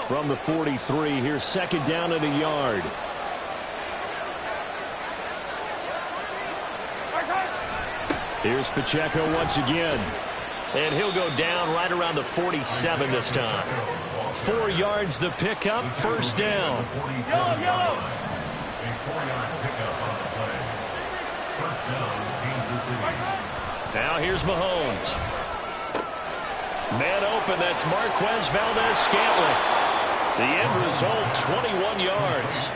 From the 43, here's second down and a yard. Here's Pacheco once again. And he'll go down right around the 47 this time. 4 yards the pickup, first down. Yellow. Now here's Mahomes. Man open, that's Marquez Valdez-Scantling. The end result, 21 yards.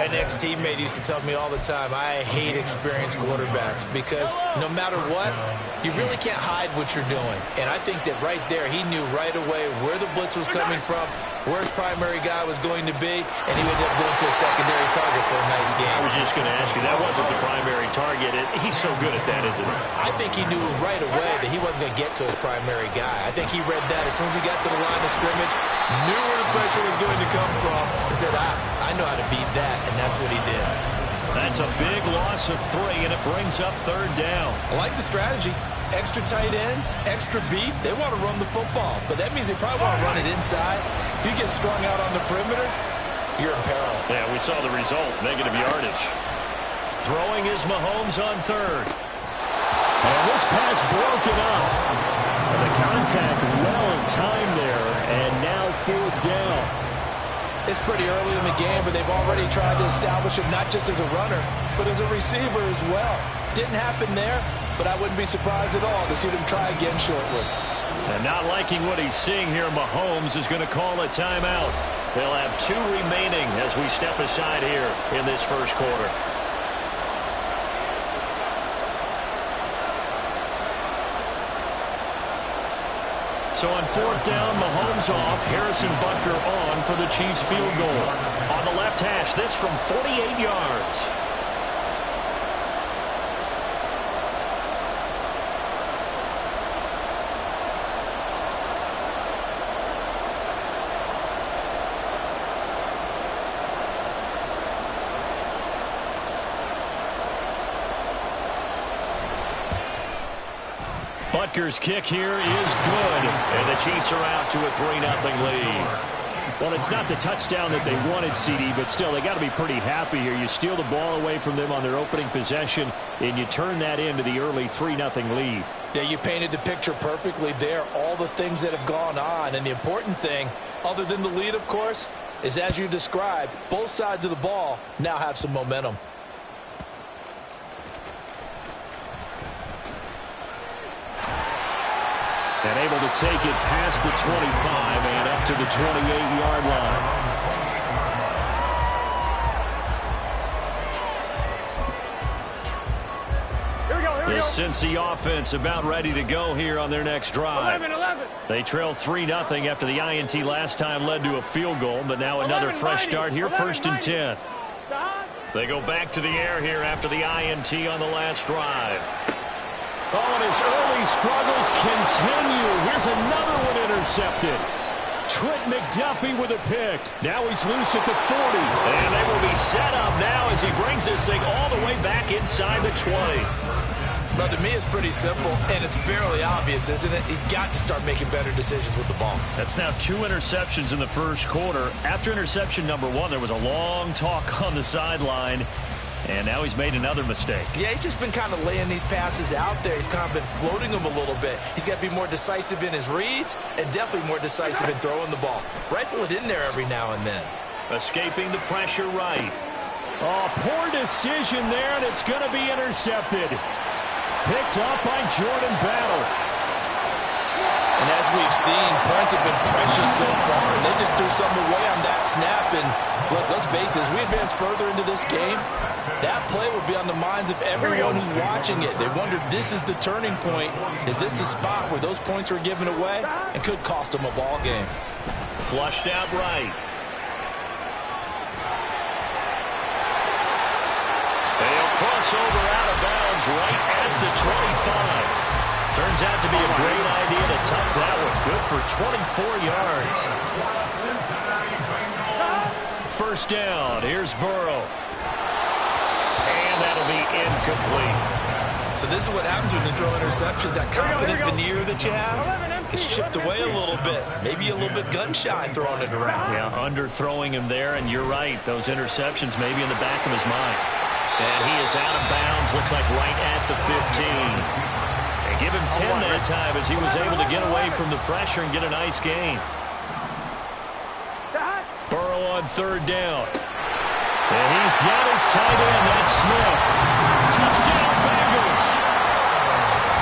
An ex-teammate used to tell me all the time, I hate experienced quarterbacks because no matter what, you really can't hide what you're doing. And I think that right there, he knew right away where the blitz was coming from, where his primary guy was going to be, and he ended up going to a secondary target for a nice game. I was just going to ask you, that wasn't the primary target. He's so good at that, isn't he? I think he knew right away that he wasn't going to get to his primary guy. I think he read that as soon as he got to the line of scrimmage, knew where the pressure was going to come from, and said, I know how to beat that, and that's what he did. That's a big loss of 3, and it brings up third down. I like the strategy. Extra tight ends, extra beef. They want to run the football, but that means they probably want to run it inside. If you get strung out on the perimeter, you're in peril. Yeah, we saw the result, negative yardage. Throwing is Mahomes on third. And this pass broken up. And the contact well timed there, and now fourth down. It's pretty early in the game, but they've already tried to establish him not just as a runner, but as a receiver as well. Didn't happen there, but I wouldn't be surprised at all to see them try again shortly. And not liking what he's seeing here, Mahomes is going to call a timeout. They'll have 2 remaining as we step aside here in this first quarter. So on fourth down, Mahomes off, Harrison Butker on for the Chiefs field goal. On the left hash, this from 48 yards. Butker's kick here is good, and the Chiefs are out to a 3-0 lead. Well, it's not the touchdown that they wanted, CD, but still, they got to be pretty happy here. You steal the ball away from them on their opening possession, and you turn that into the early 3-0 lead. Yeah, you painted the picture perfectly there, all the things that have gone on, and the important thing, other than the lead, of course, is as you described, both sides of the ball now have some momentum. And able to take it past the 25 and up to the 28-yard line. Here we go. This Cincy offense about ready to go here on their next drive. 11. They trail 3-0 after the INT last time led to a field goal, but now another fresh start here, 1st and 10. They go back to the air here after the INT on the last drive. Oh, and his early struggles continue. Here's another one intercepted. Trent McDuffie with a pick. Now he's loose at the 40. And they will be set up now as he brings this thing all the way back inside the 20. Well, to me, it's pretty simple, and it's fairly obvious, isn't it? He's got to start making better decisions with the ball. That's now 2 interceptions in the first quarter. After interception number 1, there was a long talk on the sideline. And now he's made another mistake. Yeah, he's just been kind of laying these passes out there. He's kind of been floating them a little bit. He's got to be more decisive in his reads and definitely more decisive in throwing the ball. Rifle it in there every now and then. Escaping the pressure right. Oh, poor decision there, and it's going to be intercepted. Picked up by Jordan Battle. And as we've seen, points have been precious so far, and they just threw something away on that snap. And look, let's face it, as we advance further into this game, that play will be on the minds of everyone who's watching it. They wondered, this is the turning point. Is this the spot where those points were given away and could cost them a ball game? Flushed out right. They'll cross over out of bounds right at the 25. Turns out to be a great idea to tuck that one. Good for 24 yards. First down. Here's Burrow. And that'll be incomplete. So this is what happens when you throw interceptions, that confident veneer that you have. Gets chipped away a little bit. Maybe a little bit gun-shy throwing it around. Yeah, underthrowing him there, and you're right. Those interceptions maybe in the back of his mind. And he is out of bounds, looks like right at the 15. And give him 10 that time as he was able to get away from the pressure and get a nice gain. Burrow on third down. And he's got his tight end. That's Smith. Touchdown, Bengals.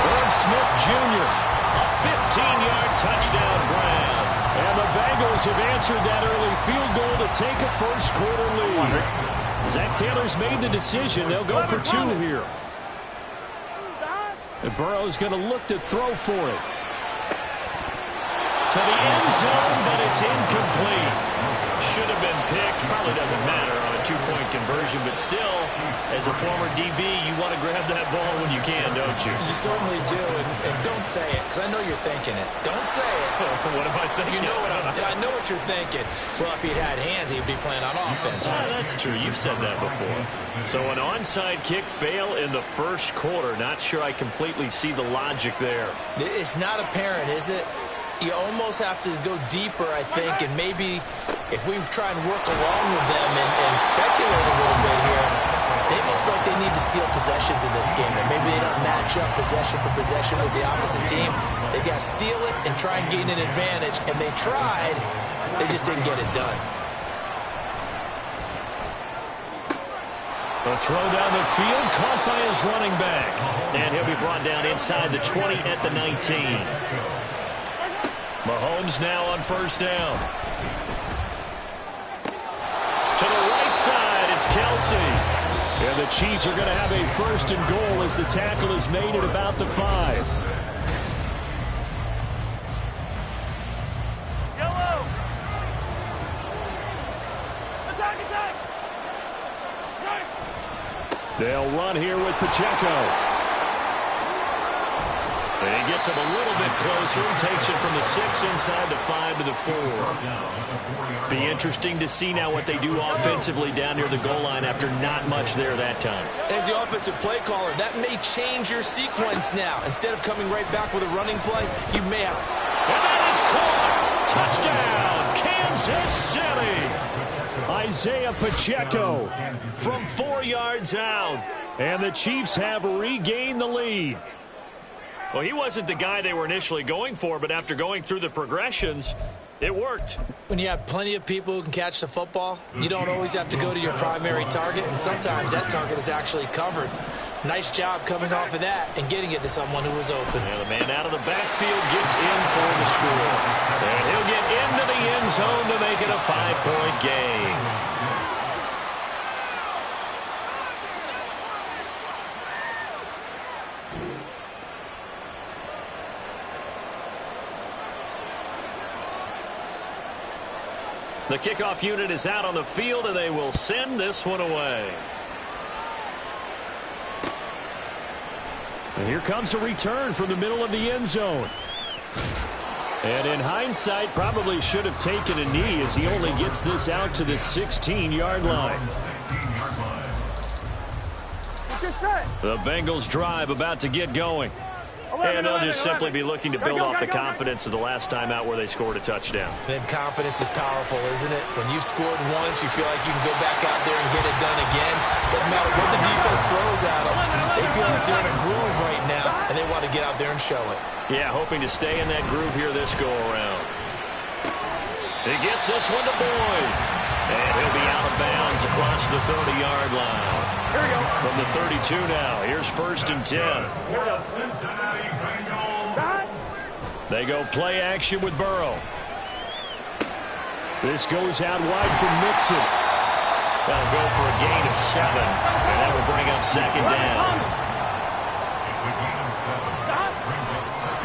Irv Smith Jr. A 15-yard touchdown grab. And the Bengals have answered that early field goal to take a first-quarter lead. Zach Taylor's made the decision. They'll go for two here. And Burrow's going to look to throw for it. To the end zone, but it's incomplete. Should have been picked. Probably doesn't matter on a two-point conversion, but still, as a former DB, you want to grab that ball when you can, don't you? You certainly do, and don't say it, because I know you're thinking it. Don't say it. What am I thinking? You know what I know what you're thinking. Well, if he'd had hands, he'd be playing on offense. Right? That's true. You've said that before. So an onside kick fail in the first quarter. Not sure I completely see the logic there. It's not apparent, is it? You almost have to go deeper, I think, and maybe if we try and work along with them and speculate a little bit here, they most like they need to steal possessions in this game, and maybe they don't match up possession for possession with the opposite team. They got to steal it and try and gain an advantage, and they tried, they just didn't get it done. A throw down the field, caught by his running back, and he'll be brought down inside the 20 at the 19. Mahomes now on first down. To the right side, it's Kelsey. And the Chiefs are going to have a first and goal as the tackle is made at about the 5. Yellow. Attack. They'll run here with Pacheco. And he gets him a little bit closer and takes it from the 6 inside the 5 to the 4. Be interesting to see now what they do offensively down near the goal line after not much there that time. As the offensive play caller, that may change your sequence now. Instead of coming right back with a running play, you may have... And that is caught! Touchdown, Kansas City! Isaiah Pacheco from 4 yards out. And the Chiefs have regained the lead. Well, he wasn't the guy they were initially going for, but after going through the progressions, it worked. When you have plenty of people who can catch the football, you don't always have to go to your primary target, and sometimes that target is actually covered. Nice job coming off of that and getting it to someone who was open. And the man out of the backfield gets in for the score. And he'll get into the end zone to make it a 5-point game. The kickoff unit is out on the field, and they will send this one away. And here comes a return from the middle of the end zone. And in hindsight, probably should have taken a knee as he only gets this out to the 16-yard line. The Bengals drive about to get going. And they'll just simply be looking to build off the confidence of the last time out where they scored a touchdown. Then confidence is powerful, isn't it? When you've scored once, you feel like you can go back out there and get it done again. Doesn't matter what the defense throws at them. They feel like they're in a groove right now, and they want to get out there and show it. Yeah, hoping to stay in that groove here this go-around. He gets this one to Boyd. And he'll be out of bounds across the 30-yard line. Here we go. From the 32 now. Here's first and 10. They go play action with Burrow. This goes out wide for Mixon. That'll go for a gain of 7. And that will bring up second down.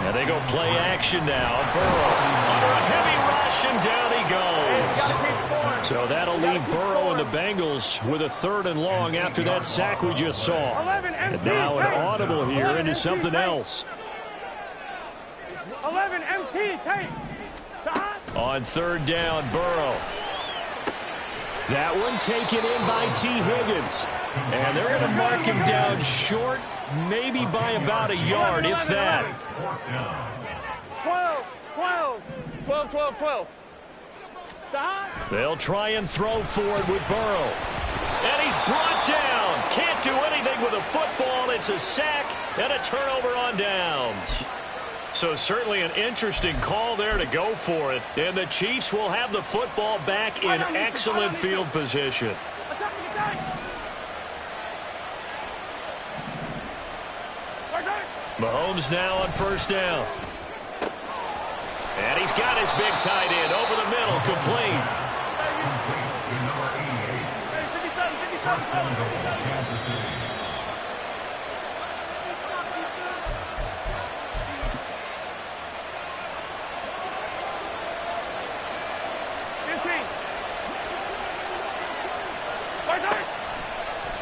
Now they go play action now. Burrow under a heavy rush, and down he goes. So that'll leave Burrow and the Bengals with a 3rd and long after that sack we just saw. And now an audible here into something else. 11 MT, tape. On 3rd down, Burrow. That one taken in by T. Higgins. And they're going to mark him down short, maybe by about a yard, if that. 12. 12, 12, 12. They'll try and throw forward with Burrow. And he's brought down. Can't do anything with a football. It's a sack and a turnover on downs. So certainly an interesting call there to go for it. And the Chiefs will have the football back in excellent field position. Mahomes now on first down. And he's got his big tight end over the middle, complete.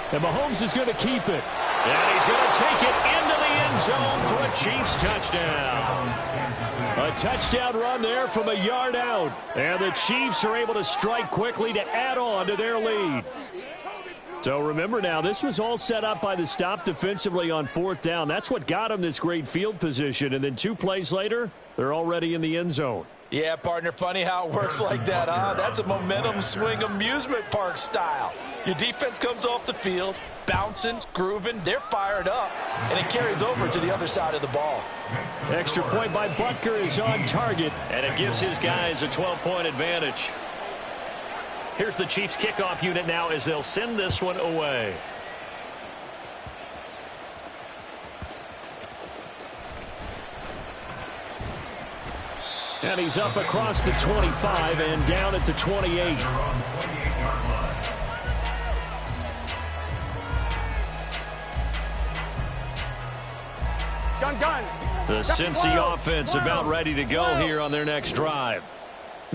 And Mahomes is going to keep it. And he's going to take it into the end zone for a Chiefs touchdown. A touchdown run there from a yard out. And the Chiefs are able to strike quickly to add on to their lead. So remember now, this was all set up by the stop defensively on fourth down. That's what got them this great field position. And then 2 plays later, they're already in the end zone. Yeah, partner, funny how it works like that, huh? That's a momentum swing amusement park style. Your defense comes off the field, bouncing, grooving, they're fired up, and it carries over to the other side of the ball. Extra point by Butker is on target. And it gives his guys a 12-point advantage. Here's the Chiefs kickoff unit now as they'll send this one away. And he's up across the 25 and down at the 28. Gun. The Cincy offense about ready to go here on their next drive.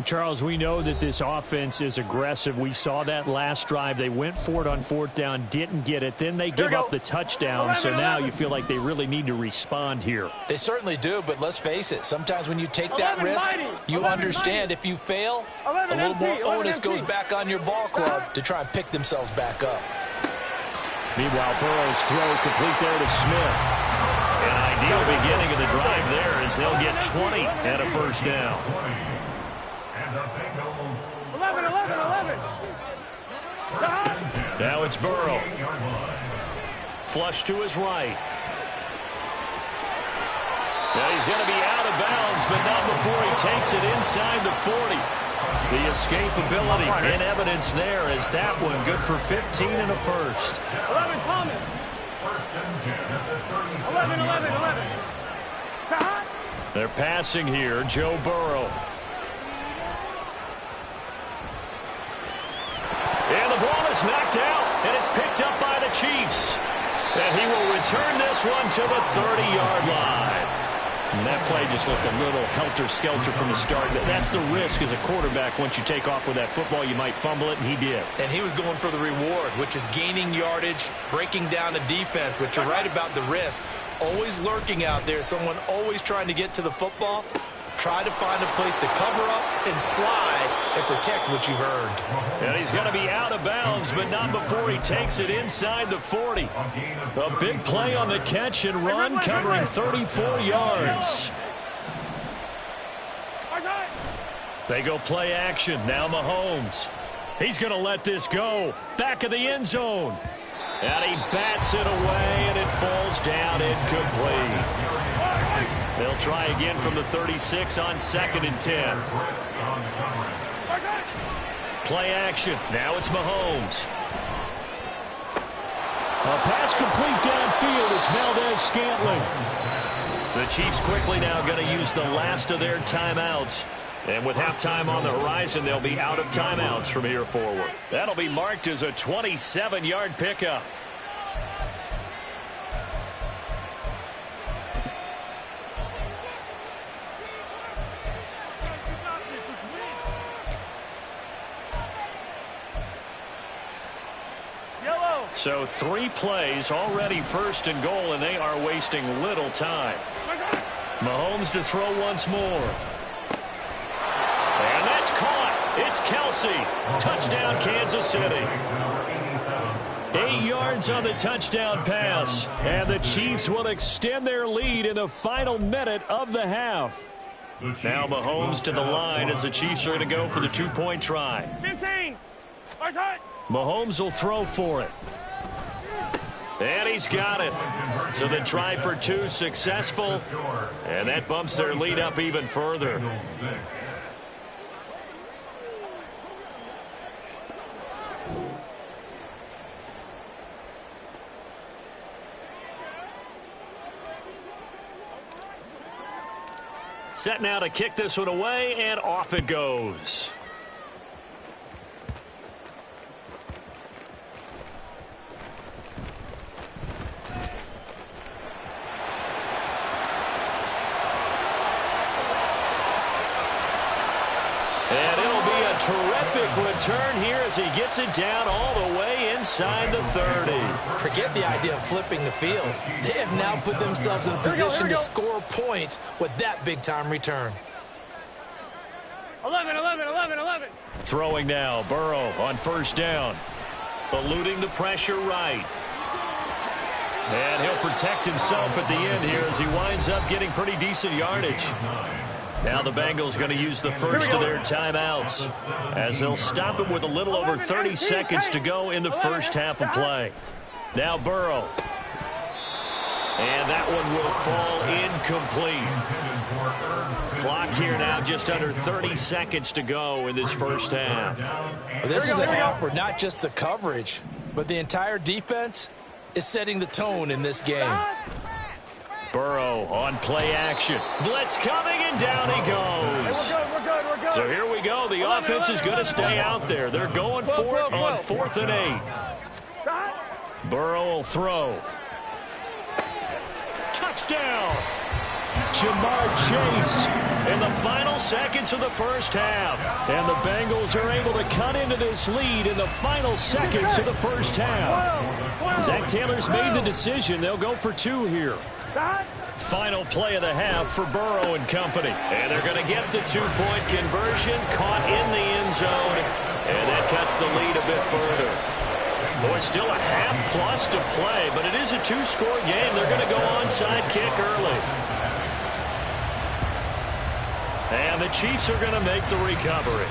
Charles, we know that this offense is aggressive. We saw that last drive. They went for it on fourth down, didn't get it. Then they give up the touchdown. So now you feel like they really need to respond here. They certainly do, but let's face it. Sometimes when you take that risk, you understand if you fail, a little more onus goes back on your ball club to try and pick themselves back up. Meanwhile, Burrow's throw complete there to Smith. An ideal beginning of the drive there as they'll get 20 and a first down. 11. Now it's Burrow. Flush to his right. Now he's going to be out of bounds, but not before he takes it inside the 40. The escapability in evidence there as that one good for 15 and a first. 11, Thomas. 11. They're passing here, Joe Burrow. And the ball is knocked out, and it's picked up by the Chiefs. And he will return this one to the 30-yard line. And that play just looked a little helter-skelter from the start. That's the risk as a quarterback. Once you take off with that football, you might fumble it, and he did. And he was going for the reward, which is gaining yardage, breaking down the defense. But you're right about the risk. Always lurking out there, someone always trying to get to the football. Try to find a place to cover up and slide and protect what you've earned. And he's going to be out of bounds, but not before he takes it inside the 40. A big play on the catch and run, covering 34 yards. They go play action. Now Mahomes. He's going to let this go. Back of the end zone. And he bats it away, and it falls down incomplete. They'll try again from the 36 on 2nd and 10. Play action. Now it's Mahomes. A pass complete downfield. It's Valdez-Scantling. The Chiefs quickly now going to use the last of their timeouts. And with halftime on the horizon, they'll be out of timeouts from here forward. That'll be marked as a 27-yard pickup. So 3 plays, already 1st and goal, and they are wasting little time. Mahomes to throw once more. And that's caught. It's Kelsey. Touchdown, Kansas City. 8 yards on the touchdown pass. And the Chiefs will extend their lead in the final minute of the half. Now Mahomes to the line as the Chiefs are going to go for the two-point try. 15. Eyes hot. Mahomes will throw for it. And he's got it. So the try for two successful. And that bumps their lead up even further. Set now to kick this one away, and off it goes. And it'll be a terrific return here as he gets it down all the way inside the 30. Forget the idea of flipping the field. They have now put themselves in a position to score points with that big-time return. 11, 11, 11, 11. Throwing now, Burrow on first down. Eluding the pressure right. And he'll protect himself at the end here as he winds up getting pretty decent yardage. Now the Bengals going to use the first of their timeouts as they'll stop it with a little over 30 seconds to go in the first half of play. Now Burrow. And that one will fall incomplete. Clock here now just under 30 seconds to go in this first half. Well, this is a half where not just the coverage, but the entire defense is setting the tone in this game. Burrow on play action. Blitz coming, and down he goes. We're good. So here we go. The offense is going to stay out there. They're going for it on 4th and 8. Burrow will throw. Touchdown. Jamar Chase in the final seconds of the first half. And the Bengals are able to cut into this lead in the final seconds of the first half. Zach Taylor's made the decision. They'll go for two here. Final play of the half for Burrow and company. And they're going to get the two-point conversion, caught in the end zone. And that cuts the lead a bit further. Boy, still a half-plus to play, but it is a two-score game. They're going to go onside kick early. And the Chiefs are going to make the recovery.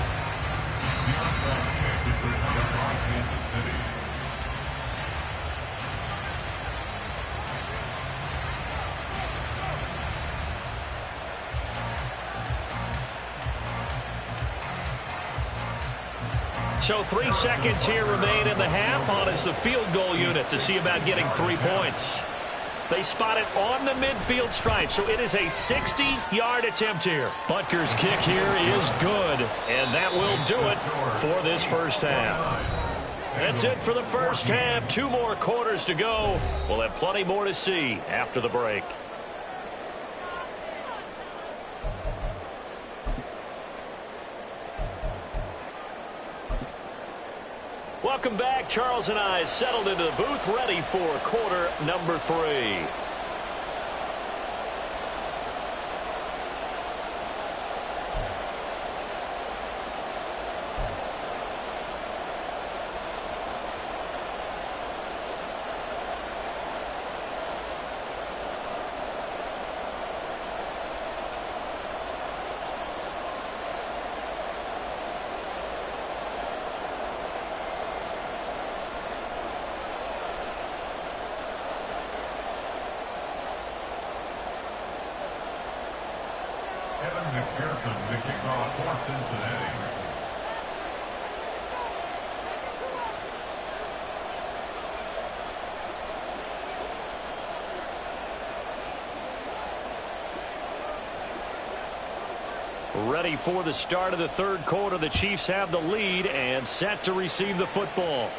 So 3 seconds here remain in the half. On is the field goal unit to see about getting 3 points. They spot it on the midfield stripe, so it is a 60-yard attempt here. Butker's kick here is good, and that will do it for this first half. That's it for the first half. 2 more quarters to go. We'll have plenty more to see after the break. Welcome back. Charles and I settled into the booth, ready for quarter number 3. The kickoff for Cincinnati. Ready for the start of the third quarter. The Chiefs have the lead and set to receive the football.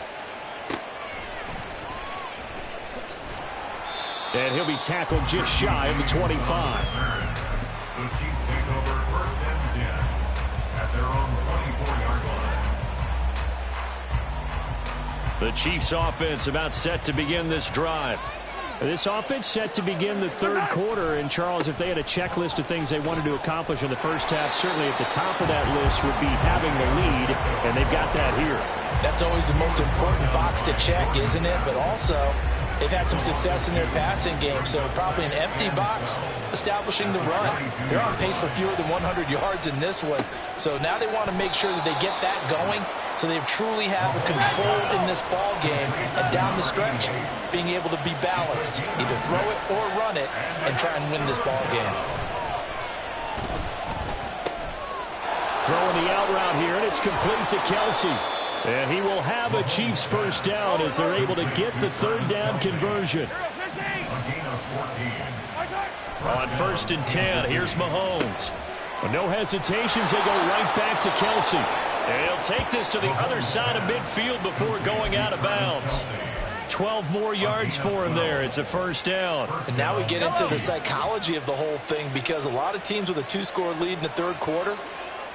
And he'll be tackled just shy of the 25. The Chiefs take over 1st and 10 at their own 24-yard line. The Chiefs offense about set to begin this drive. This offense set to begin the third quarter. And, Charles, if they had a checklist of things they wanted to accomplish in the first half, certainly at the top of that list would be having the lead, and they've got that here. That's always the most important box to check, isn't it? But also, they've had some success in their passing game, so probably an empty box establishing the run. They're on pace for fewer than 100 yards in this one, so now they want to make sure that they get that going so they truly have a control in this ball game and down the stretch, being able to be balanced, either throw it or run it and try and win this ball game. Throwing the out route here, and it's complete to Kelsey. And he will have a Chiefs first down as they're able to get the third down conversion. On 1st and 10, here's Mahomes. With no hesitations, they go right back to Kelsey. And he'll take this to the other side of midfield before going out of bounds. 12 more yards for him there. It's a first down. And now we get into the psychology of the whole thing, because a lot of teams with a 2-score lead in the third quarter,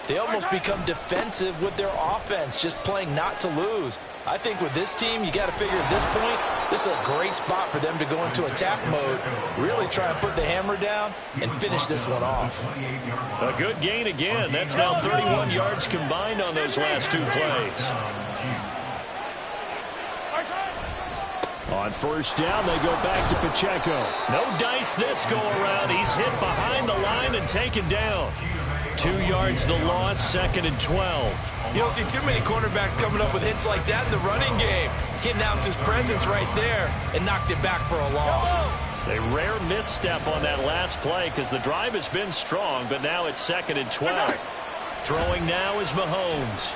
they almost become defensive with their offense, just playing not to lose. I think with this team, you got to figure at this point, this is a great spot for them to go into attack mode, really try and put the hammer down and finish this one off. A good gain again. That's now 31 yards combined on those last 2 plays. On first down, they go back to Pacheco. No dice this go around. He's hit behind the line and taken down. 2 yards the loss, 2nd and 12. You don't see too many quarterbacks coming up with hits like that in the running game. He announced his presence right there and knocked it back for a loss. A rare misstep on that last play because the drive has been strong, but now it's 2nd and 12. Throwing now is Mahomes.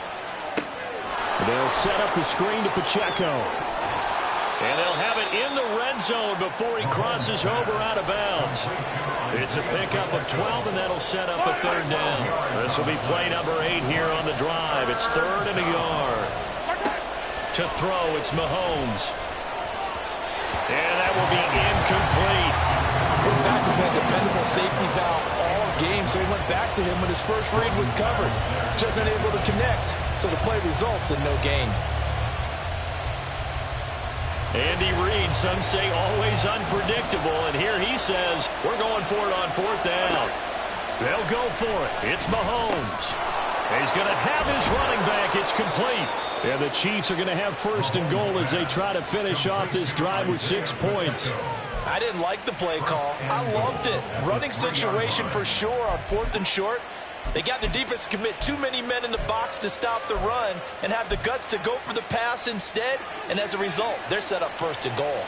They'll set up the screen to Pacheco. And they'll have it in the red zone before he crosses over out of bounds. It's a pickup of 12, and that'll set up a third down. This will be play number 8 here on the drive. It's 3rd and a yard. To throw, it's Mahomes. And that will be incomplete. His back has been a dependable safety valve all game, so he went back to him when his first read was covered. Just unable to connect, so the play results in no gain. Andy Reid, some say always unpredictable, and here he says, we're going for it on 4th down. They'll go for it. It's Mahomes. He's going to have his running back. It's complete. And the Chiefs are going to have 1st and goal as they try to finish off this drive with 6 points. I didn't like the play call. I loved it. Running situation for sure on 4th and short. They got the defense to commit too many men in the box to stop the run and have the guts to go for the pass instead. And as a result, they're set up 1st and goal.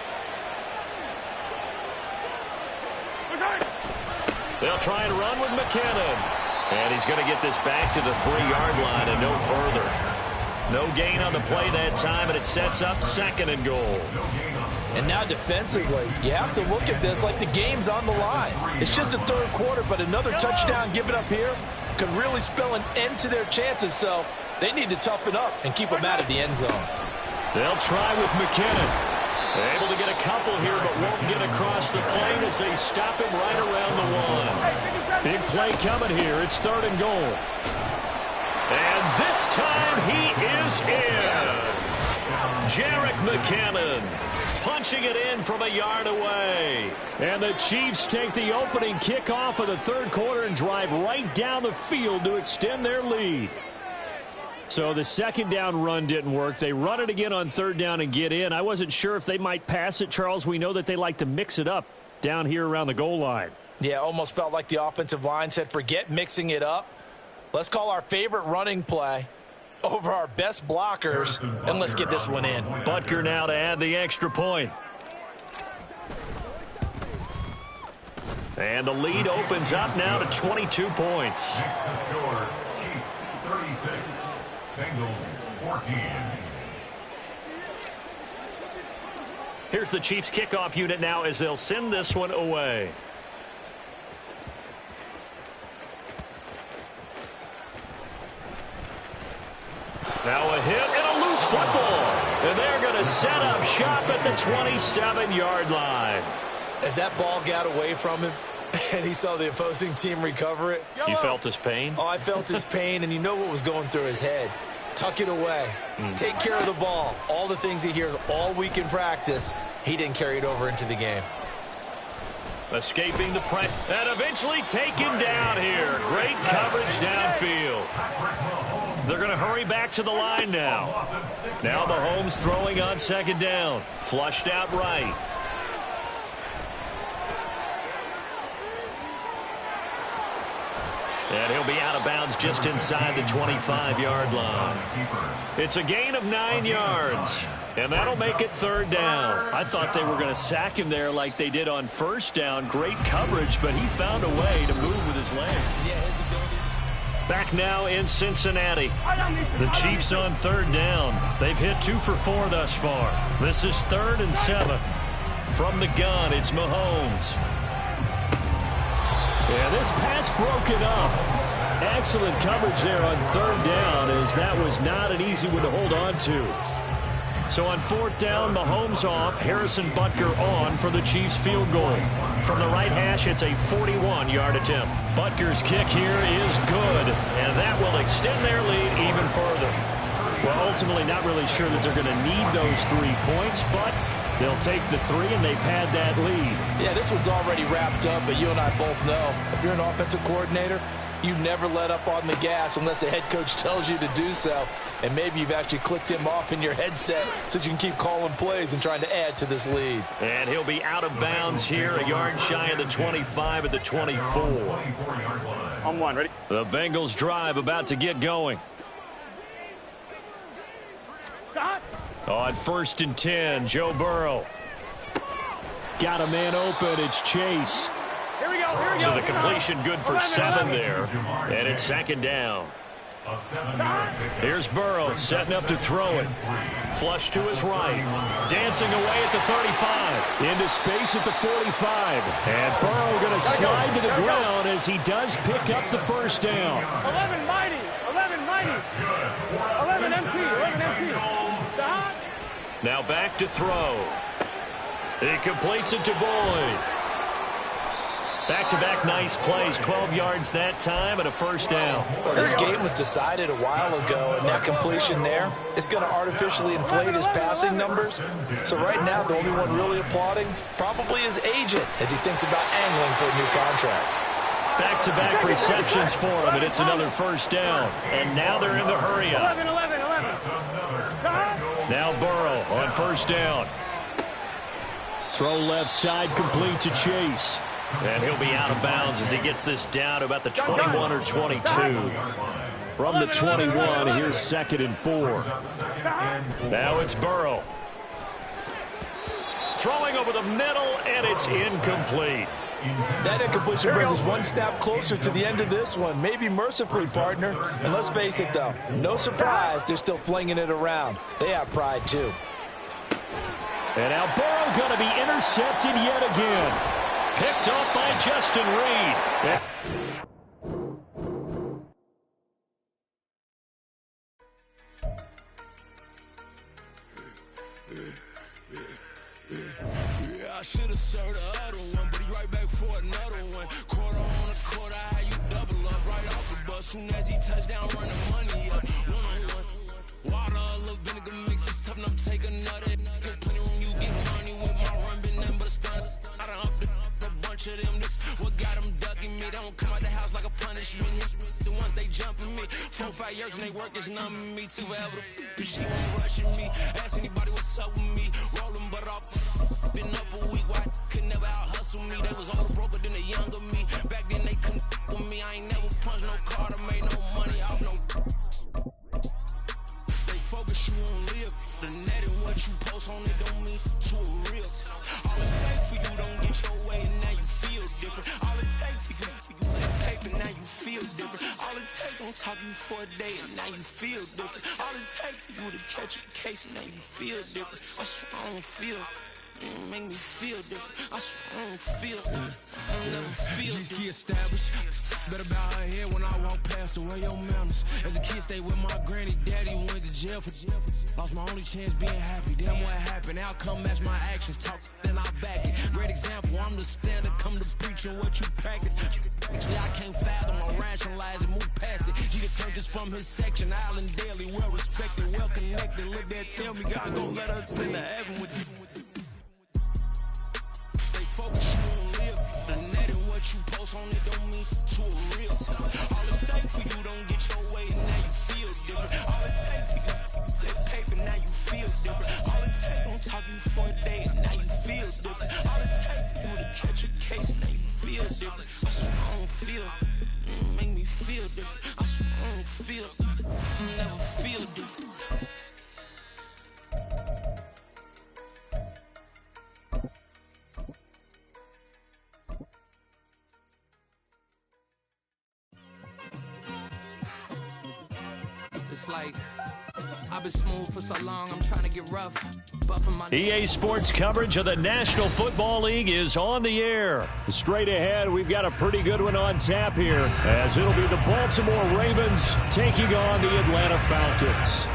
They'll try and run with McKinnon. And he's going to get this back to the 3-yard line and no further. No gain on the play that time, and it sets up 2nd and goal. And now defensively, you have to look at this like the game's on the line. It's just the third quarter, but another touchdown given up here could really spell an end to their chances, so they need to toughen up and keep them out of the end zone. They'll try with McKinnon. Able to get a couple here, but won't get across the plane as they stop him right around the 1. Big play coming here. It's 3rd and goal. And this time he is in. Jerick McKinnon punching it in from a yard away. And the Chiefs take the opening kickoff of the third quarter and drive right down the field to extend their lead. So the 2nd down run didn't work. They run it again on 3rd down and get in. I wasn't sure if they might pass it, Charles. We know that they like to mix it up down here around the goal line. Yeah, almost felt like the offensive line said, forget mixing it up. Let's call our favorite running play over our best blockers, and let's get this one in. Butker now to add the extra point. And the lead opens up now to 22 points. Next to score, Chiefs 36, Bengals 14. Here's the Chiefs kickoff unit now as they'll send this one away. Now a hit and a loose football. And they're going to set up shop at the 27-yard line. As that ball got away from him and he saw the opposing team recover it. You felt his pain? Oh, I felt his pain, and you know what was going through his head. Tuck it away. Take care of the ball. All the things he hears all week in practice, he didn't carry it over into the game. Escaping the press and eventually taken down here. Great coverage downfield. They're going to hurry back to the line now. Now Mahomes throwing on 2nd down. Flushed out right. And he'll be out of bounds just inside the 25-yard line. It's a gain of 9 yards. And that'll make it third down. I thought they were going to sack him there like they did on first down. Great coverage, but he found a way to move with his legs. Yeah, his ability. Back now in Cincinnati. The Chiefs on third down. They've hit 2 for 4 thus far. This is 3rd and 7. From the gun, it's Mahomes. Yeah, this pass broken up. Excellent coverage there on third down, as that was not an easy one to hold on to. So on 4th down, Mahomes off, Harrison Butker on for the Chiefs field goal. From the right hash, it's a 41-yard attempt. Butker's kick here is good, and that will extend their lead even further. Well, ultimately not really sure that they're going to need those 3 points, but they'll take the 3 and they've had that lead. Yeah, this one's already wrapped up, but you and I both know if you're an offensive coordinator, you never let up on the gas unless the head coach tells you to do so. And maybe you've actually clicked him off in your headset so you can keep calling plays and trying to add to this lead. And he'll be out of bounds here, a yard shy of the 25 at the 24. On one, ready? The Bengals drive about to get going. On 1st and 10, Joe Burrow. Got a man open, it's Chase. Here we go, here we go. So the completion good for 7 there. And it's 2nd down. Here's Burrow setting up to throw it. Flush to his right. Dancing away at the 35. Into space at the 45. And Burrow going to slide to the ground as he does pick up the first down. 11 mighty, 11 mighty. 11 empty, 11 empty. Now back to throw. He completes it to Boyd. Back-to-back nice plays, 12 yards that time and a first down. Well, this game was decided a while ago, and that completion there is going to artificially inflate his passing numbers. So right now, the only one really applauding probably his agent as he thinks about angling for a new contract. Back-to-back receptions for him, and it's another first down. And now they're in the hurry-up. 11. Now Burrow on first down. Throw left side, complete to Chase. And he'll be out of bounds as he gets this down to about the 21 or 22. From the 21, here's 2nd and 4. Now it's Burrow. Throwing over the middle, and it's incomplete. That incompletion brings us one step closer to the end of this one. Maybe mercifully, partner. And let's face it, though, no surprise, they're still flinging it around. They have pride, too. And now Burrow going to be intercepted yet again. Picked up by Justin Reed. I should have served the other one, but he right back for another one. Quarter on a quarter, how you double up right off the bus. Soon as he touch down, run the money up. One-on-one. Water, a little vinegar mix, it's tough enough to take another. Still plenty room, you get money with my run, been nothing but a stunt. I done up a bunch of them. This what got them ducking me. They don't come out the house like a punishment. The ones they jumping me. 4 or 5 years and they work is numbing me. Too forever the she won't rushing me. Ask anybody what's up with me. Rolling but off. Been up a week, why could never out hustle me? They was older broker than the younger me. Back then they couldn't with me. I ain't never punched no card or made no money off no. They focus you on live. The net and what you post on it don't mean to a real. All it takes for you don't get your way and now you feel different. All it takes for you that paper now you feel different. All it takes don't talk you for a day and now you feel different. All it takes for you to catch a case and now you feel different. I swear I don't feel. Make me feel different. I swear I don't feel different. I don't never feel different. Established. Better bow her head when I walk past away your manners. As a kid, stayed with my granny. Daddy went to jail for lost my only chance being happy. Damn what happened. Outcome match my actions. Talk then I back it. Great example. I'm the standard. Come to preaching what you practice. Actually, I can't fathom or rationalize it. Move past it. He turned this from his section. Island daily. Well respected. Well connected. Look there. Tell me God gon' let us into heaven with this. Focus you on live. The net and what you post on it don't mean to a real. All it takes for you don't get your way and now you feel different. All it takes for you that paper now you feel different. All it takes don't talk you for a day and now you feel different. All it takes for you to catch a case and now you feel different. I swear I don't feel. Make me feel It's like I've been smooth for so long, I'm trying to get rough. EA Sports coverage of the National Football League is on the air. Straight ahead, we've got a pretty good one on tap here, as it'll be the Baltimore Ravens taking on the Atlanta Falcons.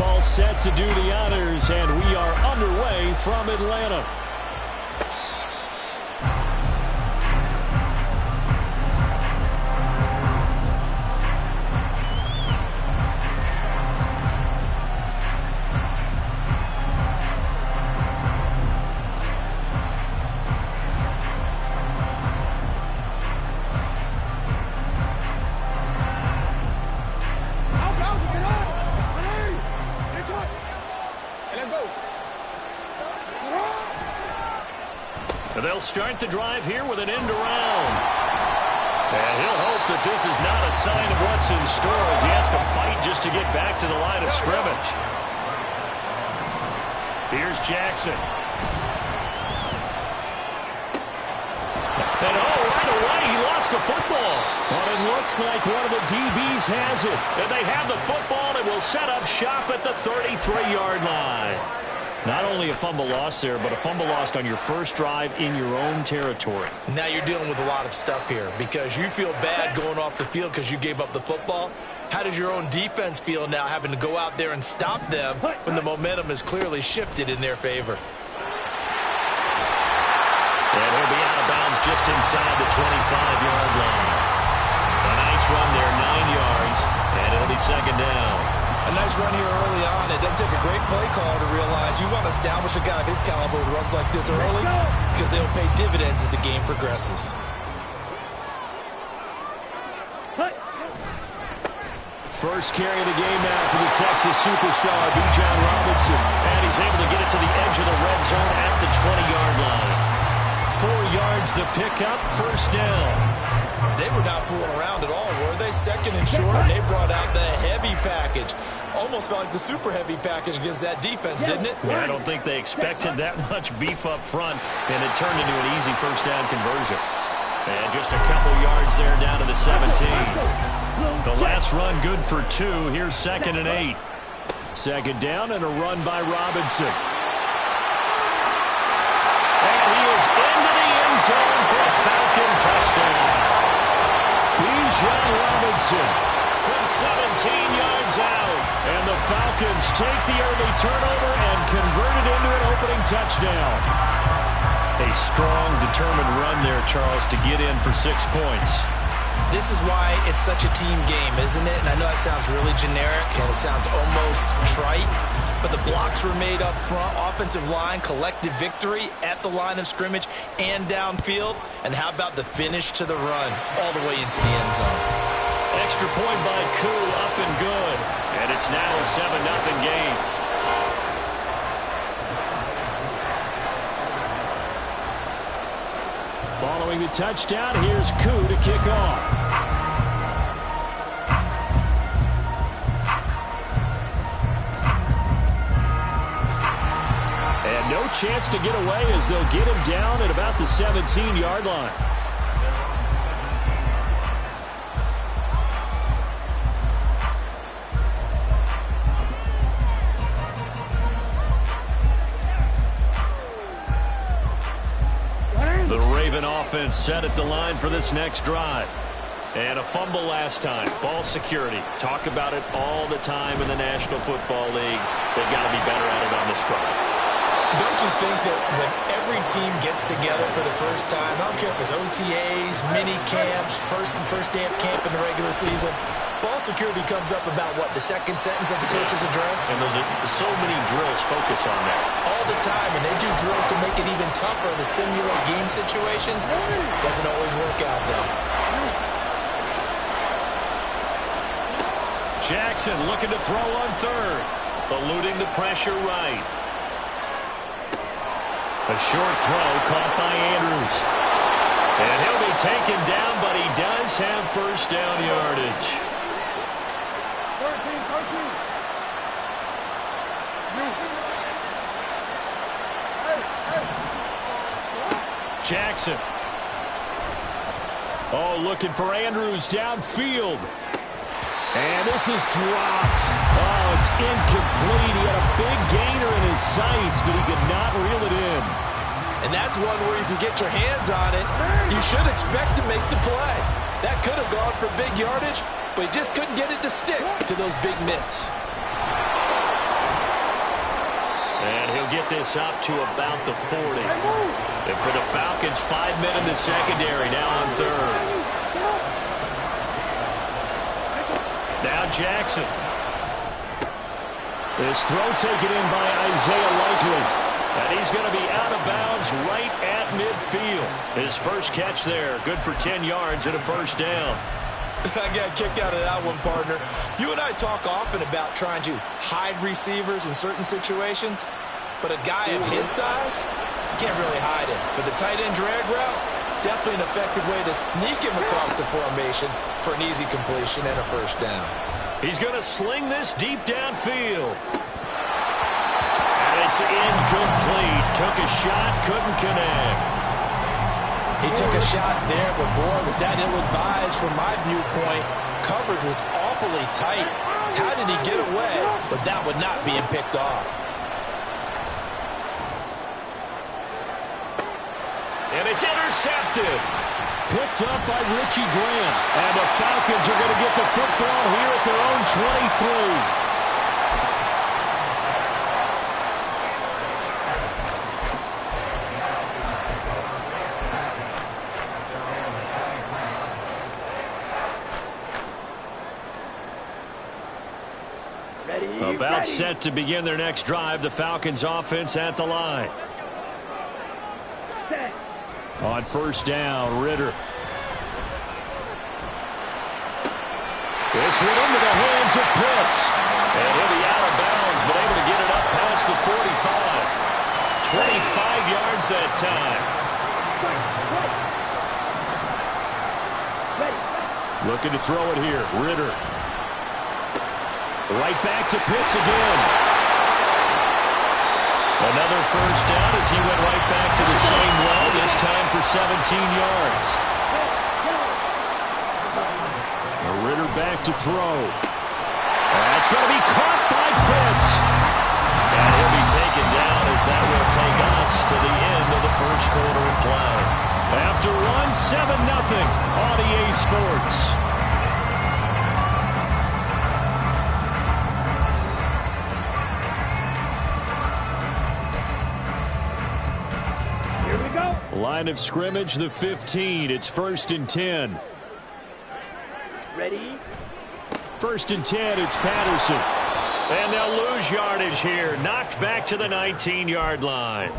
All set to do the honors, and we are underway from Atlanta. They'll start the drive here with an end around. And he'll hope that this is not a sign of what's in store as he has to fight just to get back to the line of scrimmage. Here's Jackson. And right away he lost the football. But it looks like one of the DBs has it. And they have the football and will set up shop at the 33-yard line. Not only a fumble loss there, but a fumble lost on your first drive in your own territory. Now you're dealing with a lot of stuff here because you feel bad going off the field because you gave up the football. How does your own defense feel now having to go out there and stop them when the momentum is clearly shifted in their favor? And he'll be out of bounds just inside the 25-yard line. A nice run there, 9 yards, and it'll be second down. A nice run here early on. It doesn't take a great play caller to realize you want to establish a guy of his caliber who runs like this early because they'll pay dividends as the game progresses. First carry of the game now for the Texas superstar, Bijan Robinson. And he's able to get it to the edge of the red zone at the 20-yard line. 4 yards the pickup, first down. They were not fooling around at all, were they? Second and short, and they brought out the heavy package. Almost felt like the super heavy package against that defense, didn't it? Well, I don't think they expected that much beef up front, and it turned into an easy first down conversion. And just a couple yards there down to the 17. The last run good for 2. Here's second and 8. Second down and a run by Robinson. And he is into the end zone for a Falcon touchdown. Bijan Robinson from 17 yards out. And the Falcons take the early turnover and convert it into an opening touchdown. A strong, determined run there, Charles, to get in for 6 points. This is why it's such a team game, isn't it? And I know it sounds really generic and it sounds almost trite, but the blocks were made up front, offensive line, collective victory at the line of scrimmage and downfield. And how about the finish to the run all the way into the end zone? Extra point by Koo, up and good. And it's now a 7-0 game. Following the touchdown, here's Koo to kick off. And no chance to get away as they'll get him down at about the 17-yard line. The Raven offense set at the line for this next drive. And a fumble last time. Ball security. Talk about it all the time in the National Football League. They've got to be better at it on this drive. Don't you think that when every team gets together for the first time, I don't care if it's OTAs, mini camps, first day of camp in the regular season, ball security comes up about what, the second sentence of the coach's address? And there's so many drills focus on that. All the time, and they do drills to make it even tougher to simulate game situations. Doesn't always work out, though. Jackson looking to throw on third. Eluding the pressure right. A short throw caught by Andrews. taken down, but he does have first down yardage. 13. Jackson. Oh, looking for Andrews downfield. And this is dropped. Oh, it's incomplete. He had a big gainer in his sights, but he could not reel it in. And that's one where if you get your hands on it, you should expect to make the play. That could have gone for big yardage, but he just couldn't get it to stick to those big mitts. And he'll get this up to about the 40. And for the Falcons, 5 men in the secondary, now on third. Now Jackson. This throw taken in by Isaiah Likely. And he's going to be out of bounds right at midfield. His first catch there, good for 10 yards and a first down. I got a kick out of that one, partner. You and I talk often about trying to hide receivers in certain situations, but a guy of his size, you can't really hide him. But the tight end drag route, definitely an effective way to sneak him across the formation for an easy completion and a first down. He's going to sling this deep downfield. And it's incomplete. Took a shot, couldn't connect. He took a shot there, but boy, was that ill-advised from my viewpoint. Coverage was awfully tight. How did he get away? But that would not being picked off. And it's intercepted. Picked up by Richie Grant. And the Falcons are going to get the football here at their own 23. About set to begin their next drive. The Falcons offense at the line. On first down, Ritter. This went into the hands of Pitts. And he'll be out of bounds, but able to get it up past the 45. 25 yards that time. Looking to throw it here. Ritter. Right back to Pitts again. Another first down as he went right back to the same well, this time for 17 yards. Ritter back to throw. That's going to be caught by Pitts. And he'll be taken down as that will take us to the end of the first quarter of play. After one, 7-0 on EA Sports. Line of scrimmage, the 15. It's 1st and 10. Ready? 1st and 10, it's Patterson. And they'll lose yardage here. Knocked back to the 19-yard line.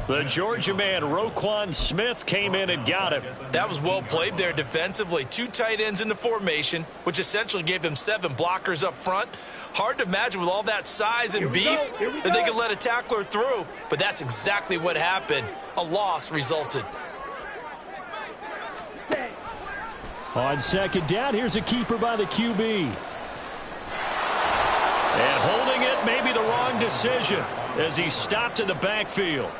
The Georgia man, Roquan Smith, came in and got him. That was well played there defensively. 2 tight ends in the formation, which essentially gave them 7 blockers up front. Hard to imagine with all that size and beef that they could let a tackler through. But that's exactly what happened. A loss resulted. On 2nd down, here's a keeper by the QB. And holding it may be the wrong decision as he stopped in the backfield.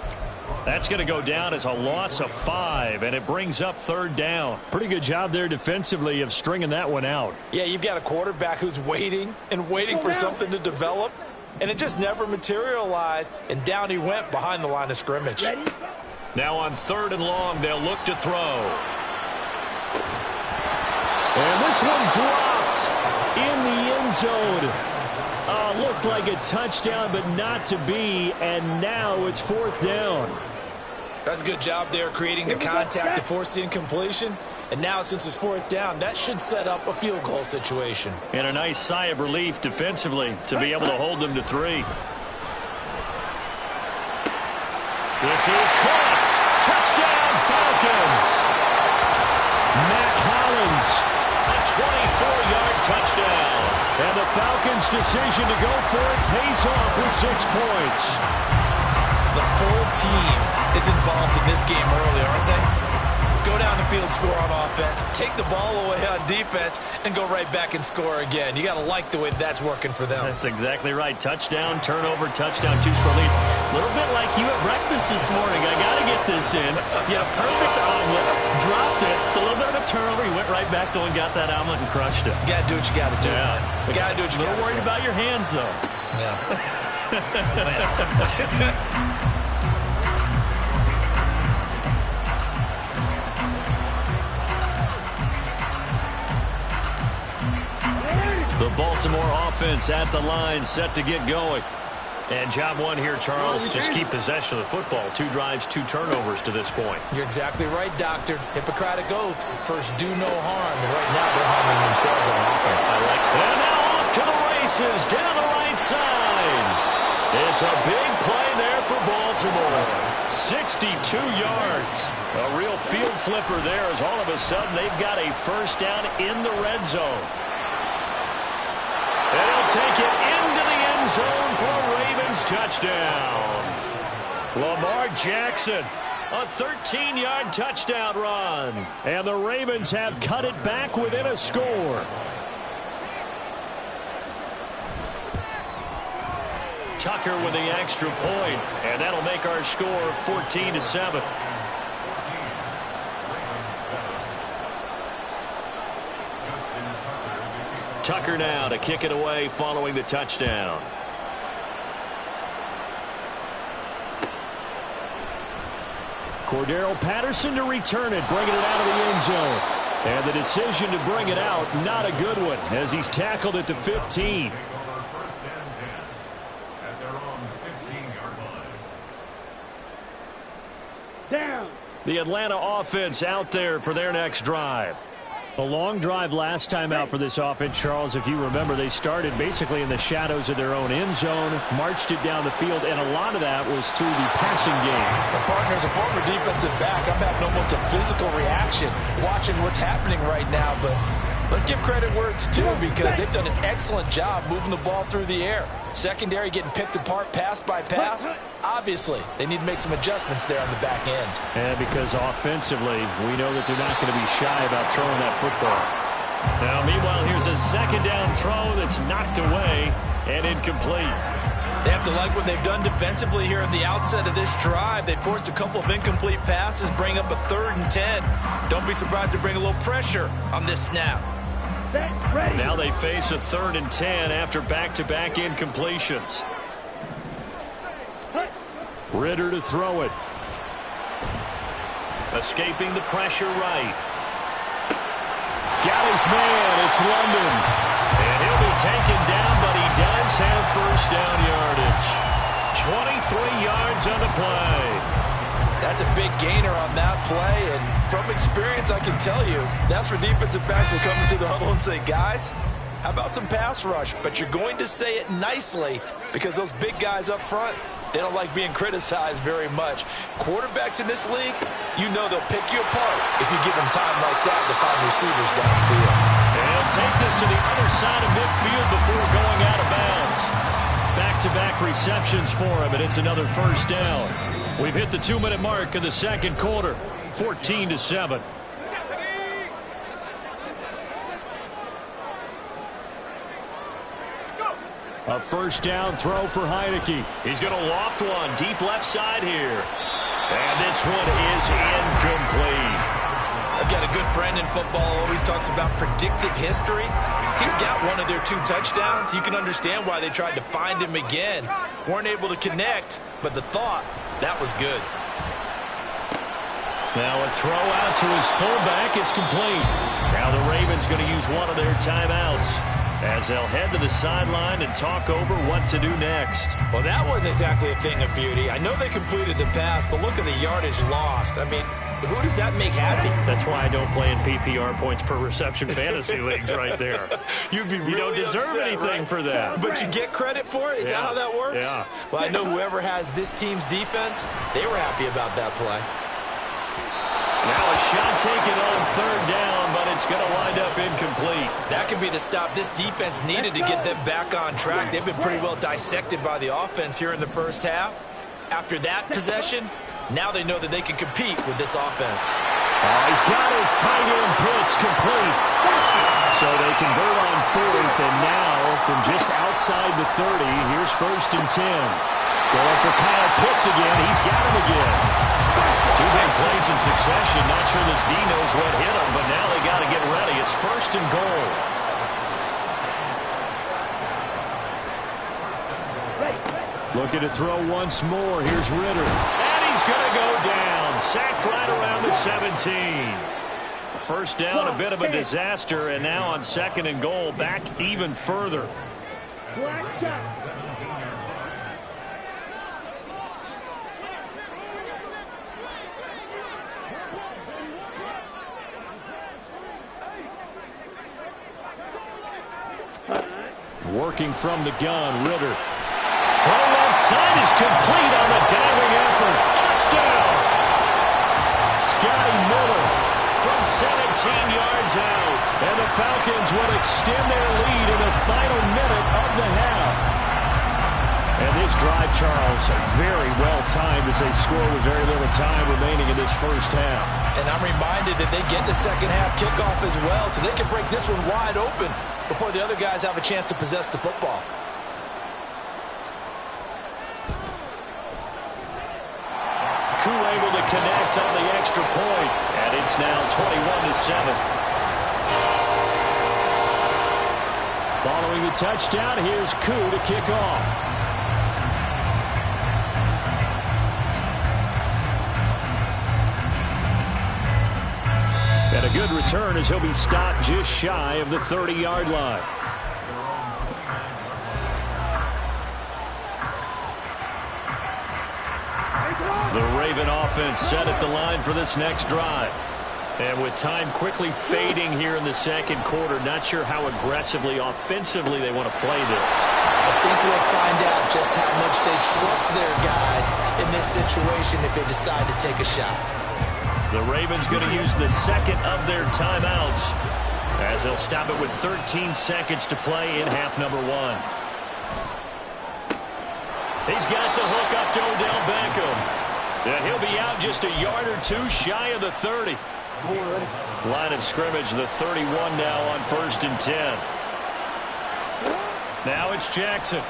That's going to go down as a loss of 5, and it brings up 3rd down. Pretty good job there defensively of stringing that one out. Yeah, you've got a quarterback who's waiting and waiting for something to develop, and it just never materialized, and down he went behind the line of scrimmage. Now on 3rd and long, they'll look to throw. And this one dropped in the end zone. Looked like a touchdown, but not to be, and now it's 4th down. That's a good job there creating the contact to force the incompletion. And now since it's 4th down, that should set up a field goal situation. And a nice sigh of relief defensively to be able to hold them to 3. This is caught. Touchdown Falcons. Matt Hollins. A 24-yard touchdown. And the Falcons' decision to go for it pays off with 6 points. The full team is involved in this game early, aren't they? Go down the field, score on take the ball away on defense and go right back and score again. You got to like the way that's working for them. That's exactly right. Touchdown, turnover, touchdown, two-score lead. A little bit like you at breakfast this morning. I got to get this in. Yeah, perfect omelet. Dropped it. It's a little bit of a turnover. He went right back to and got that omelet and crushed it. You got to do what you got to do. Yeah. You got to do what you got to do. A little worried about your hands, though. Yeah. The Baltimore offense at the line, set to get going. And job one here, Charles, just keep possession of the football. 2 drives, 2 turnovers to this point. You're exactly right, Doctor. Hippocratic oath. First, do no harm. And right now, they're harming themselves on offense. I like that. And now off to the races, down the right side. It's a big play there for Baltimore. 62 yards. A real field flipper there as all of a sudden they've got a first down in the red zone. And he'll take it into the end zone for a Ravens touchdown. Lamar Jackson, a 13-yard touchdown run. And the Ravens have cut it back within a score. Tucker with the extra point, and that'll make our score 14-7. Tucker now to kick it away following the touchdown. Cordero Patterson to return it, bringing it out of the end zone. And the decision to bring it out, not a good one, as he's tackled at the 15. Down. The Atlanta offense out there for their next drive. A long drive last time out for this offense, Charles. If you remember, they started basically in the shadows of their own end zone, marched it down the field, and a lot of that was through the passing game. My partner, as a former defensive back, I'm having almost a physical reaction watching what's happening right now. But let's give credit where it's due, because they've done an excellent job moving the ball through the air. Secondary getting picked apart pass by pass. Obviously, they need to make some adjustments there on the back end. And because offensively, we know that they're not going to be shy about throwing that football. Now, meanwhile, here's a second down throw that's knocked away and incomplete. They have to like what they've done defensively here at the outset of this drive. They forced a couple of incomplete passes, bring up a 3rd and 10. Don't be surprised to bring a little pressure on this snap. Now they face a 3rd and 10 after back-to-back incompletions. Ritter to throw it. Escaping the pressure right. Got his man. It's London. And he'll be taken down, but he does have first down yardage. 23 yards on the play. That's a big gainer on that play, and from experience, I can tell you, that's where defensive backs will come into the huddle and say, guys, how about some pass rush? But you're going to say it nicely, because those big guys up front, they don't like being criticized very much. Quarterbacks in this league, you know they'll pick you apart if you give them time like that to find receivers downfield. And he'll take this to the other side of midfield before going out of bounds. Back-to-back receptions for him, and it's another first down. We've hit the 2-minute mark of the second quarter, 14-7. A first down throw for Heineke. He's going to loft one deep left side here. And this one is incomplete. I've got a good friend in football who always talks about predictive history. He's got one of their 2 touchdowns. You can understand why they tried to find him again. Weren't able to connect, but the thought, that was good. Now a throw out to his fullback is complete. Now the Ravens going to use one of their timeouts as they'll head to the sideline and talk over what to do next. Well, that wasn't exactly a thing of beauty. I know they completed the pass, but look at the yardage lost. I mean, who does that make happy? That's why I don't play in PPR points per reception fantasy leagues right there. You'd be really You don't deserve upset, anything right? for that. But you get credit for it? Is that how that works? Yeah. Well, I know whoever has this team's defense, they were happy about that play. Now a shot taken on 3rd down, but it's going to wind up incomplete. That could be the stop this defense needed to get them back on track. They've been pretty well dissected by the offense here in the first half. After that possession, Now they know that they can compete with this offense. Oh, he's got his tight end pitch complete. So they convert on fourth, and now from just outside the 30, here's 1st and 10. Going for Kyle Pitts again. He's got him again. 2 big plays in succession. Not sure this D knows what hit him, but now they got to get ready. It's 1st and goal. Looking to throw once more. Here's Ritter. And he's going to go down. Sacked right around the 17. First down, a bit of a disaster, and now on 2nd and goal, back even further. Working from the gun, Ritter. Throw left side is complete on the diving effort. Touchdown! Scotty Miller from 17 yards out. And the Falcons will extend their lead in the final minute of the half. And this drive, Charles, very well timed as they score with very little time remaining in this first half. And I'm reminded that they get the second half kickoff as well, so they can break this one wide open before the other guys have a chance to possess the football. Crew able to connect on the extra point, and it's now 21-7. Following the touchdown, here's Koo to kick off. And a good return as he'll be stopped just shy of the 30-yard line. The Raven offense set at the line for this next drive. And with time quickly fading here in the second quarter, not sure how aggressively, offensively they want to play this. I think we'll find out just how much they trust their guys in this situation if they decide to take a shot. The Ravens going to use the second of their timeouts as they'll stop it with 13 seconds to play in half number 1. He's got the hook up to Odell Beckham. And he'll be out just a yard or 2 shy of the 30. Line of scrimmage, the 31 now on 1st and 10. Now it's Jackson.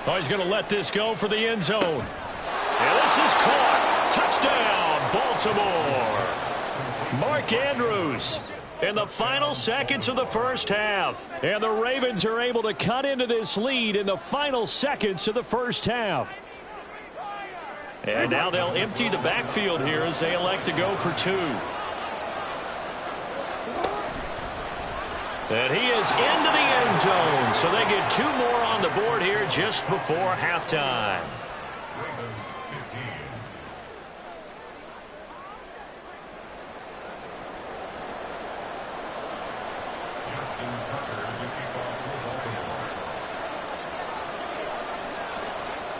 Oh, he's going to let this go for the end zone. And this is caught. Touchdown, Baltimore. Mark Andrews in the final seconds of the first half. And the Ravens are able to cut into this lead in the final seconds of the first half. And now they'll empty the backfield here as they elect to go for 2. And he is into the end zone, so they get 2 more on the board here just before halftime.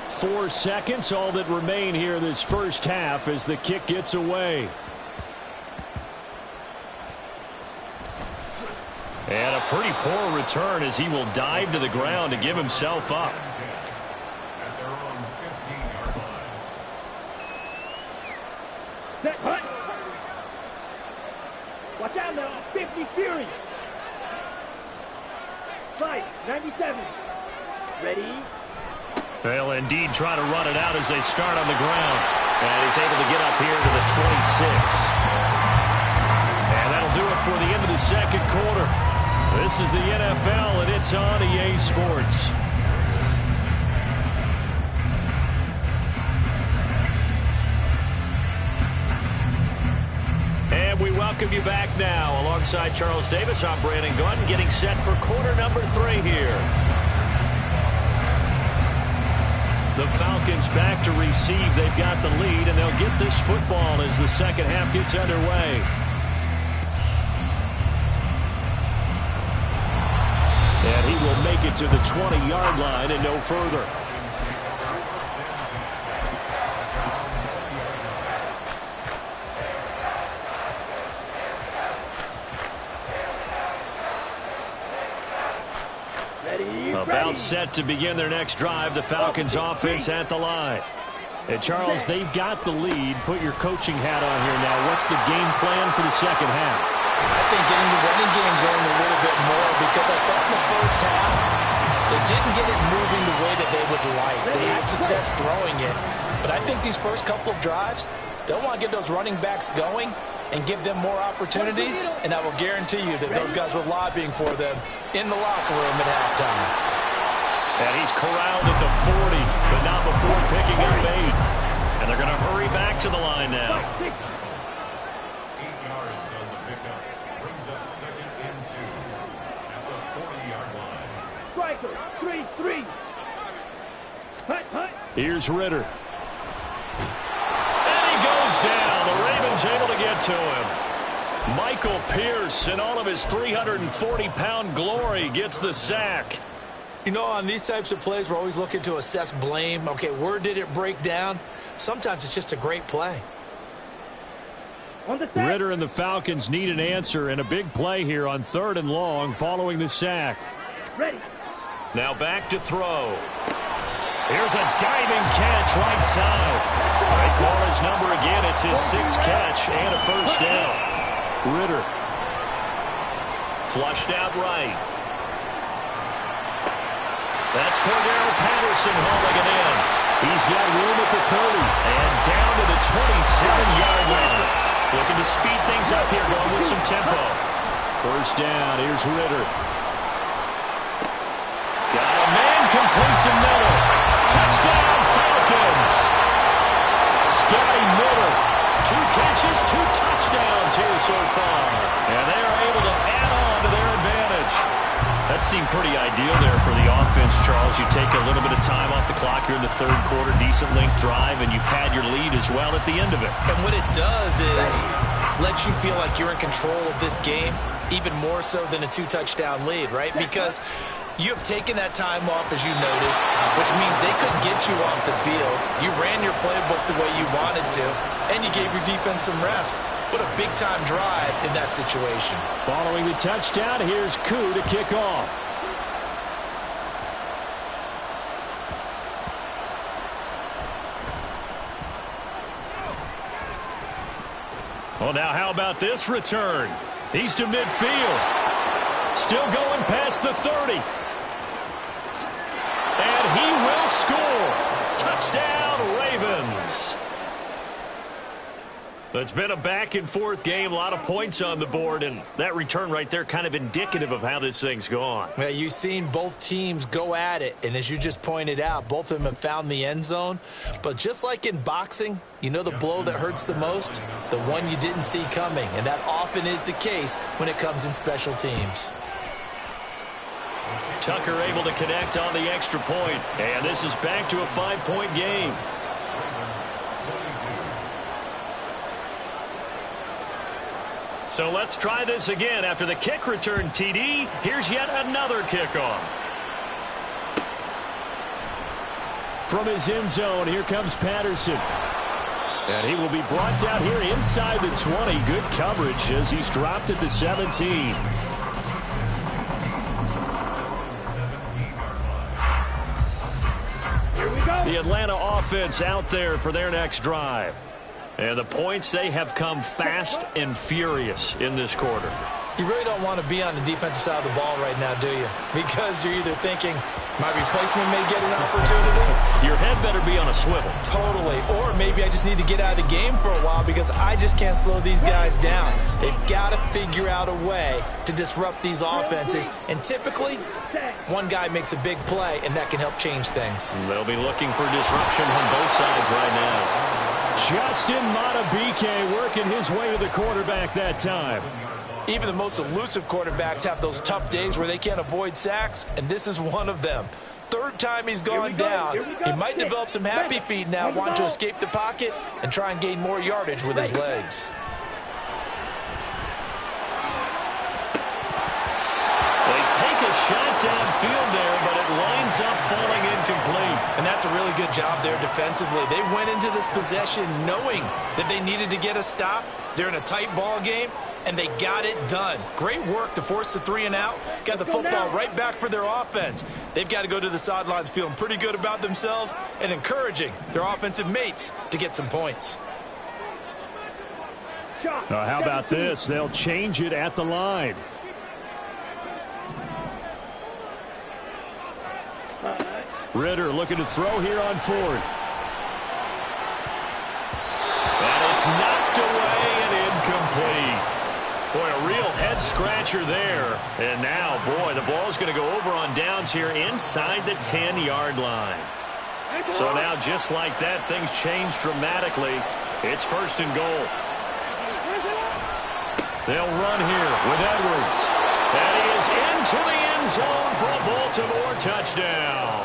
Four seconds, all that remain here this first half as the kick gets away. And a pretty poor return as he will dive to the ground to give himself up. At their own 15-yard line. Set, hut. Watch out now. 50 Fury. Fight. 97. Ready. They'll indeed try to run it out as they start on the ground. And he's able to get up here to the 26. And that'll do it for the end of the second quarter. This is the NFL, and it's on EA Sports. And we welcome you back now. Alongside Charles Davis, I'm Brandon Gunn, getting set for quarter number 3 here. The Falcons back to receive. They've got the lead, and they'll get this football as the second half gets underway. And he will make it to the 20-yard line and no further. About set to begin their next drive. The Falcons offense at the line. And Charles, they've got the lead. Put your coaching hat on here now. What's the game plan for the second half? I think getting the running game going a little bit more, because I thought in the first half they didn't get it moving the way that they would like. They had success throwing it, but I think these first couple of drives, they'll want to get those running backs going and give them more opportunities, and I will guarantee you that those guys were lobbying for them in the locker room at halftime. And he's corralled at the 40, but not before picking up 8. And they're going to hurry back to the line now. 8 yards on the pickup. Brings up 2nd and 2 at the 40-yard line. Striker, 3-3. Hut. Here's Ritter. And he goes down. The Ravens able to get to him. Michael Pierce, in all of his 340-pound glory, gets the sack. You know, on these types of plays, we're always looking to assess blame. Okay, where did it break down? Sometimes it's just a great play. On the set. Ritter and the Falcons need an answer, and a big play here on 3rd and long following the sack. Ready. Now back to throw. Here's a diving catch right side. They call his number again. It's his 6th catch and a first down. Ritter. Flushed out right. That's Cordero Patterson hauling it in. He's got room at the 30 and down to the 27-yard line. Looking to speed things up here, going with some tempo. First down. Here's Ritter. Got a man complete to Miller. Touchdown, Falcons. Scotty Miller. 2 catches, 2 touchdowns here so far. And they're able to add on to their advantage. That seemed pretty ideal there for the offense, Charles. You take a little bit of time off the clock here in the 3rd quarter, decent length drive, and you pad your lead as well at the end of it. And what it does is let you feel like you're in control of this game, even more so than a 2-touchdown lead, right? Because you have taken that time off, as you noted, which means they couldn't get you off the field. You ran your playbook the way you wanted to, and you gave your defense some rest. What a big-time drive in that situation. Following the touchdown, here's Koo to kick off. Well, now how about this return? He's to midfield. Still going past the 30. And he will score. Touchdown, Ravens. It's been a back-and-forth game, a lot of points on the board, and that return right there kind of indicative of how this thing's gone. Yeah, you've seen both teams go at it, and as you just pointed out, both of them have found the end zone. But just like in boxing, you know the blow that hurts the most? The one you didn't see coming, and that often is the case when it comes in special teams. Tucker able to connect on the extra point, and this is back to a 5-point game. So let's try this again. After the kick return TD, here's yet another kickoff. From his end zone, here comes Patterson. And he will be brought down here inside the 20. Good coverage as he's dropped at the 17. Here we go. The Atlanta offense out there for their next drive. And the points, they have come fast and furious in this quarter. You really don't want to be on the defensive side of the ball right now, do you? Because you're either thinking, my replacement may get an opportunity. Your head better be on a swivel. Totally. Or maybe I just need to get out of the game for a while because I just can't slow these guys down. They've got to figure out a way to disrupt these offenses. And typically, one guy makes a big play, and that can help change things. They'll be looking for disruption on both sides right now. Justin Madubuike working his way to the quarterback that time. Even the most elusive quarterbacks have those tough days where they can't avoid sacks, and this is one of them. 3rd time he's gone down. He might develop some happy feet now, wanting to escape the pocket and try and gain more yardage with his legs. They take a shot downfield there, but it winds up falling incomplete. And that's a really good job there defensively. They went into this possession knowing that they needed to get a stop. They're in a tight ball game, and they got it done. Great work to force the 3 and out. Got the football right back for their offense. They've got to go to the sidelines feeling pretty good about themselves and encouraging their offensive mates to get some points. How about this? They'll change it at the line. Ritter looking to throw here on fourth. And it's knocked away and incomplete. Boy, a real head-scratcher there. And now, boy, the ball's going to go over on downs here inside the 10-yard line. So now, just like that, things change dramatically. It's first and goal. They'll run here with Edwards. And he is into the end zone for a Baltimore touchdown.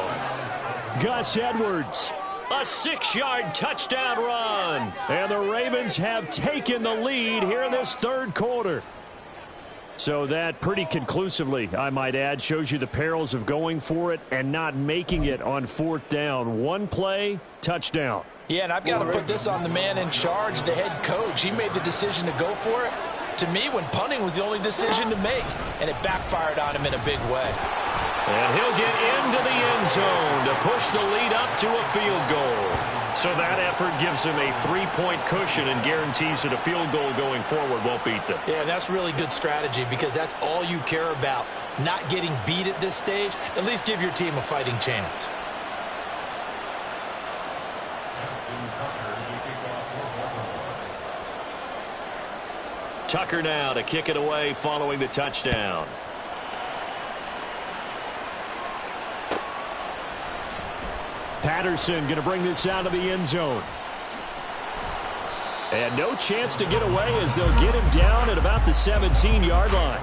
Gus Edwards. A 6-yard touchdown run. And the Ravens have taken the lead here in this third quarter. So that pretty conclusively, I might add, shows you the perils of going for it and not making it on fourth down. One play, touchdown. Yeah, and I've got to put this on the man in charge, the head coach. He made the decision to go for it. To me, when punting was the only decision to make, and it backfired on him in a big way. And he'll get into the end zone to push the lead up to a field goal. So that effort gives him a 3-point cushion and guarantees that a field goal going forward won't beat them. Yeah, that's really good strategy because that's all you care about. Not getting beat at this stage. At least give your team a fighting chance. Tucker now to kick it away following the touchdown. Patterson going to bring this out of the end zone. And no chance to get away as they'll get him down at about the 17-yard line.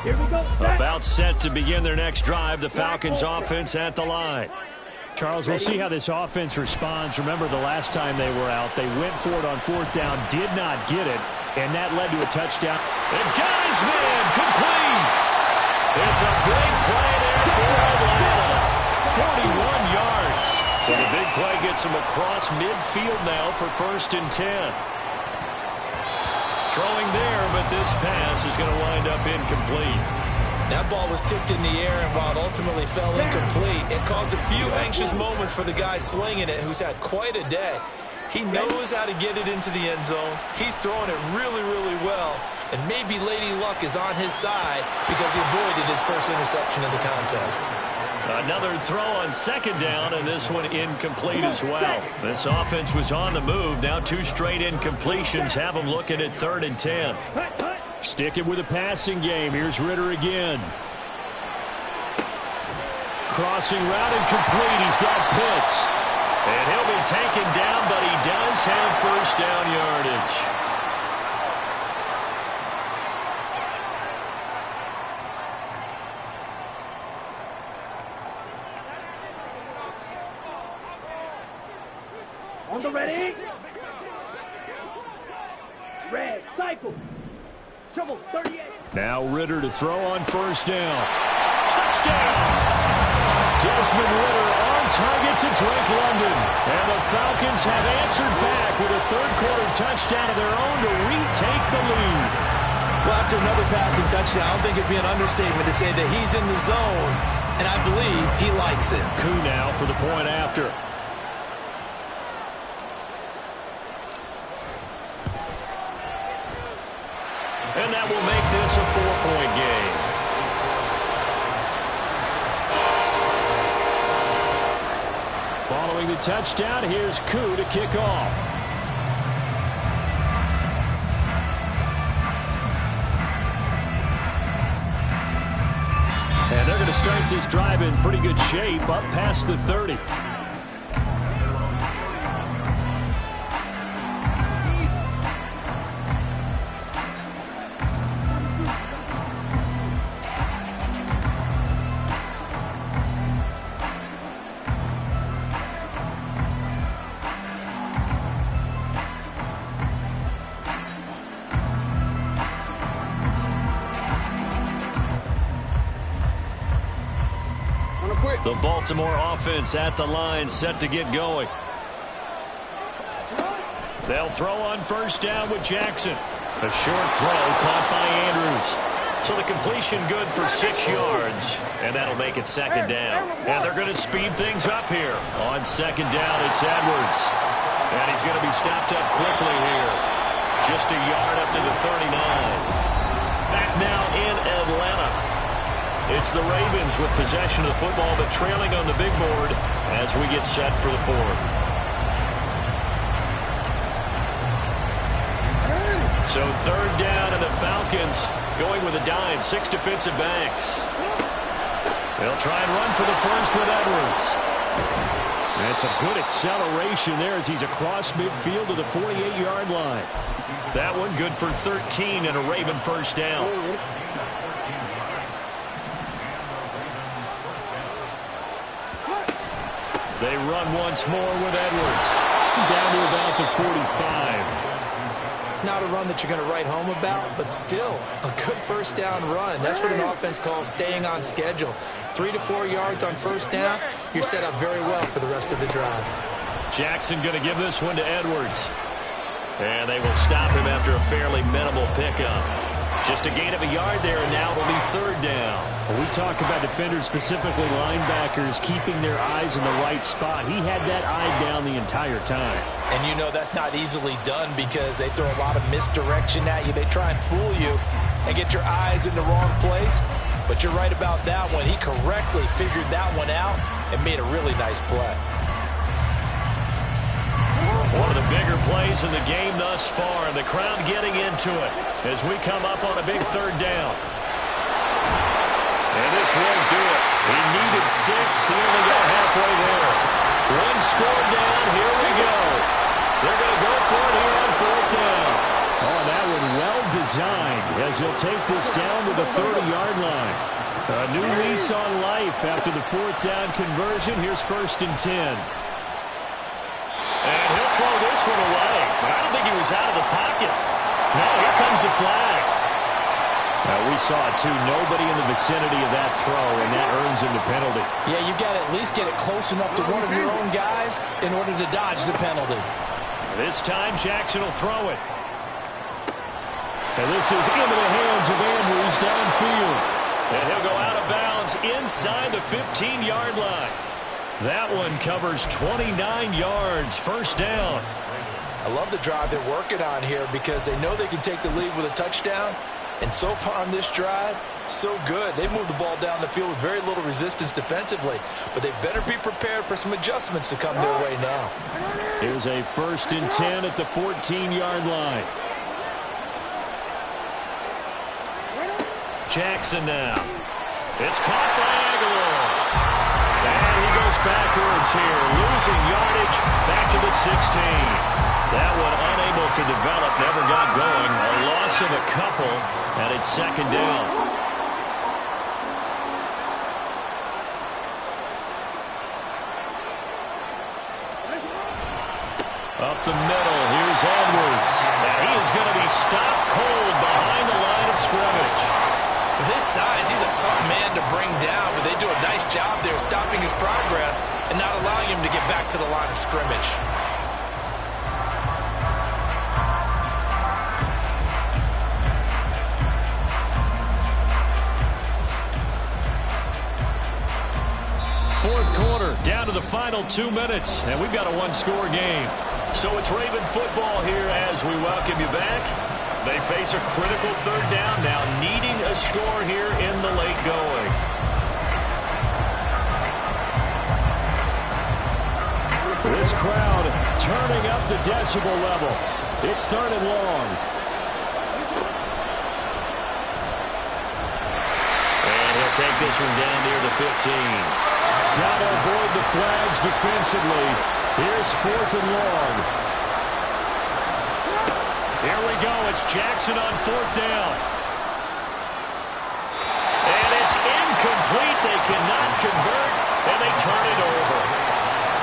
Here we go. About set to begin their next drive. The Falcons offense at the line. Charles, we'll see how this offense responds. Remember the last time they were out, they went for it on fourth down, did not get it, and that led to a touchdown. And got his man complete. It's a big play there for Atlanta. 41 yards. So the big play gets him across midfield now for 1st and 10. Throwing there, but this pass is going to wind up incomplete. That ball was tipped in the air, and while it ultimately fell incomplete, it caused a few anxious moments for the guy slinging it, who's had quite a day. He knows how to get it into the end zone. He's throwing it really, really well, and maybe Lady Luck is on his side because he avoided his first interception of the contest. Another throw on 2nd down, and this one incomplete as well. This offense was on the move. Now 2 straight incompletions have them looking at 3rd and 10. Sticking with the passing game. Here's Ritter again. Crossing route incomplete. He's got Pitts. And he'll be taken down, but he does have 1st down yardage. On the ready. Red, cycle. Trouble, 38. Now Ritter to throw on 1st down. Touchdown! Desmond Ritter on target to Drake London. And the Falcons have answered back with a third-quarter touchdown of their own to retake the lead. Well, after another passing touchdown, I don't think it'd be an understatement to say that he's in the zone, and I believe he likes it. Coup now for the point after. And that will make this a 4-point game. Following the touchdown, here's Coup to kick off. And they're going to start this drive in pretty good shape, up past the 30. The Baltimore offense at the line, set to get going. They'll throw on first down with Jackson. A short throw caught by Andrews. So the completion good for 6 yards, and that'll make it second down. And they're going to speed things up here. On second down, it's Edwards. And he's going to be stopped up quickly here. Just a yard up to the 39. Back now in Atlanta. It's the Ravens with possession of the football, but trailing on the big board as we get set for the fourth. So third down, and the Falcons going with a dime. 6 defensive backs. They'll try and run for the first with Edwards. That's a good acceleration there as he's across midfield to the 48-yard line. That one good for 13 and a Raven first down. They run once more with Edwards. Down to about the 45. Not a run that you're going to write home about, but still a good first down run. That's what an offense calls staying on schedule. 3 to 4 yards on first down, you're set up very well for the rest of the drive. Jackson going to give this one to Edwards. And they will stop him after a fairly minimal pickup. Just a gain of a yard there, and now it'll be third down. When we talk about defenders, specifically linebackers, keeping their eyes in the right spot. He had that eye down the entire time. And you know that's not easily done because they throw a lot of misdirection at you. They try and fool you and get your eyes in the wrong place. But you're right about that one. He correctly figured that one out and made a really nice play. One of the bigger plays in the game thus far, and the crowd getting into it as we come up on a big third down. And this won't do it. He needed 6. He only got halfway there. One score down. Here we go. They're going to go for it here on fourth down. Oh, that one well designed as he'll take this down to the 30-yard line. A new lease on life after the fourth down conversion. Here's first and 10. And he'll throw this one away. But I don't think he was out of the pocket. No, here comes the flag. We saw it, too. Nobody in the vicinity of that throw, and that earns him the penalty. Yeah, you got to at least get it close enough to one of your own guys in order to dodge the penalty. This time, Jackson will throw it. And this is into the hands of Andrews downfield. And he'll go out of bounds inside the 15-yard line. That one covers 29 yards, first down. I love the drive they're working on here because they know they can take the lead with a touchdown. And so far on this drive, so good. They've moved the ball down the field with very little resistance defensively. But they better be prepared for some adjustments to come their way now. Here's a first and 10 at the 14-yard line. Jackson now. It's caught by Aguilar. And he goes backwards here, losing yardage back to the 16. That one unable to develop, never got going. A loss of a couple, and it's second down. Up the middle, here's Edwards. And he is going to be stopped cold behind the line of scrimmage. With his size, he's a tough man to bring down, but they do a nice job there stopping his progress and not allowing him to get back to the line of scrimmage. Fourth quarter, down to the final 2 minutes, and we've got a one-score game. So it's Raven football here as we welcome you back. They face a critical third down now, needing a score here in the late going. This crowd turning up the decibel level. It's third and long. And he'll take this one down near the 15. Got to avoid the flags defensively. Here's fourth and long. Here we go. It's Jackson on fourth down. And it's incomplete. They cannot convert, and they turn it over.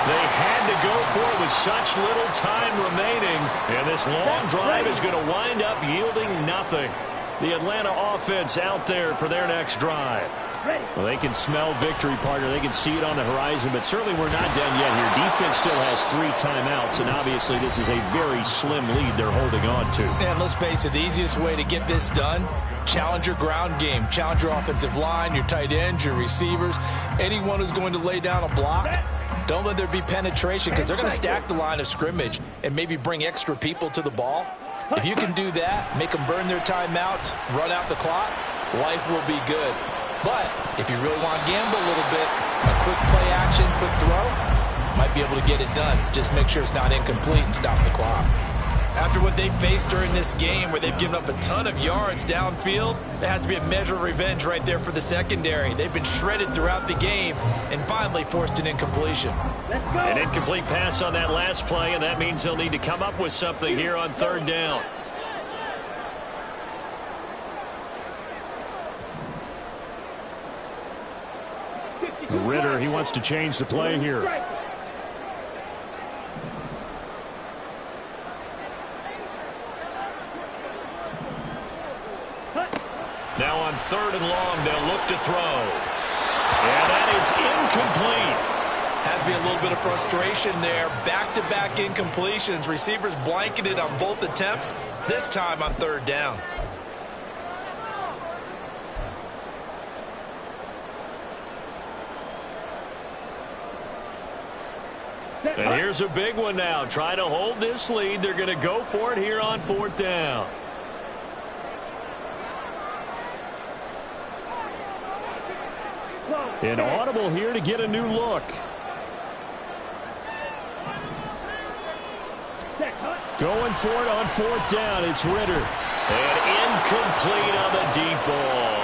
They had to go for it with such little time remaining, and this long drive is going to wind up yielding nothing. The Atlanta offense out there for their next drive. Well, they can smell victory, partner. They can see it on the horizon, but certainly we're not done yet here. Defense still has 3 timeouts, and obviously this is a very slim lead they're holding on to. And let's face it, the easiest way to get this done, challenge your ground game. Challenge your offensive line, your tight ends, your receivers, anyone who's going to lay down a block. Don't let there be penetration because they're going to stack the line of scrimmage and maybe bring extra people to the ball. If you can do that, make them burn their timeouts, run out the clock, life will be good. But if you really want to gamble a little bit, a quick play action, quick throw, might be able to get it done. Just make sure it's not incomplete and stop the clock. After what they faced during this game where they've given up a ton of yards downfield, there has to be a measure of revenge right there for the secondary. They've been shredded throughout the game and finally forced an incompletion. An incomplete pass on that last play, and that means they'll need to come up with something here on 3rd down. Ritter, he wants to change the play here. Now on 3rd and long, they'll look to throw. And that is incomplete. Has to be a little bit of frustration there. Back-to-back incompletions. Receivers blanketed on both attempts, this time on 3rd down. And here's a big one now. Try to hold this lead. They're going to go for it here on 4th down. An audible here to get a new look. Going for it on 4th down. It's Ritter. And incomplete on the deep ball.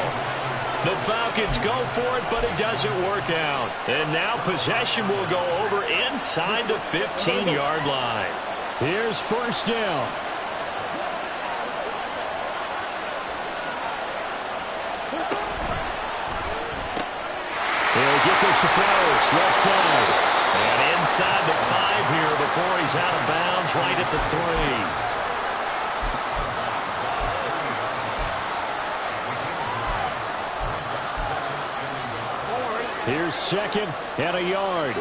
The Falcons go for it, but it doesn't work out. And now possession will go over inside the 15-yard line. Here's 1st down. He'll get this to Flowers, left side. And inside the 5 here before he's out of bounds right at the 3. Here's 2nd and a yard.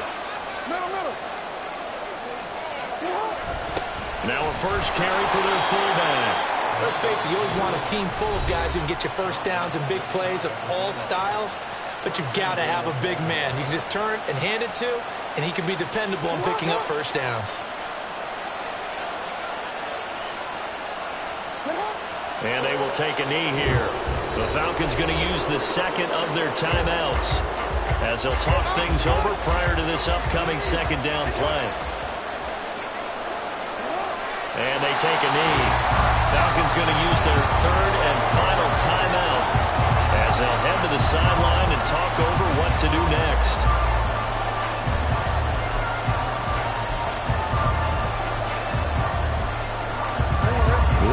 Now a first carry for their fullback. Let's face it, you always want a team full of guys who can get you first downs and big plays of all styles, but you've got to have a big man. You can just turn and hand it to, and he can be dependable in picking up first downs. And they will take a knee here. The Falcons going to use the 2nd of their timeouts as they'll talk things over prior to this upcoming 2nd down play. And they take a knee. Falcons going to use their 3rd and final timeout as they'll head to the sideline and talk over what to do next.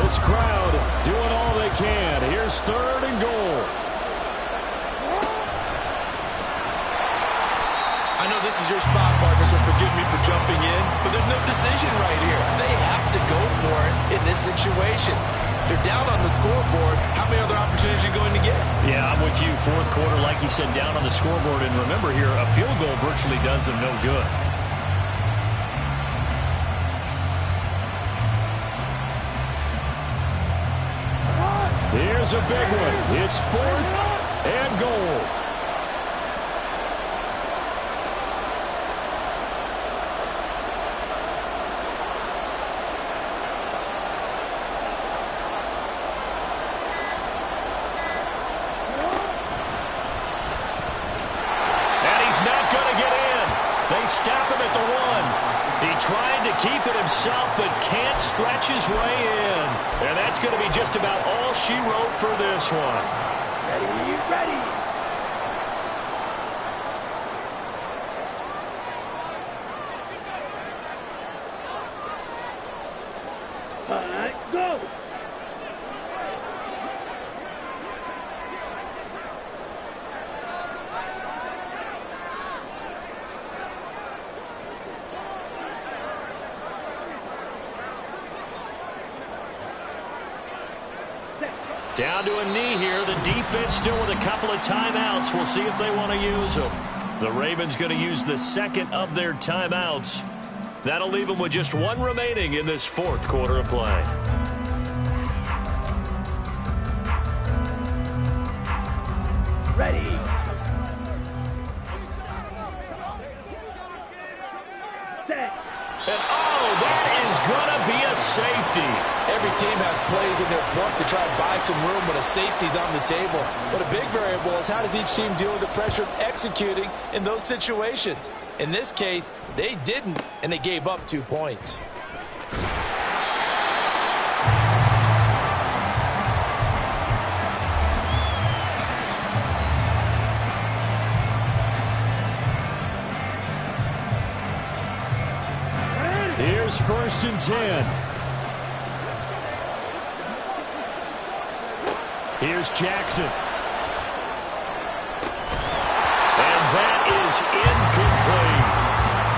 This crowd doing all they can. Here's 3rd and goal. I know this is your spot, partner, so forgive me for jumping in, but there's no decision right here. They have to go for it in this situation. They're down on the scoreboard. How many other opportunities are you going to get? Yeah, I'm with you. 4th quarter, like you said, down on the scoreboard. And remember here, a field goal virtually does them no good. Here's a big one. It's 4th and goal. Stop him at the 1. He tried to keep it himself, but can't stretch his way in. And that's going to be just about all she wrote for this one. Ready, ready. All right, go. Down to a knee here. The defense still with a couple of timeouts. We'll see if they want to use them. The Ravens going to use the second of their timeouts. That'll leave them with just one remaining in this fourth quarter of play. Ready. Set. And that is going to be a safety. Every team has plays in their book to try to buy some room when a safety's on the table. But a big variable is how does each team deal with the pressure of executing in those situations? In this case, they didn't, and they gave up 2 points. Here's 1st and 10. Here's Jackson. And that is incomplete.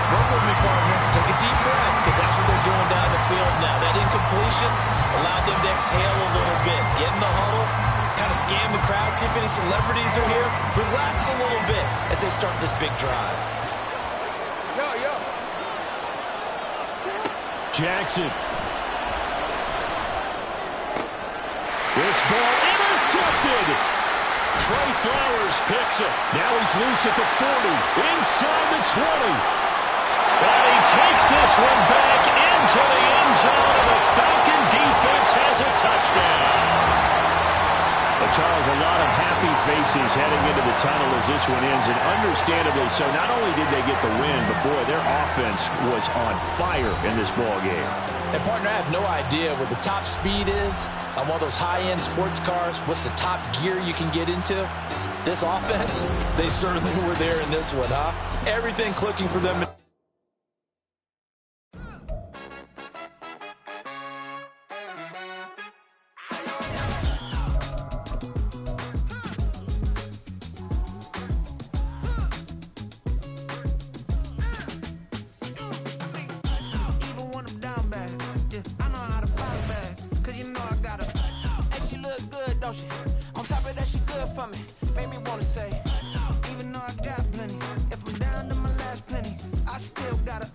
Work with me, partner. Take a deep breath, because that's what they're doing down the field now. That incompletion allowed them to exhale a little bit. Get in the huddle, kind of scan the crowd, see if any celebrities are here. Relax a little bit as they start this big drive. Jackson. This ball intercepted. Trey Flowers picks it. Now he's loose at the 40, inside the 20. And he takes this one back into the end zone, and the Falcon defense has a touchdown. But Charles, a lot of happy faces heading into the tunnel as this one ends, and understandably so. Not only did they get the win, but boy, their offense was on fire in this ball game. And partner, I have no idea what the top speed is on one of those high-end sports cars. What's the top gear you can get into? This offense, they certainly were there in this one, huh? Everything clicking for them. On top of that, she good for me. Made me wanna say, even though I got plenty, if I'm down to my last penny, I still gotta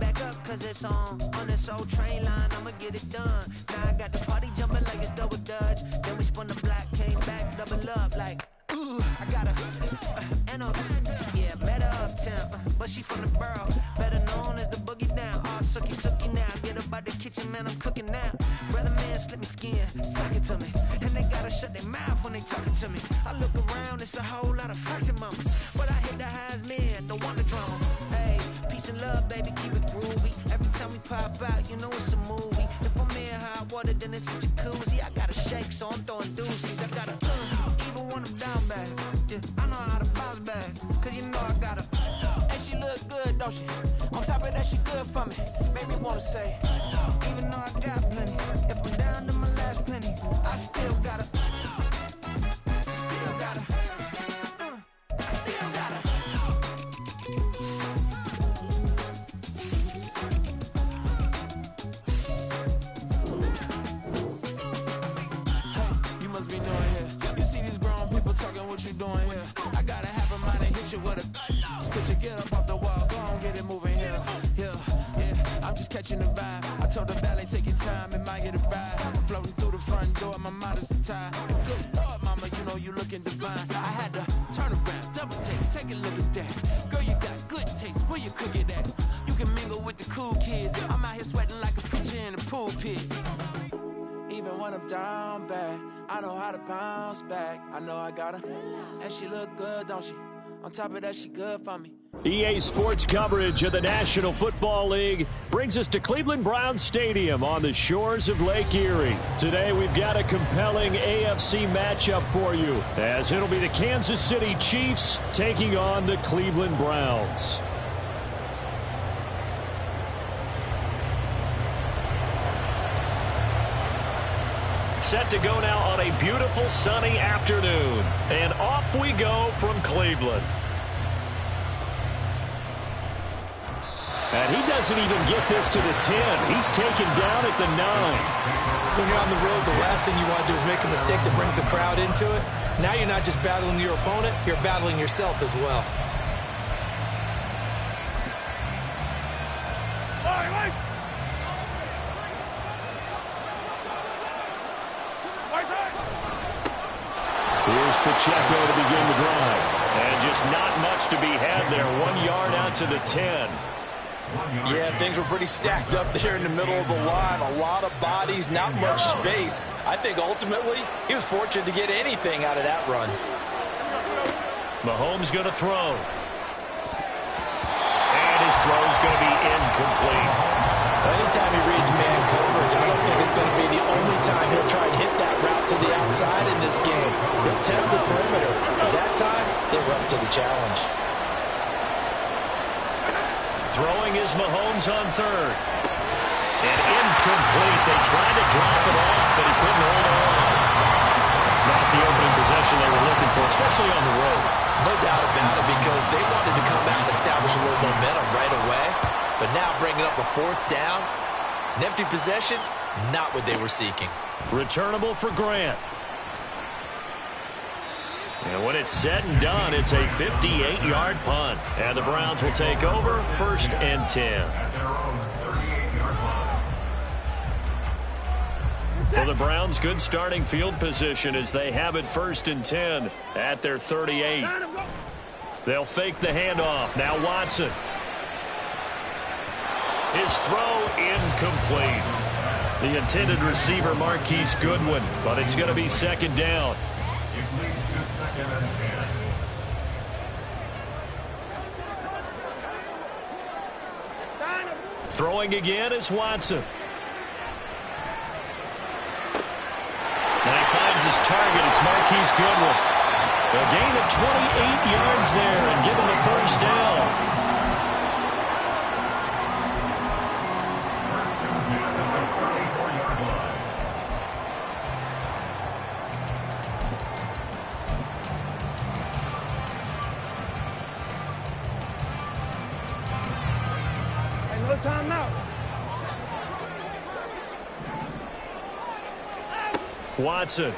back up, cause it's on this old train line, I'ma get it done. Now I got the party jumping like it's double dutch. Then we spun the block, came back, double up like, ooh, I got yeah, met her uptown, but she from the borough, better known as the boogie down. All sookie now, get up out the kitchen, man, I'm cooking now. Brother man, slip me skin, suck it to me, and they gotta shut their mouth when they talking to me. I look around, it's a whole lot of fraction mamas, but I hit the highs, man, don't want the drama. Hey, peace and love, baby, keep it groovy. Every time we pop out, you know it's a movie. If I'm in hot water, then it's a jacuzzi. I gotta shake, so I'm throwing deuces. I gotta even when I'm down bad. Yeah, I know how to bounce back, cause you know I gotta. And she look good, don't she? On top of that, she good for me. Made me wanna say, even though I got plenty, if I'm down to my last penny, I still gotta. Catching the vibe. I told the ballet, take your time, it might hit a ride. Floating through the front door, my modesty tie. Good Lord, mama, you know you looking divine. I had to turn around, double take a look at that. Girl, you got good taste, where you cook it at? You can mingle with the cool kids. I'm out here sweating like a preacher in a pool pit. Even when I'm down bad, I know how to bounce back. I know I gotta. And she look good, don't she? On top of that, she good for me. EA Sports coverage of the National Football League brings us to Cleveland Browns Stadium on the shores of Lake Erie. Today we've got a compelling AFC matchup for you, as it'll be the Kansas City Chiefs taking on the Cleveland Browns. Set to go now on a beautiful sunny afternoon. And off we go from Cleveland. And he doesn't even get this to the 10. He's taken down at the 9. When you're on the road, the last thing you want to do is make a mistake that brings the crowd into it. Now you're not just battling your opponent, you're battling yourself as well. Here's Pacheco to begin the drive. And just not much to be had there. 1 yard out to the 10. Yeah, things were pretty stacked up there in the middle of the line. A lot of bodies, not much space. I think ultimately he was fortunate to get anything out of that run. Mahomes going to throw. And his throw is going to be incomplete. Anytime he reads man coverage, I don't think it's going to be the only time he'll try and hit that route to the outside in this game. He'll test the perimeter. At that time, they were up to the challenge. Throwing is Mahomes on third. And incomplete. They tried to drop it off, but he couldn't hold on. Not the opening possession they were looking for, especially on the road. No doubt about it, because they wanted to come out and establish a little momentum right away. But now bringing up a fourth down, an empty possession, not what they were seeking. Returnable for Grant. And when it's said and done, it's a 58-yard punt. And the Browns will take over, 1st and 10. For the Browns, good starting field position as they have it 1st and 10 at their 38. They'll fake the handoff. Now Watson. His throw incomplete. The intended receiver, Marquise Goodwin, but it's going to be 2nd down. It leads to 2nd and 10. Throwing again is Watson. And he finds his target. It's Marquise Goodwin. A gain of 28 yards there and given the 1st down. Timeout. Watson.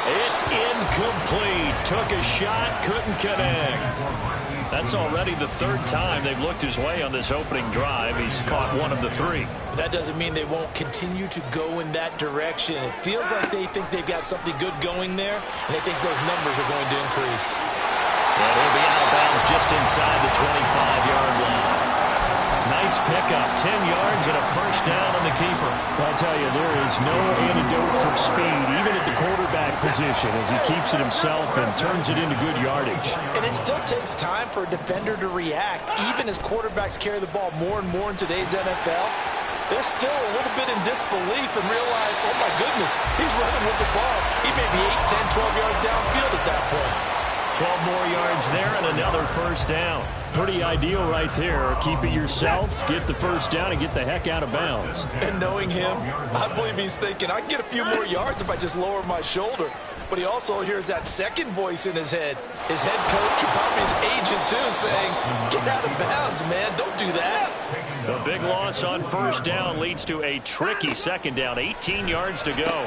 It's incomplete. Took a shot, couldn't connect. That's already the 3rd time they've looked his way on this opening drive. He's caught 1 of the 3. That doesn't mean they won't continue to go in that direction. It feels like they think they've got something good going there, and they think those numbers are going to increase. And he'll be out of bounds just inside the 25-yard line. Nice pickup, 10 yards and a 1st down on the keeper. I'll tell you, there is no antidote for speed, even at the quarterback position, as he keeps it himself and turns it into good yardage. And it still takes time for a defender to react, even as quarterbacks carry the ball more and more in today's NFL. They're still a little bit in disbelief and realize, oh my goodness, he's running with the ball. He may be 8, 10, 12 yards downfield at that point. 12 more yards there and another 1st down. Pretty ideal right there. Keep it yourself, get the 1st down, and get the heck out of bounds. And knowing him, I believe he's thinking, I can get a few more yards if I just lower my shoulder. But he also hears that second voice in his head. His head coach, and probably his agent too, saying, get out of bounds, man. Don't do that. The big loss on 1st down leads to a tricky 2nd down. 18 yards to go.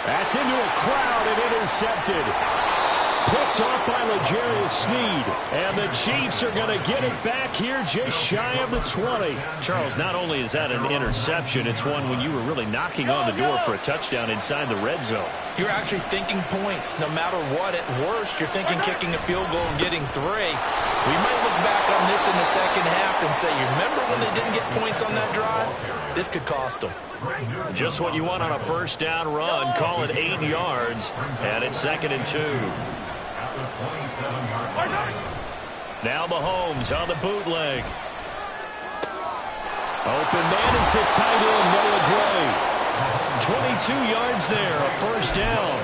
That's into a crowd and intercepted. Picked off by L'Jarius Sneed. And the Chiefs are going to get it back here just shy of the 20. Charles, not only is that an interception, it's one when you were really knocking on the door for a touchdown inside the red zone. You're actually thinking points. No matter what, at worst, you're thinking kicking a field goal and getting 3. We might look back on this in the 2nd half and say, you remember when they didn't get points on that drive? This could cost them. Just what you want on a 1st down run. Call it 8 yards, and it's 2nd and 2. Now Mahomes on the bootleg. Open man is the tight end, Noah Gray. 22 yards there, a 1st down.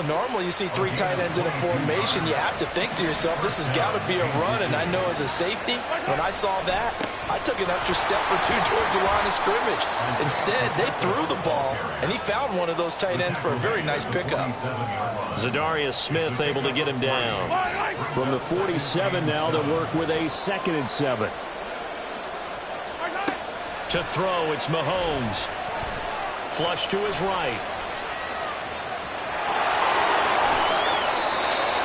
Normally you see 3 tight ends in a formation. You have to think to yourself, this has got to be a run. And I know as a safety, when I saw that, I took an extra step or 2 towards the line of scrimmage. Instead, they threw the ball, and he found one of those tight ends for a very nice pickup. Zadarius Smith able to get him down. From the 47 now, they'll work with a 2nd and 7. To throw, it's Mahomes. Flush to his right.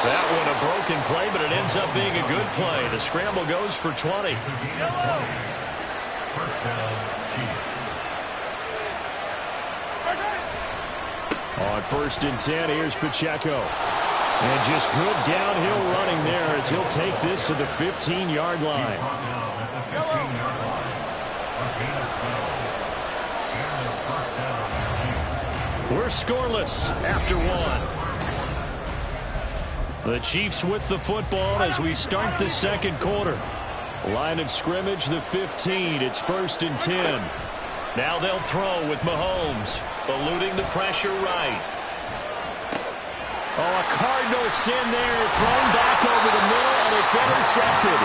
That one a broken play, but it ends up being a good play. The scramble goes for 20. On 1st and 10, here's Pacheco. And just good downhill running there as he'll take this to the 15-yard line. We're scoreless after 1. The Chiefs with the football as we start the 2nd quarter. Line of scrimmage, the 15. It's 1st and 10. Now they'll throw with Mahomes, eluding the pressure right. Oh, a Cardinal sin there, thrown back over the middle, and it's intercepted.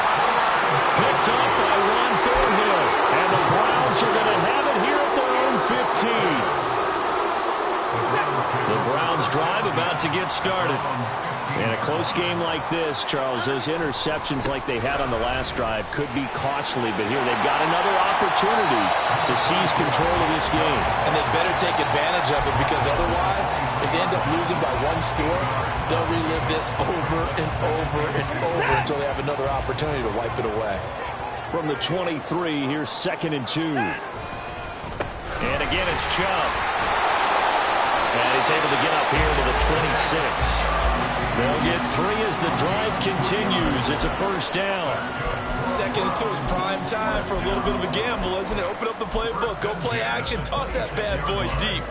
Picked off by Ron Thornhill. And the Browns are going to have it here at their own 15. The Browns drive about to get started. In a close game like this, Charles, those interceptions like they had on the last drive could be costly, but here they've got another opportunity to seize control of this game. And they better take advantage of it, because otherwise, if they end up losing by 1 score, they'll relive this over and over and over until they have another opportunity to wipe it away. From the 23, here's 2nd and 2. And again, it's Chubb. And he's able to get up here to the 26. They'll get 3 as the drive continues. It's a 1st down. 2nd and 2 is prime time for a little bit of a gamble, isn't it? Open up the playbook, go play action, toss that bad boy deep.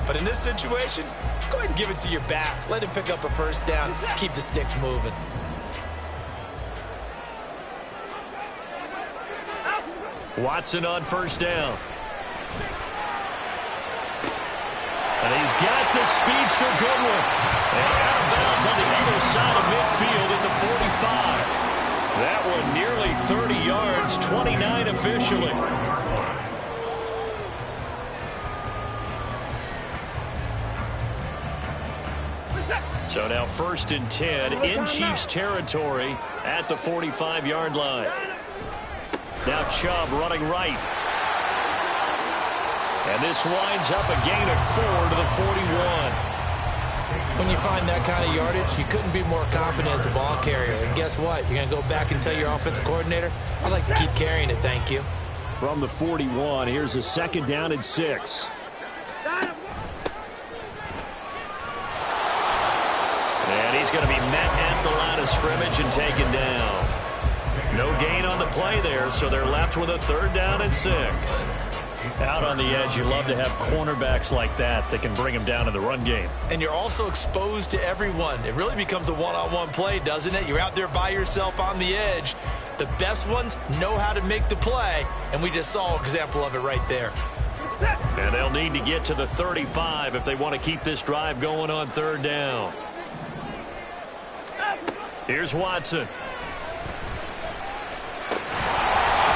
But in this situation, go ahead and give it to your back. Let him pick up a 1st down. Keep the sticks moving. Watson on 1st down. And he's got the speedster Goodwin. And out of bounds on the other side of midfield at the 45. That one nearly 30 yards, 29 officially. So now 1st and 10 in Chiefs territory at the 45-yard line. Now Chubb running right. And this winds up a gain of 4 to the 41. When you find that kind of yardage, you couldn't be more confident as a ball carrier. And guess what? You're going to go back and tell your offensive coordinator, I'd like to keep carrying it, thank you. From the 41, here's a 2nd down and 6. And he's going to be met at the line of scrimmage and taken down. No gain on the play there, so they're left with a 3rd down and 6. Out on the edge, you love to have cornerbacks like that can bring them down in the run game. And you're also exposed to everyone. It really becomes a one-on-one play, doesn't it? You're out there by yourself on the edge. The best ones know how to make the play, and we just saw an example of it right there. And they'll need to get to the 35 if they want to keep this drive going on 3rd down. Here's Watson.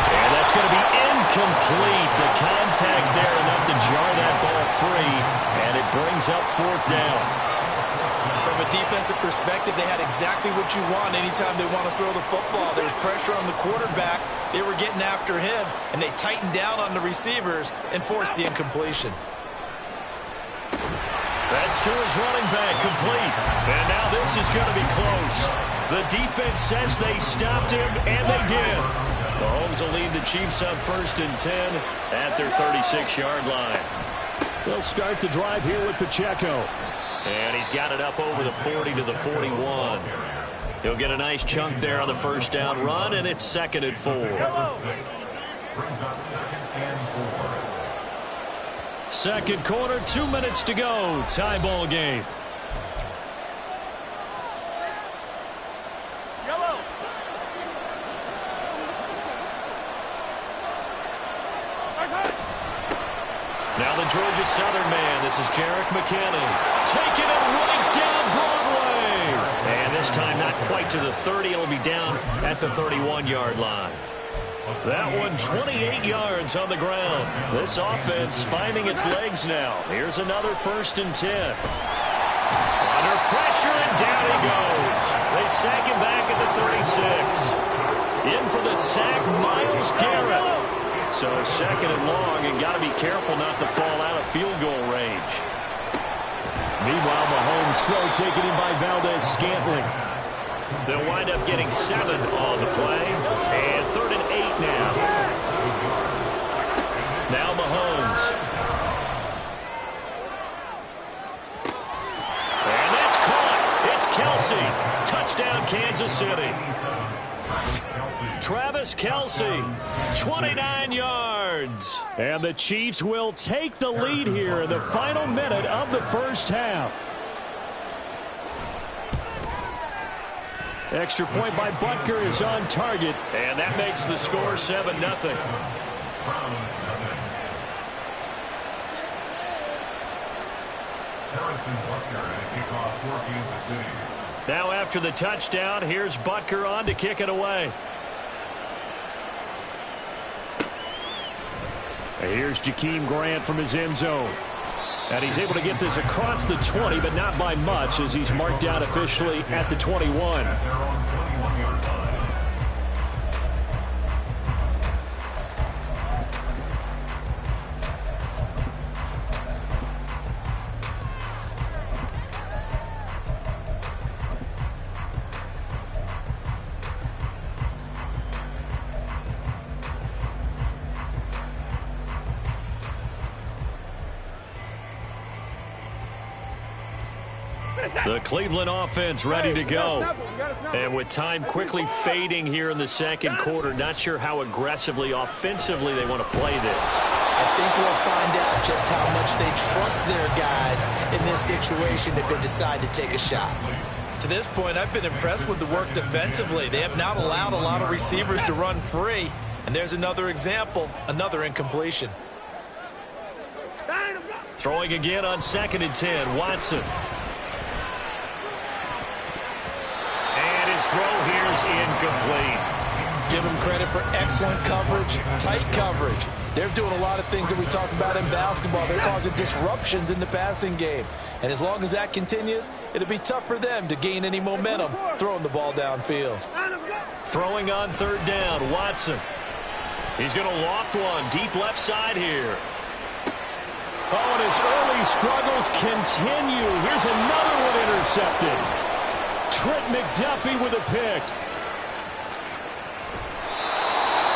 And that's going to be incomplete. The contact there enough to jar that ball free, and it brings up 4th down. From a defensive perspective, they had exactly what you want anytime they want to throw the football. There's pressure on the quarterback. They were getting after him, and they tightened down on the receivers and forced the incompletion. That's to his running back, complete. And now this is going to be close. The defense says they stopped him, and they did. Mahomes will lead the Chiefs up 1st and 10 at their 36-yard line. They'll start the drive here with Pacheco. And he's got it up over the 40 to the 41. He'll get a nice chunk there on the 1st down run, and it's 2nd and 4. Brings up 2nd and 4. 2nd quarter, 2 minutes to go. Tie ball game. Yellow. Now the Georgia Southern man. This is Jerick McKinnon. Taking it right down Broadway. And this time not quite to the 30. It'll be down at the 31-yard line. That one 28 yards on the ground. This offense finding its legs now. Here's another 1st and 10. Under pressure, and down he goes. They sack him back at the 36. In for the sack, Myles Garrett. So second and long, and got to be careful not to fall out of field goal range. Meanwhile, Mahomes' throw taken in by Valdez-Scantling. They'll wind up getting 7 on the play. And 3rd and 8 now. Now Mahomes. And that's caught. It's Kelce. Touchdown, Kansas City. Travis Kelce, 29 yards. And the Chiefs will take the lead here in the final minute of the first half. Extra point by Butker is on target. And that makes the score 7-0. Now after the touchdown, here's Butker on to kick it away. And here's Jakeem Grant from his end zone. And he's able to get this across the 20, but not by much, as he's marked out officially at the 21. The Cleveland offense ready to go. And with time quickly fading here in the second quarter, not sure how aggressively, offensively they want to play this. I think we'll find out just how much they trust their guys in this situation if they decide to take a shot. To this point, I've been impressed with the work defensively. They have not allowed a lot of receivers to run free. And there's another example, another incompletion. Throwing again on 2nd and 10, Watson. His throw here is incomplete. Give them credit for excellent coverage, tight coverage. They're doing a lot of things that we talk about in basketball. They're causing disruptions in the passing game. And as long as that continues, it'll be tough for them to gain any momentum throwing the ball downfield. Throwing on 3rd down, Watson. He's going to loft one deep left side here. Oh, and his early struggles continue. Here's another one intercepted. Trent McDuffie with a pick.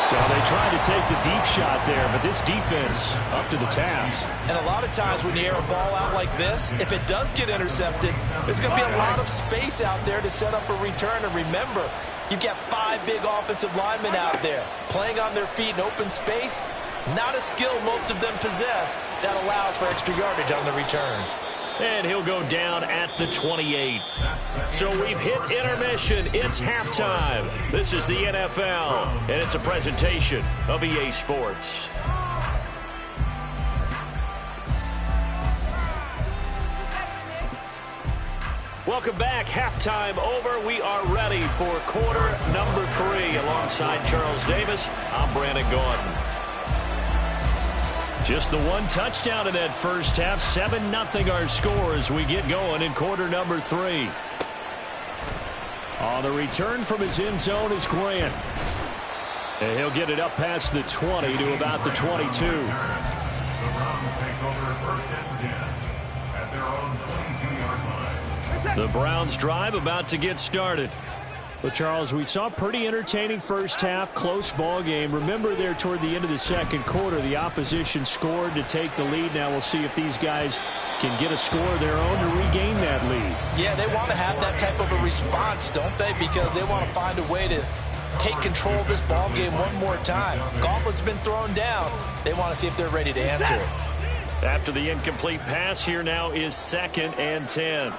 So they tried to take the deep shot there, but this defense up to the task. And a lot of times when you air a ball out like this, if it does get intercepted, there's going to be a lot of space out there to set up a return. And remember, you've got 5 big offensive linemen out there playing on their feet in open space. Not a skill most of them possess that allows for extra yardage on the return. And he'll go down at the 28. So we've hit intermission. It's halftime. This is the NFL, and it's a presentation of EA Sports. Welcome back. Halftime over. We are ready for quarter number 3. Alongside Charles Davis, I'm Brandon Gordon. Just the one touchdown in that first half. 7-0 our score as we get going in quarter number 3. On the return from his end zone is Grant. And he'll get it up past the 20 to about the 22. The Browns take over 1st and 10 at their own 22-yard line. The Browns drive about to get started. Well, Charles, we saw a pretty entertaining first half, close ball game. Remember there toward the end of the second quarter, the opposition scored to take the lead. Now we'll see if these guys can get a score of their own to regain that lead. Yeah, they want to have that type of a response, don't they? Because they want to find a way to take control of this ball game one more time. Gauntlet's been thrown down. They want to see if they're ready to answer it. After the incomplete pass, here now is 2nd and 10.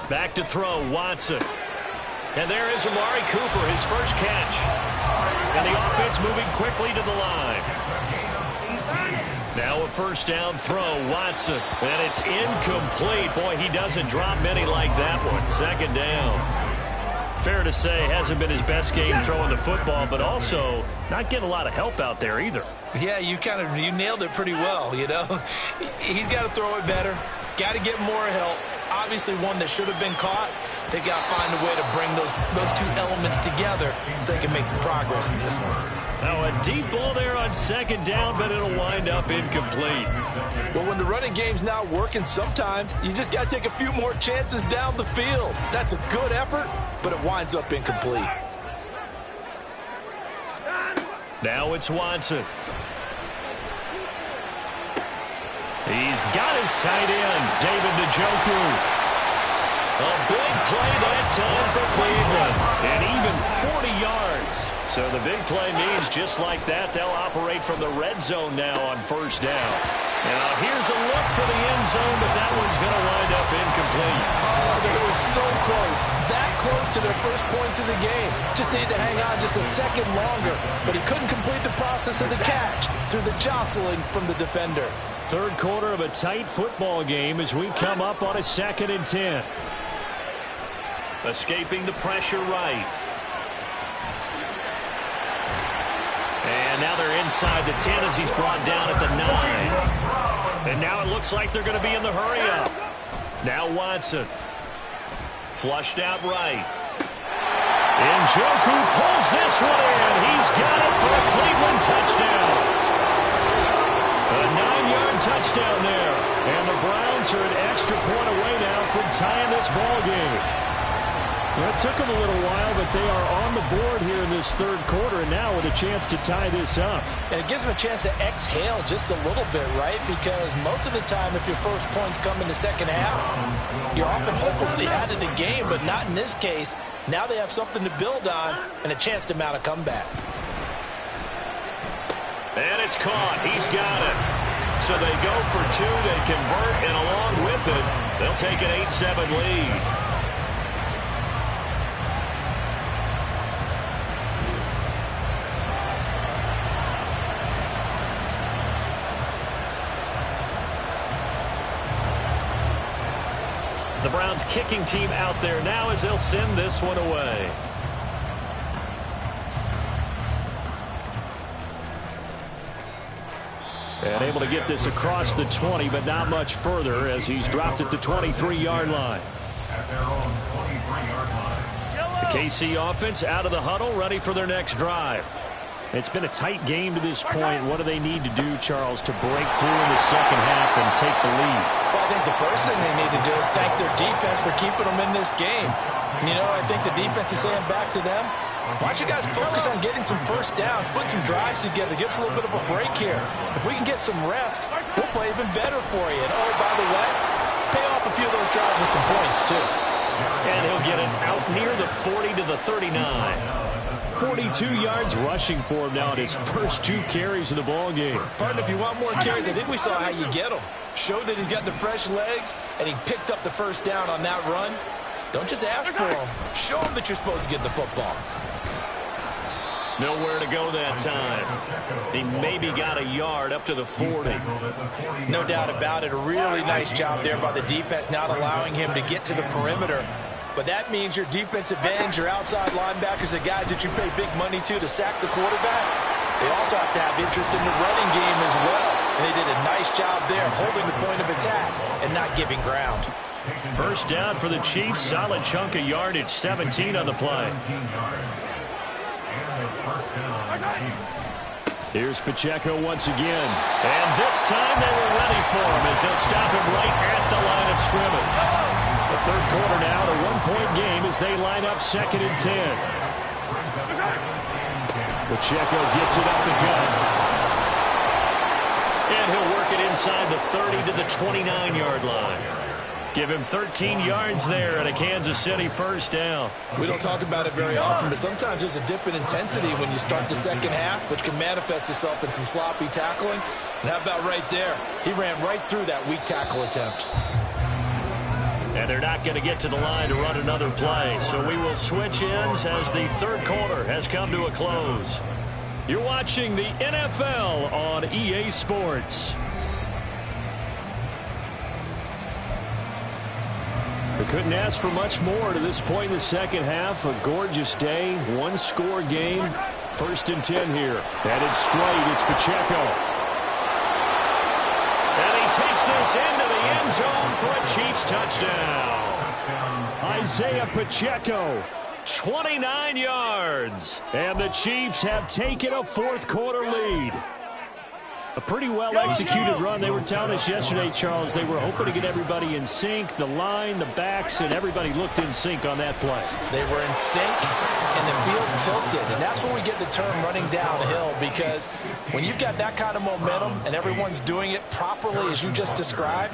Back to throw, Watson. And there is Amari Cooper, his first catch. And the offense moving quickly to the line. Now a 1st down throw, Watson. And it's incomplete. Boy, he doesn't drop many like that one. 2nd down. Fair to say, hasn't been his best game throwing the football, but also not getting a lot of help out there either. Yeah, you nailed it pretty well, you know. He's got to throw it better. Got to get more help. obviously one that should have been caught. They got to find a way to bring those two elements together so they can make some progress in this one. Now a deep ball there on second down, but it'll wind up incomplete. Well, when the running game's not working, sometimes you just got to take a few more chances down the field. That's a good effort, but it winds up incomplete. Now it's Watson. He's got his tight end, David Njoku. A big play that time for Cleveland, and even 40 yards. So the big play means just like that, they'll operate from the red zone now on first down. Now here's a look for the end zone, but that one's going to wind up incomplete. Oh, they were so close, that close to their first points of the game. Just needed to hang on just a second longer, but he couldn't complete the process of the catch through the jostling from the defender. Third quarter of a tight football game as we come up on a 2nd and 10. Escaping the pressure right. And now they're inside the 10 as he's brought down at the 9. And now it looks like they're going to be in the hurry-up. Now Watson. Flushed out right. Njoku pulls this one in. He's got it for a Cleveland touchdown. A 9-yard touchdown there. And the Browns are an extra point away now from tying this ball game. Well, it took them a little while, but they are on the board here in this third quarter, and now with a chance to tie this up. And it gives them a chance to exhale just a little bit, right? Because most of the time, if your first points come in the second half, you're often hopelessly out of the game, but not in this case. Now they have something to build on and a chance to mount a comeback. And it's caught. He's got it. So they go for 2, they convert, and along with it, they'll take an 8-7 lead. The Browns kicking team out there now as they'll send this one away. And able to get this across the 20, but not much further as he's dropped it to 23-yard line. At their own 23-yard line. The KC offense out of the huddle, ready for their next drive. It's been a tight game to this point. What do they need to do, Charles, to break through in the second half and take the lead? Well, I think the first thing they need to do is thank their defense for keeping them in this game. You know, I think the defense is saying back to them, why don't you guys focus on getting some first downs, putting some drives together, give us a little bit of a break here. If we can get some rest, we'll play even better for you. And, oh, by the way, pay off a few of those drives with some points, too. And he'll get it out near the 40 to the 39. 42 yards rushing for him now in his first 2 carries in the ball game. Partner, if you want more carries, I think we saw how you get them. Showed that he's got the fresh legs, and he picked up the first down on that run. Don't just ask for them. Show them that you're supposed to get the football. Nowhere to go that time. He maybe got a yard up to the 40. No doubt about it. A really nice job there by the defense, not allowing him to get to the perimeter. But that means your defensive ends, your outside linebackers, the guys that you pay big money to sack the quarterback, they also have to have interest in the running game as well. And they did a nice job there holding the point of attack and not giving ground. First down for the Chiefs. Solid chunk of yardage. 17 on the play. Here's Pacheco once again. And this time they were ready for him as they'll stop him right at the line of scrimmage. The third quarter now, a 1-point game as they line up 2nd and 10. Pacheco gets it up the gut. And he'll work it inside the 30 to the 29-yard line. Give him 13 yards there and a Kansas City first down. We don't talk about it very often, but sometimes there's a dip in intensity when you start the second half, which can manifest itself in some sloppy tackling. And how about right there? He ran right through that weak tackle attempt. And they're not going to get to the line to run another play. So we will switch ends as the third quarter has come to a close. You're watching the NFL on EA Sports. We couldn't ask for much more to this point in the second half. A gorgeous day, 1-score game. 1st and 10 here. Headed straight, it's Pacheco. And he takes this into the end zone for a Chiefs touchdown. Isaiah Pacheco. 29 yards. And the Chiefs have taken a fourth-quarter lead. A pretty well-executed run. They were telling us yesterday, Charles, they were hoping to get everybody in sync. The line, the backs, and everybody looked in sync on that play. They were in sync, and the field tilted. And that's where we get the term running downhill, because when you've got that kind of momentum and everyone's doing it properly as you just described,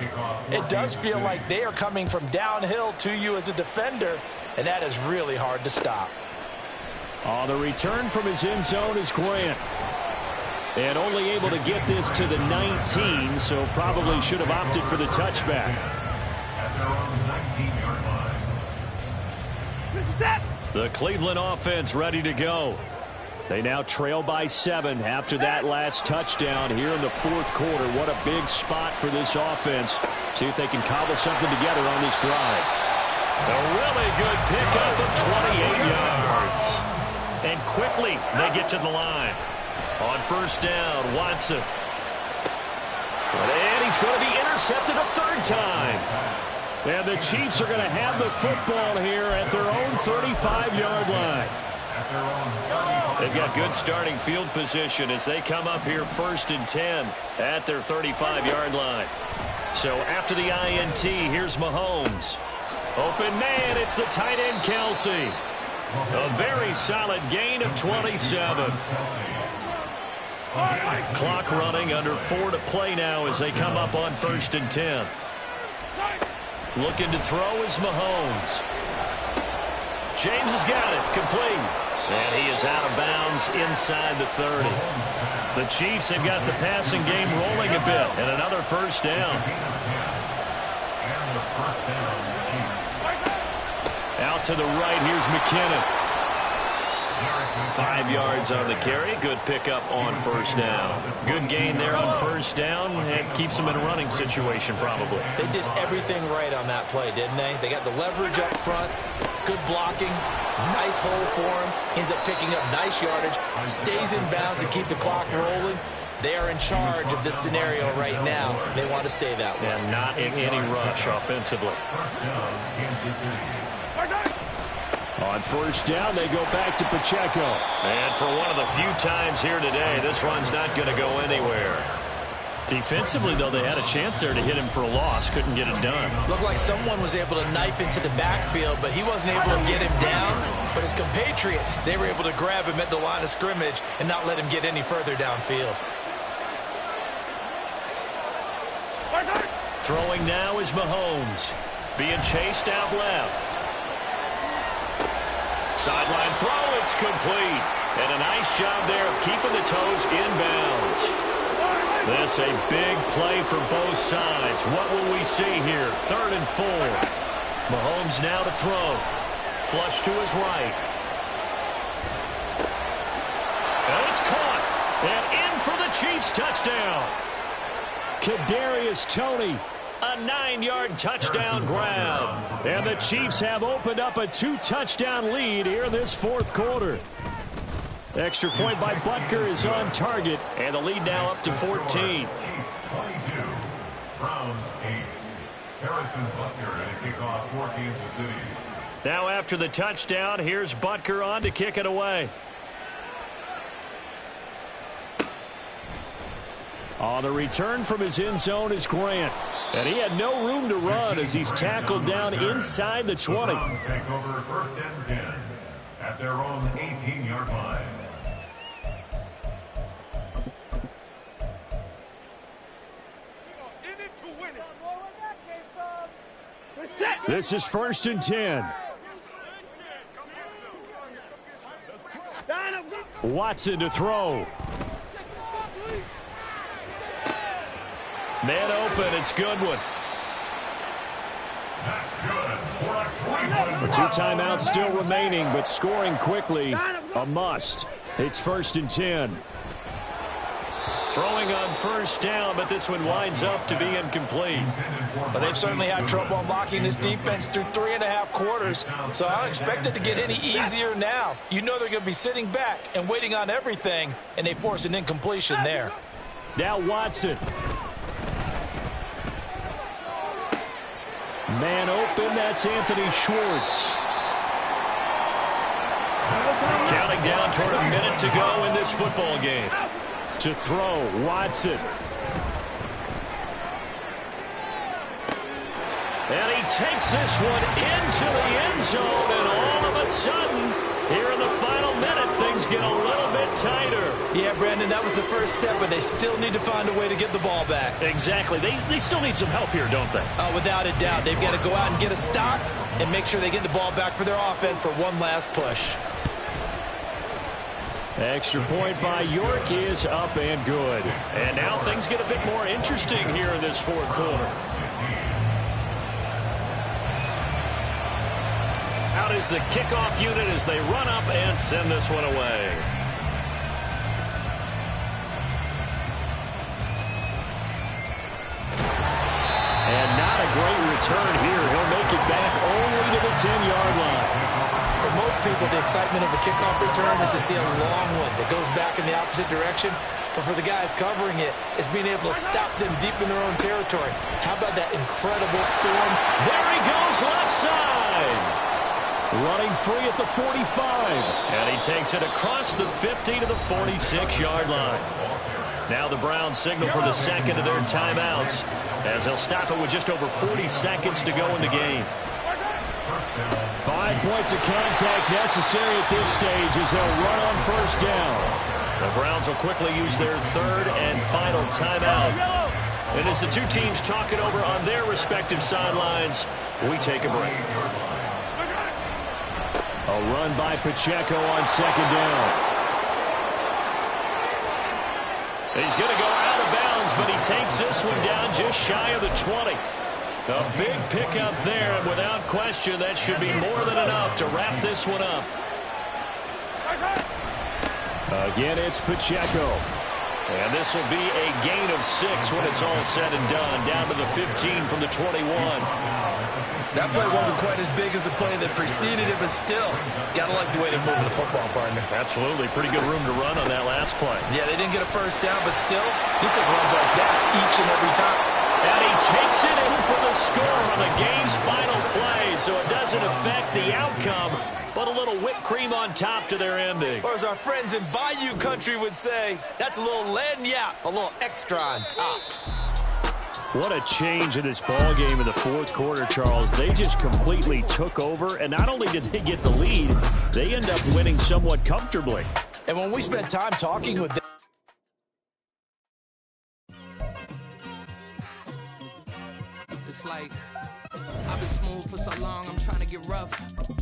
it does feel like they are coming from downhill to you as a defender, and that is really hard to stop. The return from his end zone is Grant. And only able to get this to the 19, so probably should have opted for the touchback. At their own 19-yard line. The Cleveland offense ready to go. They now trail by 7 after that last touchdown here in the fourth quarter. What a big spot for this offense. See if they can cobble something together on this drive. A really good pickup of 28 yards. And quickly they get to the line. On first down, Watson. And he's going to be intercepted a third time. And the Chiefs are going to have the football here at their own 35-yard line. They've got good starting field position as they come up here first and 10 at their 35-yard line. So after the INT, here's Mahomes. Open man, it's the tight end Kelsey. A very solid gain of 27. Clock running, under 4 to play now as they come up on first and 10. Looking to throw is Mahomes. James has got it, complete. And he is out of bounds inside the 30. The Chiefs have got the passing game rolling a bit, and another first down. Out to the right, here's McKinnon. 5 yards on the carry. Good pickup on first down. Good gain there on first down. And keeps them in a running situation probably. They did everything right on that play, didn't they? They got the leverage up front. Good blocking. Nice hole for him. Ends up picking up nice yardage. Stays in bounds to keep the clock rolling. They are in charge of this scenario right now. They want to stay that way. And not in any rush offensively. On first down, they go back to Pacheco. And for one of the few times here today, this run's not going to go anywhere. Defensively, though, they had a chance there to hit him for a loss. Couldn't get it done. Looked like someone was able to knife into the backfield, but he wasn't able to get him down. But his compatriots, they were able to grab him at the line of scrimmage and not let him get any further downfield. Throwing now is Mahomes. Being chased out left. Sideline throw, it's complete. And a nice job there of keeping the toes inbounds. This a big play for both sides. What will we see here? 3rd and 4. Mahomes now to throw. Flush to his right. And it's caught. And in for the Chiefs touchdown. Kadarius Toney. A 9-yard touchdown grab. And the Chiefs have opened up a 2-touchdown lead here in this fourth quarter. Extra point by Butker is on target. And the lead now up to 14. Chiefs 22, Browns 8. Harrison Butker at a kickoff for Kansas City. Now after the touchdown, here's Butker on to kick it away. On the return from his end zone is Grant. And he had no room to run as he's tackled down inside the 20. The Browns take over 1st and 10 at their own 18-yard line. This is 1st and 10. Watson to throw. Man open, it's Goodwin. That's good for a Cleveland. 2 timeouts still remaining, but scoring quickly, a must. It's 1st and 10. Throwing on first down, but this one winds up to be incomplete. But they've certainly had trouble unlocking this defense through 3.5 quarters, so I don't expect it to get any easier now. You know they're going to be sitting back and waiting on everything, and they force an incompletion there. Now Watson. Man open, that's Anthony Schwartz. Counting down toward a minute to go in this football game. To throw, Watson. And he takes this one into the end zone, and all of a sudden, here in the final minute, things get a little bit tighter. Yeah, Brandon, that was the first step, but they still need to find a way to get the ball back. Exactly. They still need some help here, don't they? Oh, without a doubt. They've got to go out and get a stop and make sure they get the ball back for their offense for one last push. Extra point by York is up and good. And now things get a bit more interesting here in this fourth quarter. Out is the kickoff unit as they run up and send this one away. And not a great return here. He'll make it back only to the 10-yard line. For most people, the excitement of a kickoff return is to see a long one that goes back in the opposite direction. But for the guys covering it, it's being able to stop them deep in their own territory. How about that incredible form? There he goes, left side. Running free at the 45. And he takes it across the 50 to the 46-yard line. Now the Browns signal for the second of their timeouts as they'll stop it with just over 40 seconds to go in the game. 5 points of contact necessary at this stage as they'll run on first down. The Browns will quickly use their third and final timeout. And as the two teams talk it over on their respective sidelines, we take a break. A run by Pacheco on second down. He's going to go out of bounds, but he takes this one down just shy of the 20. A big pickup there, and without question, that should be more than enough to wrap this one up. Again, it's Pacheco. And this will be a gain of 6 when it's all said and done, down to the 15 from the 21. That play wasn't quite as big as the play that preceded it, but still, gotta like the way they're moving the football, partner. Absolutely. Pretty good room to run on that last play. Yeah, they didn't get a first down, but still, he took runs like that each and every time. And he takes it in for the score on the game's final play, so it doesn't affect the outcome, but a little whipped cream on top to their ending. Or as our friends in Bayou Country would say, that's a little lagniappe, a little extra on top. What a change in this ball game in the fourth quarter, Charles. They just completely took over, and not only did they get the lead, they end up winning somewhat comfortably. And when we spent time talking with them, it's like I've been smooth for so long, I'm trying to get rough.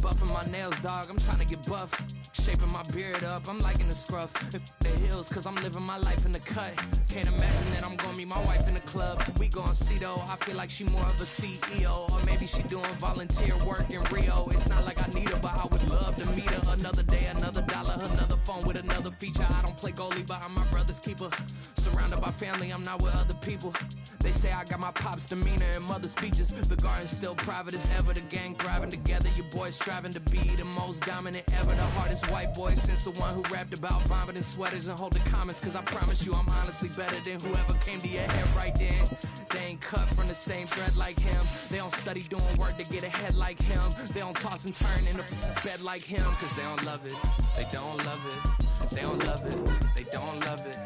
Buffing my nails, dog, I'm trying to get buff. Shaping my beard up, I'm liking the scruff. The hills, cause I'm living my life in the cut. Can't imagine that I'm gonna meet my wife in the club. We gon' see though, I feel like she more of a CEO. Or maybe she doing volunteer work in Rio. It's not like I need her, but I would love to meet her. Another day, another dollar, another phone with another feature. I don't play goalie, but I'm my brother's keeper. Surrounded by family, I'm not with other people. They say I got my pop's demeanor and mother's features. The garden's still private as ever. The gang thriving together. Your boys striving to be the most dominant ever. The hardest white boy since the one who rapped about vomiting sweaters and holding comments. Cause I promise you I'm honestly better than whoever came to your head right then. They ain't cut from the same thread like him. They don't study doing work to get ahead like him. They don't toss and turn in the bed like him. Cause they don't love it. They don't love it. They don't love it. They don't love it.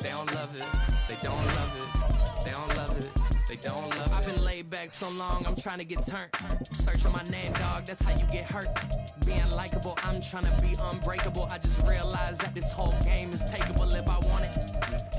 They don't love it. They don't love it. They don't love it. They don't love it. I've been laid back so long, I'm trying to get turned. Searching my name, dog, that's how you get hurt. Being likable, I'm trying to be unbreakable. I just realized that this whole game is takeable if I want it.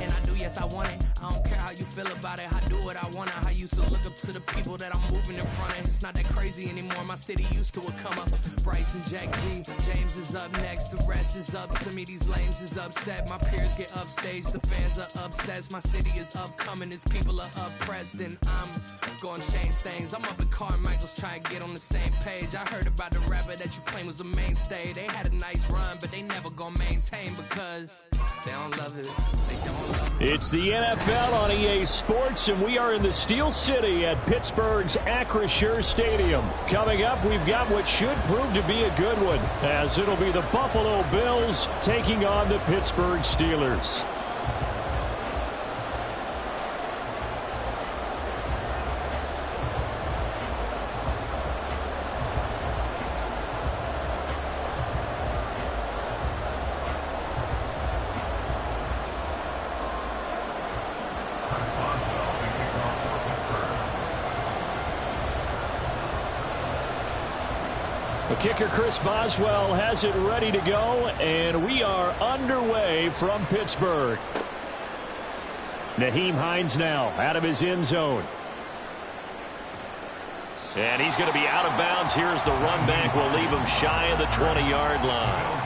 And I do, yes, I want it. I don't care how you feel about it. I do what I want it. I used to look up to the people that I'm moving in front of. It's not that crazy anymore. My city used to a come up. Bryce and Jack G. James is up next. The rest is up to me. These lames is upset. My peers get upstage. The fans are obsessed. My city is upcoming. His people are oppressed. And I'm gonna change things. I'm up at Carmichael's trying to get on the same page. I heard about the rapper that you claim was a mainstay. They had a nice run, but they never gonna maintain because they don't love it. They don't love it. It's the NFL on EA Sports, and we are in the Steel City at Pittsburgh's Acrisure Stadium. Coming up, we've got what should prove to be a good one, as it'll be the Buffalo Bills taking on the Pittsburgh Steelers. The kicker, Chris Boswell, has it ready to go, and we are underway from Pittsburgh. Nyheim Hines now out of his end zone. And he's going to be out of bounds. Here's the run back. Will leave him shy of the 20-yard line.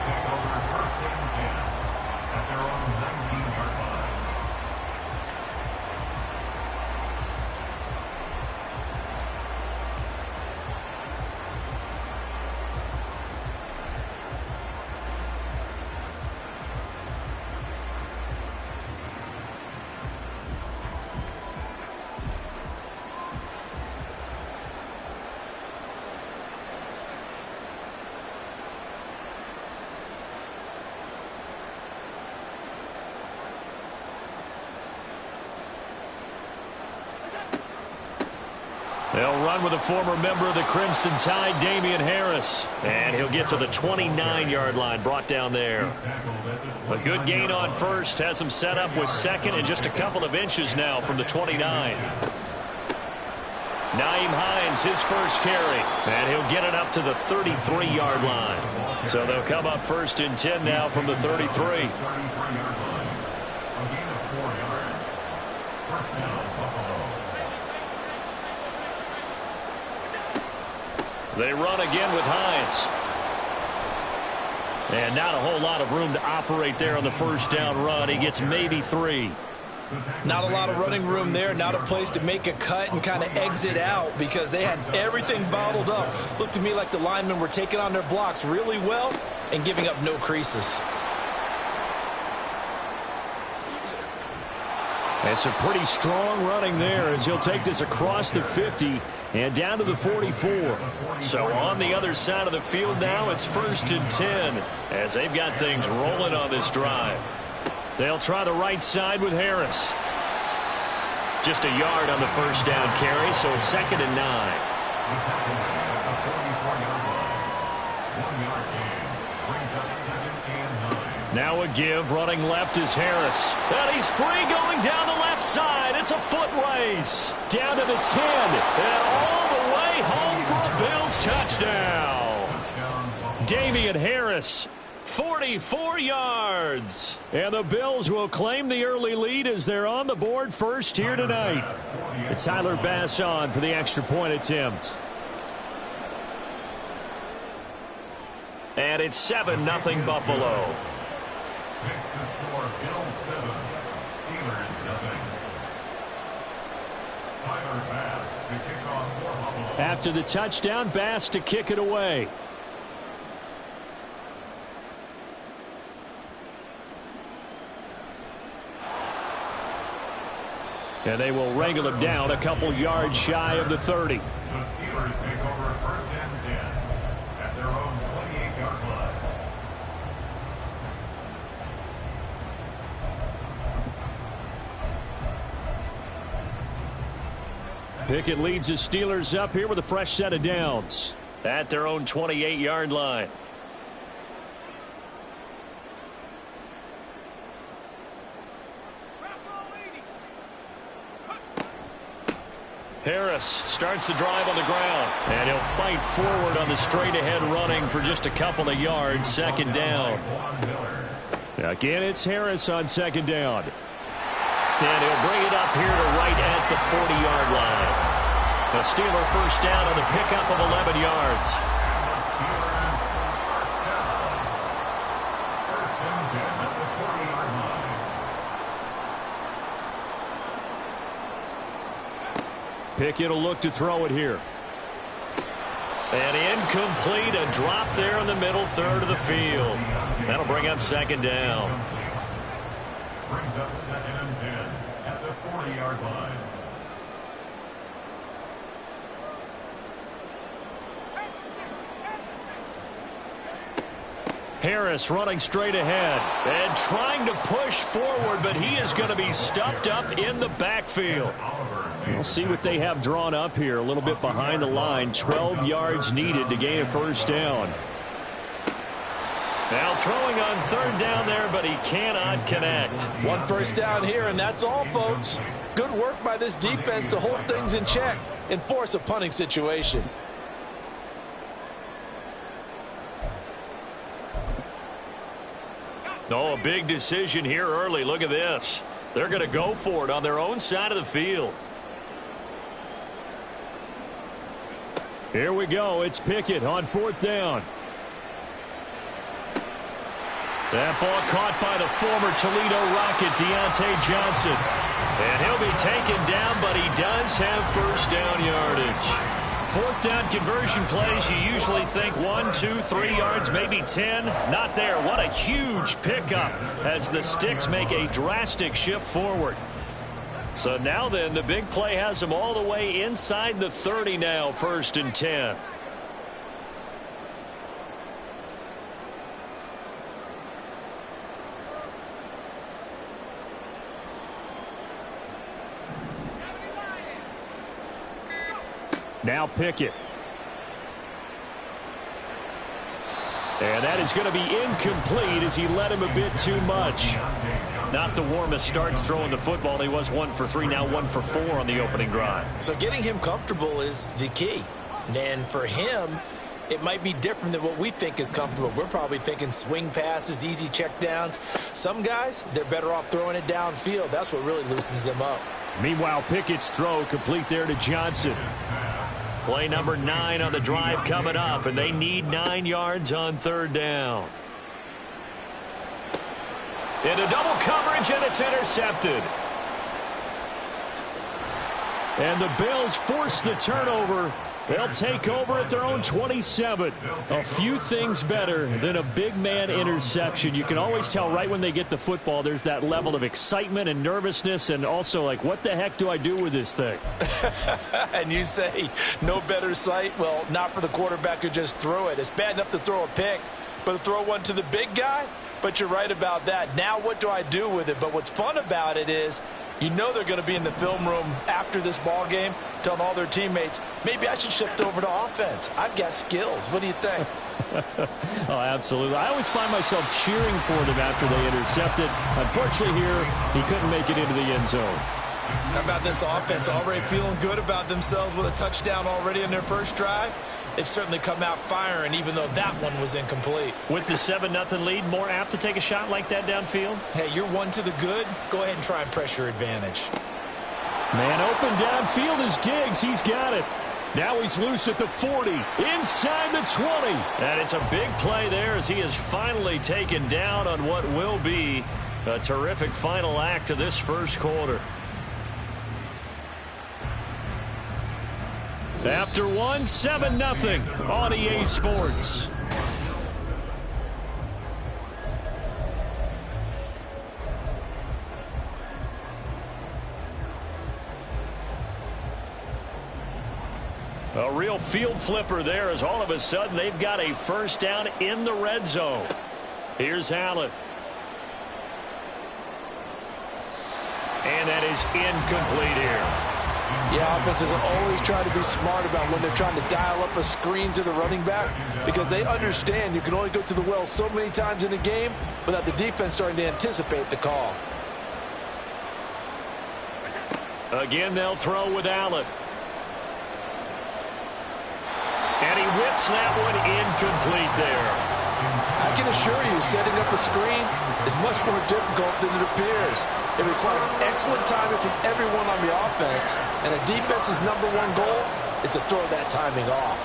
They'll run with a former member of the Crimson Tide, Damian Harris. And he'll get to the 29-yard line, brought down there. A good gain on first, has him set up with second and just a couple of inches now from the 29. Nyheim Hines, his first carry. And he'll get it up to the 33-yard line. So they'll come up first and 10 now from the 33. They run again with Hines. And not a whole lot of room to operate there on the first down run. He gets maybe 3. Not a lot of running room there. Not a place to make a cut and kind of exit out because they had everything bottled up. Looked to me like the linemen were taking on their blocks really well and giving up no creases. It's a pretty strong running there as he'll take this across the 50 and down to the 44. So on the other side of the field now, it's first and 10 as they've got things rolling on this drive. They'll try the right side with Harris. Just a yard on the first down carry, so it's second and 9. Now a give, running left is Harris. And he's free going down the left side. It's a foot race. Down to the 10. And all the way home for a Bills touchdown. Damian Harris, 44 yards. And the Bills will claim the early lead as they're on the board first here tonight. It's Tyler Bass on for the extra point attempt. And it's 7-0 Buffalo. Next to score, Bills 7, Steelers 0. Tyler Bass to kick off for Buffalo. After the touchdown, Bass to kick it away. And they will wrangle him down a couple yards shy of the 30. The Steelers take over first and 10 at their own 28-yard line. Pickett leads his Steelers up here with a fresh set of downs. At their own 28-yard line. Harris starts the drive on the ground. And he'll fight forward on the straight-ahead running for just a couple of yards. Second down. Again, it's Harris on second down. And he'll bring it up here to right at the 40-yard line. The Steeler first down on the pickup of 11 yards. First and 10 at the 40-yard line. Pickett will look to throw it here. And incomplete, a drop there in the middle third of the field. That'll bring up second down. Brings up second and 10 at the 40-yard line. Harris running straight ahead. And trying to push forward, but he is going to be stuffed up in the backfield. We'll see what they have drawn up here. A little bit behind the line. 12 yards needed to gain a first down. Now throwing on third down there, but he cannot connect. One first down here, and that's all, folks. Good work by this defense to hold things in check and force a punting situation. Oh, a big decision here early. Look at this. They're going to go for it on their own side of the field. Here we go. It's Pickett on 4th down. That ball caught by the former Toledo Rocket, Deontay Johnson. And he'll be taken down, but he does have first down yardage. 4th down conversion plays, you usually think 1, 2, 3 yards, maybe 10. Not there. What a huge pickup as the Sticks make a drastic shift forward. So now then, the big play has them all the way inside the 30 now, 1st and 10. Now Pickett. And that is going to be incomplete as he led him a bit too much. Not the warmest starts throwing the football. He was 1 for 3, now 1 for 4 on the opening drive. So getting him comfortable is the key. And for him, it might be different than what we think is comfortable. We're probably thinking swing passes, easy checkdowns. Some guys, they're better off throwing it downfield. That's what really loosens them up. Meanwhile, Pickett's throw complete there to Johnson. Play number 9 on the drive coming up, and they need 9 yards on 3rd down. Into double coverage, and it's intercepted. And the Bills force the turnover. They'll take over at their own 27. A few things better than a big man interception. You can always tell right when they get the football, there's that level of excitement and nervousness, and also like, what the heck do I do with this thing? And you say no better sight? Well, not for the quarterback who just threw it. It's bad enough to throw a pick, but to throw one to the big guy? But you're right about that. Now what do I do with it? But what's fun about it is, you know they're going to be in the film room after this ball game telling all their teammates, maybe I should shift over to offense. I've got skills. What do you think? Oh, absolutely. I always find myself cheering for them after they intercept it. Unfortunately here, he couldn't make it into the end zone. How about this offense already feeling good about themselves with a touchdown already in their first drive? They've certainly come out firing, even though that one was incomplete. With the 7-0 lead, more apt to take a shot like that downfield? Hey, you're 1 to the good. Go ahead and try and pressure advantage. Man open downfield is Diggs. He's got it. Now he's loose at the 40, inside the 20. And it's a big play there as he is finally taken down on what will be a terrific final act of this first quarter. After 1, 7-0 on EA Sports. A real field flipper there as all of a sudden they've got a first down in the red zone. Here's Allen. And that is incomplete here. Yeah, offenses always try to be smart about when they're trying to dial up a screen to the running back because they understand you can only go to the well so many times in a game without the defense starting to anticipate the call. Again, they'll throw with Allen. And he whips that one incomplete there. I can assure you, setting up a screen is much more difficult than it appears. It requires excellent timing from everyone on the offense, and a defense's #1 goal is to throw that timing off.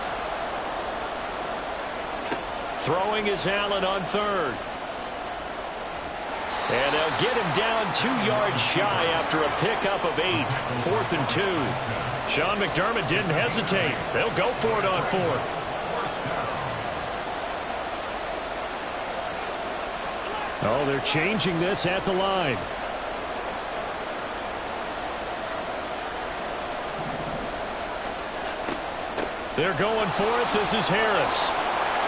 Throwing is Allen on 3rd. And they'll get him down 2 yards shy after a pickup of 8. 4th and 2. Sean McDermott didn't hesitate. They'll go for it on 4th. Oh, they're changing this at the line. They're going for it. This is Harris.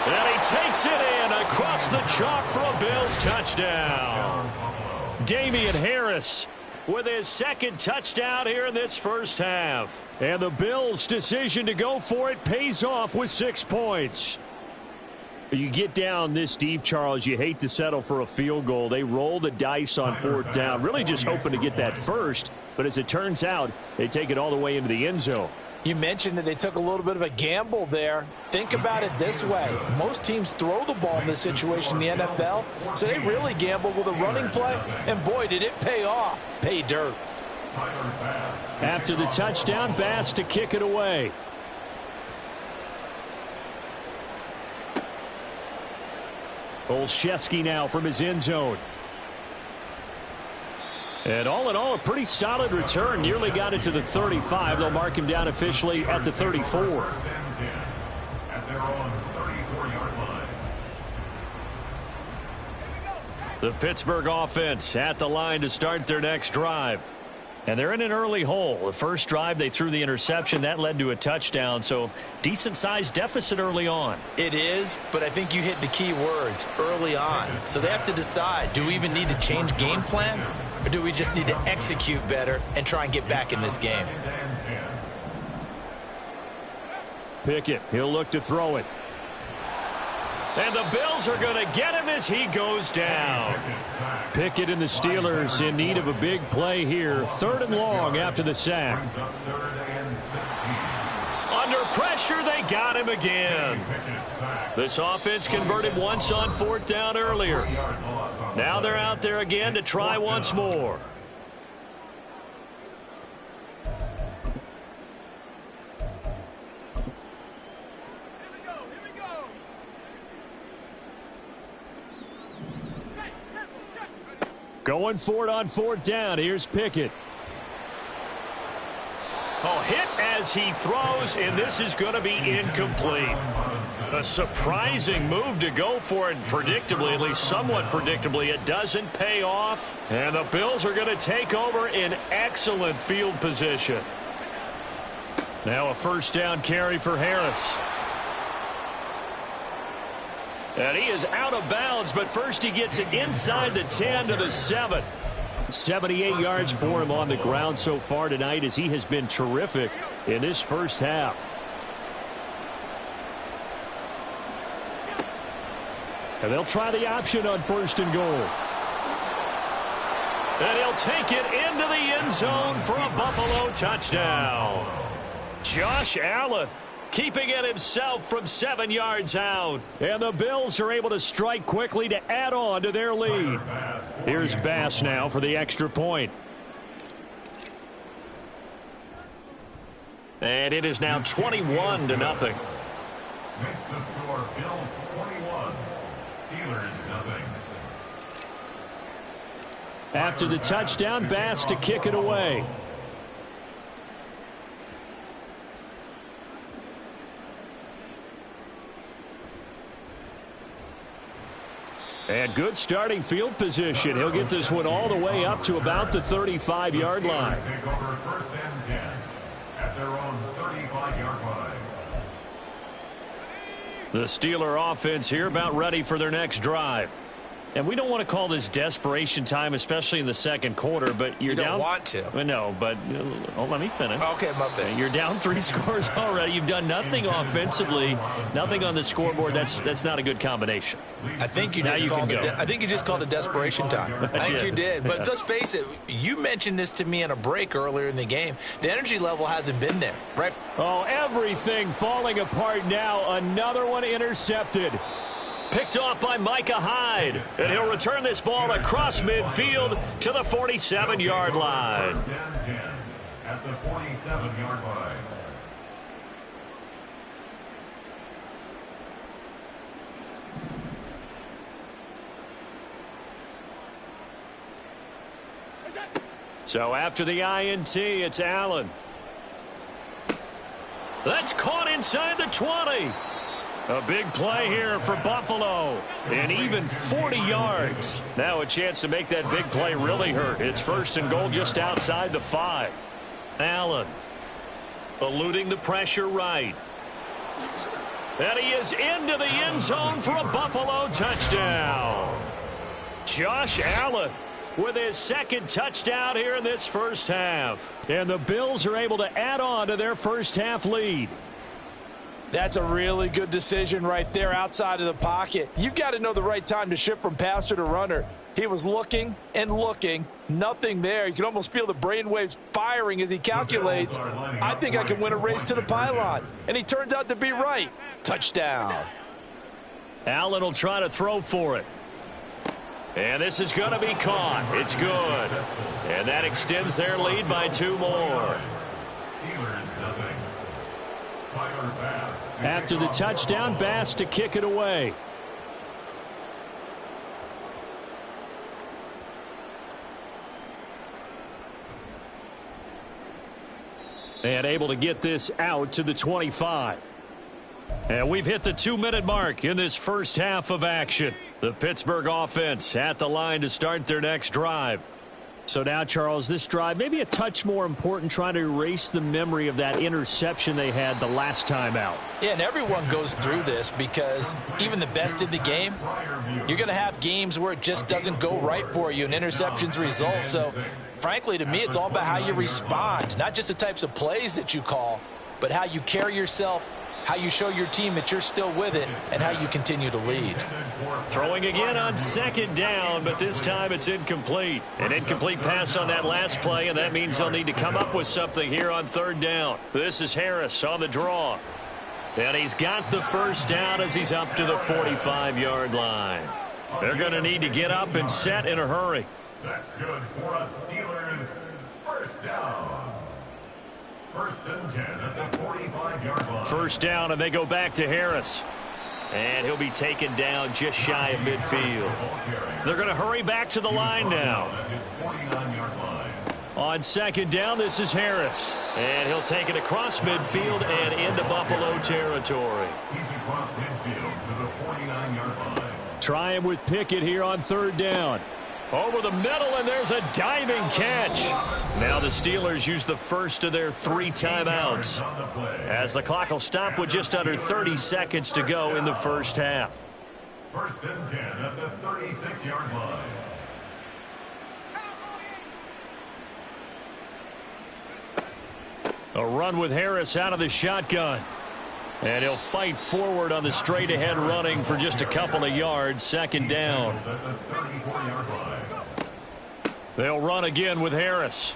And he takes it in across the chalk for a Bills touchdown. Damian Harris with his 2nd touchdown here in this first half. And the Bills' decision to go for it pays off with 6 points. You get down this deep, Charles, you hate to settle for a field goal. They roll the dice on 4th down, really just hoping to get that first. But as it turns out, they take it all the way into the end zone. You mentioned that they took a little bit of a gamble there. Think about it this way. Most teams throw the ball in this situation in the NFL, so they really gamble with a running play, and boy, did it pay off. Pay dirt. After the touchdown, Bass to kick it away. Olszewski now from his end zone. And all in all, a pretty solid return. Nearly got it to the 35. They'll mark him down officially at the 34. At their own 34-yard line. The Pittsburgh offense at the line to start their next drive. And they're in an early hole. The first drive, they threw the interception. That led to a touchdown, so decent-sized deficit early on. It is, but I think you hit the key words, early on. So they have to decide, do we even need to change game plan, or do we just need to execute better and try and get back in this game? Pickett, he'll look to throw it. And the Bills are going to get him as he goes down. Pickett and the Steelers in need of a big play here. 3rd and long after the sack. Under pressure, they got him again. This offense converted once on 4th down earlier. Now they're out there again to try once more. Going for it on 4th down. Here's Pickett. Oh, hit as he throws, and this is going to be incomplete. A surprising move to go for it, predictably, at least somewhat predictably. It doesn't pay off, and the Bills are going to take over in excellent field position. Now a 1st down carry for Harris. And he is out of bounds, but first he gets it inside the 10 to the 7. 78 yards for him on the ground so far tonight, as he has been terrific in this first half. And they'll try the option on 1st and goal. And he'll take it into the end zone for a Buffalo touchdown. Josh Allen keeping it himself from 7 yards out. And the Bills are able to strike quickly to add on to their lead. Here's Bass now for the extra point. And it is now 21-0. Makes the score Bills 21, Steelers nothing. After the touchdown, Bass to kick it away. And good starting field position. He'll get this one all the way up to about the 35-yard line. Take over 1st and 10 at their own 35-yard line. The Steeler offense here about ready for their next drive. And we don't want to call this desperation time, especially in the 2nd quarter, but You don't want to. No, but let me finish. Okay, my bad. You're down 3 scores already. You've done nothing offensively, nothing on the scoreboard. That's not a good combination. I think you just called it desperation time. I think you did. But let's face it, you mentioned this to me in a break earlier in the game. The energy level hasn't been there, right? Oh, everything falling apart now. Another one intercepted. Picked off by Micah Hyde. And he'll return this ball across midfield to the 47-yard line. 1st and 10 at the 47-yard line. So after the INT, it's Allen. That's caught inside the 20. A big play here for Buffalo. And even 40 yards. Now a chance to make that big play really hurt. It's 1st and goal just outside the 5. Allen eluding the pressure right. And he is into the end zone for a Buffalo touchdown. Josh Allen with his 2nd touchdown here in this first half. And the Bills are able to add on to their first half lead. That's a really good decision right there outside of the pocket. You've got to know the right time to shift from passer to runner. He was looking and looking, nothing there. You can almost feel the brainwaves firing as he calculates, I think I can win a race to the pylon. And he turns out to be right. Touchdown. Allen will try to throw for it. And this is going to be caught. It's good. And that extends their lead by 2 more. After the touchdown, Bass to kick it away. And able to get this out to the 25. And we've hit the 2-minute mark in this first half of action. The Pittsburgh offense at the line to start their next drive. So now, Charles, this drive maybe a touch more important, trying to erase the memory of that interception they had the last time out. Yeah, and everyone goes through this because even the best in the game, you're going to have games where it just doesn't go right for you and interceptions result. So, frankly, to me, it's all about how you respond, not just the types of plays that you call, but how you carry yourself, how you show your team that you're still with it, and how you continue to lead. Throwing again on 2nd down, but this time it's incomplete. An incomplete pass on that last play, and that means they'll need to come up with something here on 3rd down. This is Harris on the draw. And he's got the first down as he's up to the 45-yard line. They're going to need to get up and set in a hurry. That's good for us Steelers. First down. 1st and 10 at the 45-yard line. First down, and they go back to Harris. And he'll be taken down just shy of midfield. They're going to hurry back to the line now. On 2nd down, this is Harris. And he'll take it across midfield and into Buffalo territory. He's across midfield to the 49-yard line. Try him with Pickett here on 3rd down. Over the middle, and there's a diving catch. Now the Steelers use the first of their 3 timeouts, as the clock will stop with just under 30 seconds to go in the first half. 1st and 10 at the 36-yard line. A run with Harris out of the shotgun. And he'll fight forward on the straight-ahead running for just a couple of yards. 2nd down. They'll run again with Harris.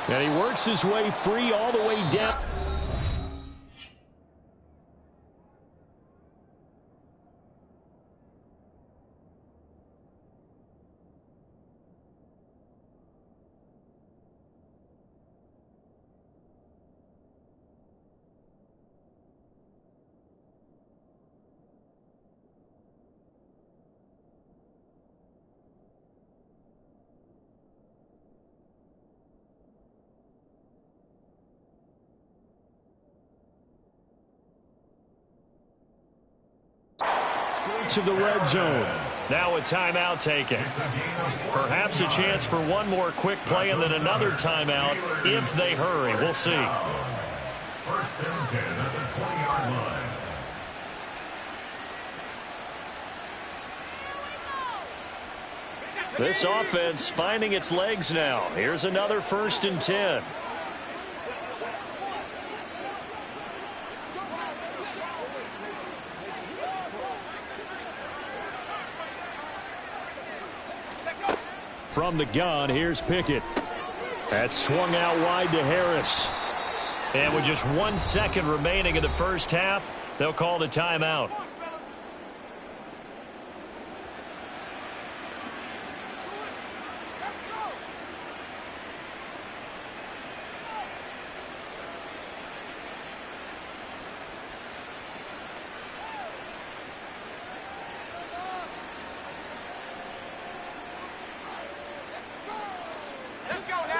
And he works his way free all the way down. To the red zone. Now a timeout taken. Perhaps a chance for one more quick play and then another timeout if they hurry. We'll see. 1st and 10 at the 20-yard line. This offense finding its legs now. Here's another 1st and 10. From the gun, here's Pickett. That swung out wide to Harris. And with just 1 second remaining in the first half, they'll call the timeout.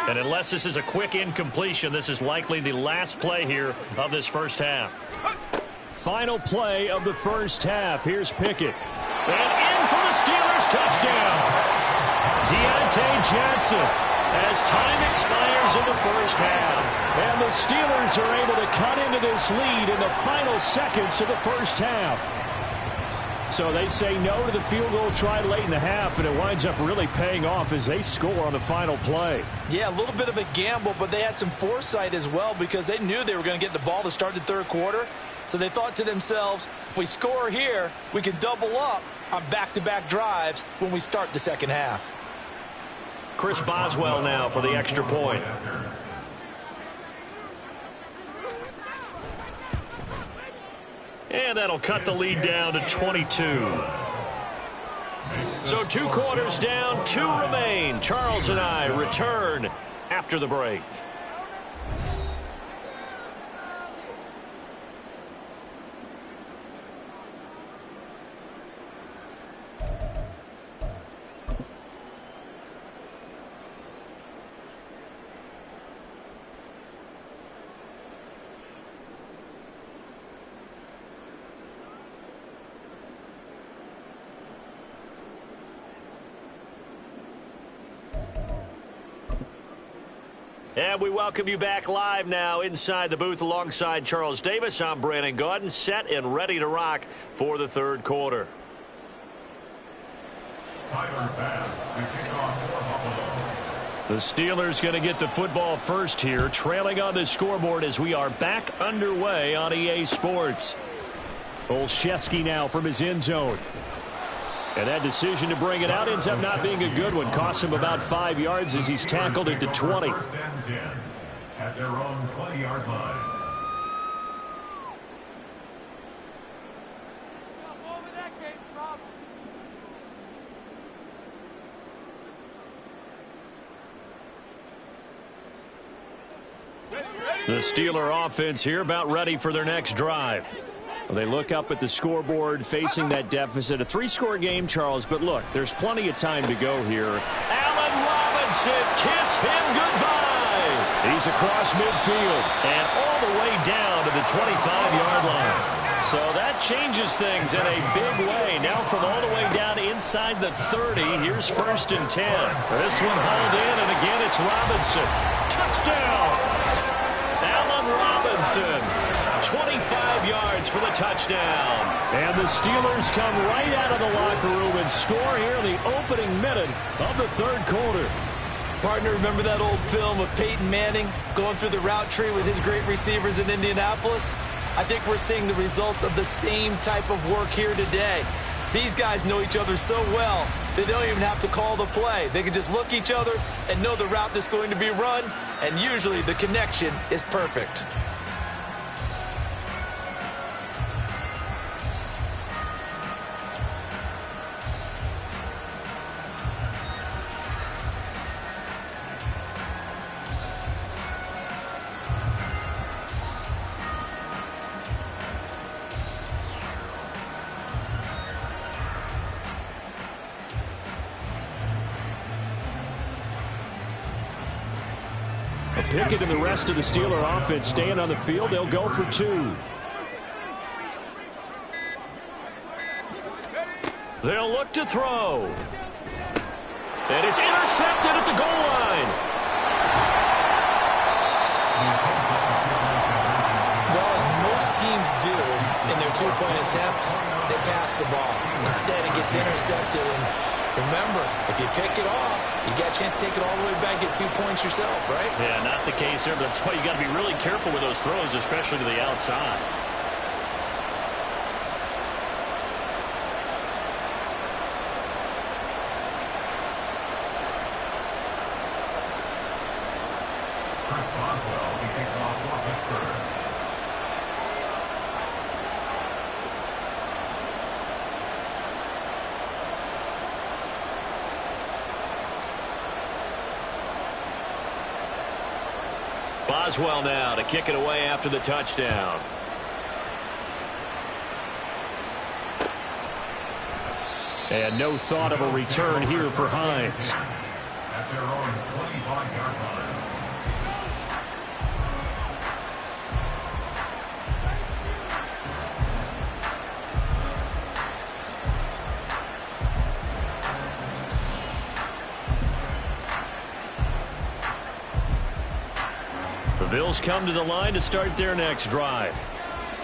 And unless this is a quick incompletion, this is likely the last play here of this first half. Final play of the first half. Here's Pickett. And in for the Steelers touchdown. Deontay Johnson as time expires in the first half. And the Steelers are able to cut into this lead in the final seconds of the first half. So they say no to the field goal try late in the half, and it winds up really paying off as they score on the final play. Yeah, a little bit of a gamble, but they had some foresight as well because they knew they were going to get the ball to start the 3rd quarter. So they thought to themselves, if we score here, we can double up on back-to-back drives when we start the second half. Chris Boswell now for the extra point. And that'll cut the lead down to 22. So 2 quarters down, 2 remain. Charles and I return after the break. And we welcome you back live now inside the booth alongside Charles Davis. I'm Brandon Gaudin, set and ready to rock for the third quarter. The Steelers going to get the football first here, trailing on the scoreboard as we are back underway on EA Sports. Olszewski now from his end zone. And that decision to bring it out ends up not being a good one. Costs him about 5 yards as he's tackled into 20. First and 10 at their own 20-yard line. The Steeler offense here about ready for their next drive. Well, they look up at the scoreboard facing that deficit. A 3-score game, Charles, but look, there's plenty of time to go here. Allen Robinson, kiss him goodbye. He's across midfield and all the way down to the 25-yard line. So that changes things in a big way. Now from all the way down inside the 30, here's first and 10. This one hauled in, and again it's Robinson. Touchdown! Allen Robinson. 25 yards for the touchdown. And the Steelers come right out of the locker room and score here in the opening minute of the third quarter. Partner, remember that old film of Peyton Manning going through the route tree with his great receivers in Indianapolis? I think we're seeing the results of the same type of work here today. These guys know each other so well, they don't even have to call the play. They can just look each other and know the route that's going to be run, and usually the connection is perfect. Pickett and the rest of the Steeler offense staying on the field. They'll go for 2. They'll look to throw. And it's intercepted at the goal line. Well, as most teams do in their 2-point attempt, they pass the ball. Instead, it gets intercepted. And remember, if you pick it off, you got a chance to take it all the way back, get 2 points yourself, right? Yeah, not the case there. That's why you got to be really careful with those throws, especially to the outside. Chris Boswell will be kicked off for Pittsburgh. Boswell now to kick it away after the touchdown. And no thought of a return here for Hines. At their own 25-yard line. The Bills come to the line to start their next drive.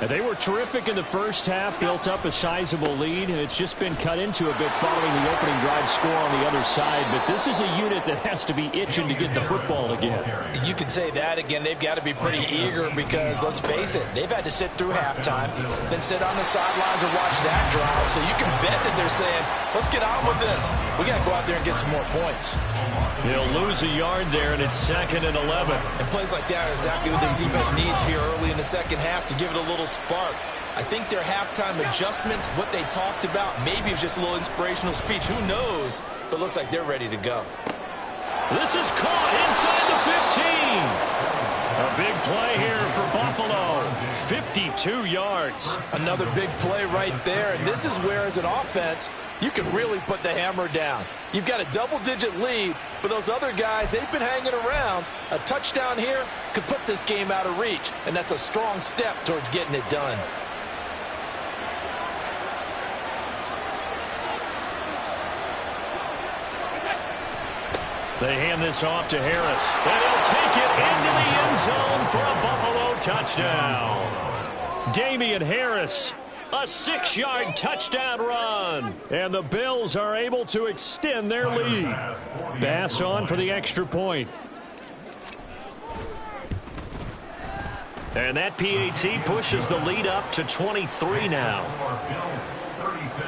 And they were terrific in the first half, built up a sizable lead, and it's just been cut into a bit following the opening drive score on the other side. But this is a unit that has to be itching to get the football again. You can say that again. They've got to be pretty eager because, let's face it, they've had to sit through halftime, then sit on the sidelines and watch that drive. So you can bet that they're saying, let's get on with this. We got to go out there and get some more points. He'll lose a yard there, and it's 2nd and 11. And plays like that are exactly what this defense needs here early in the second half to give it a little spark. I think their halftime adjustments, what they talked about, maybe it was just a little inspirational speech. Who knows? But it looks like they're ready to go. This is caught inside the 15. A big play here for Buffalo. 52 yards. Another big play right there. And this is where, as an offense, you can really put the hammer down. You've got a double-digit lead, but those other guys, they've been hanging around. A touchdown here could put this game out of reach, and that's a strong step towards getting it done. They hand this off to Harris, and he'll take it into the end zone for a Buffalo touchdown. Damian Harris, a 6-yard touchdown run. And the Bills are able to extend their lead. Bass on for the extra point. And that PAT pushes the lead up to 23 now. Bills 36,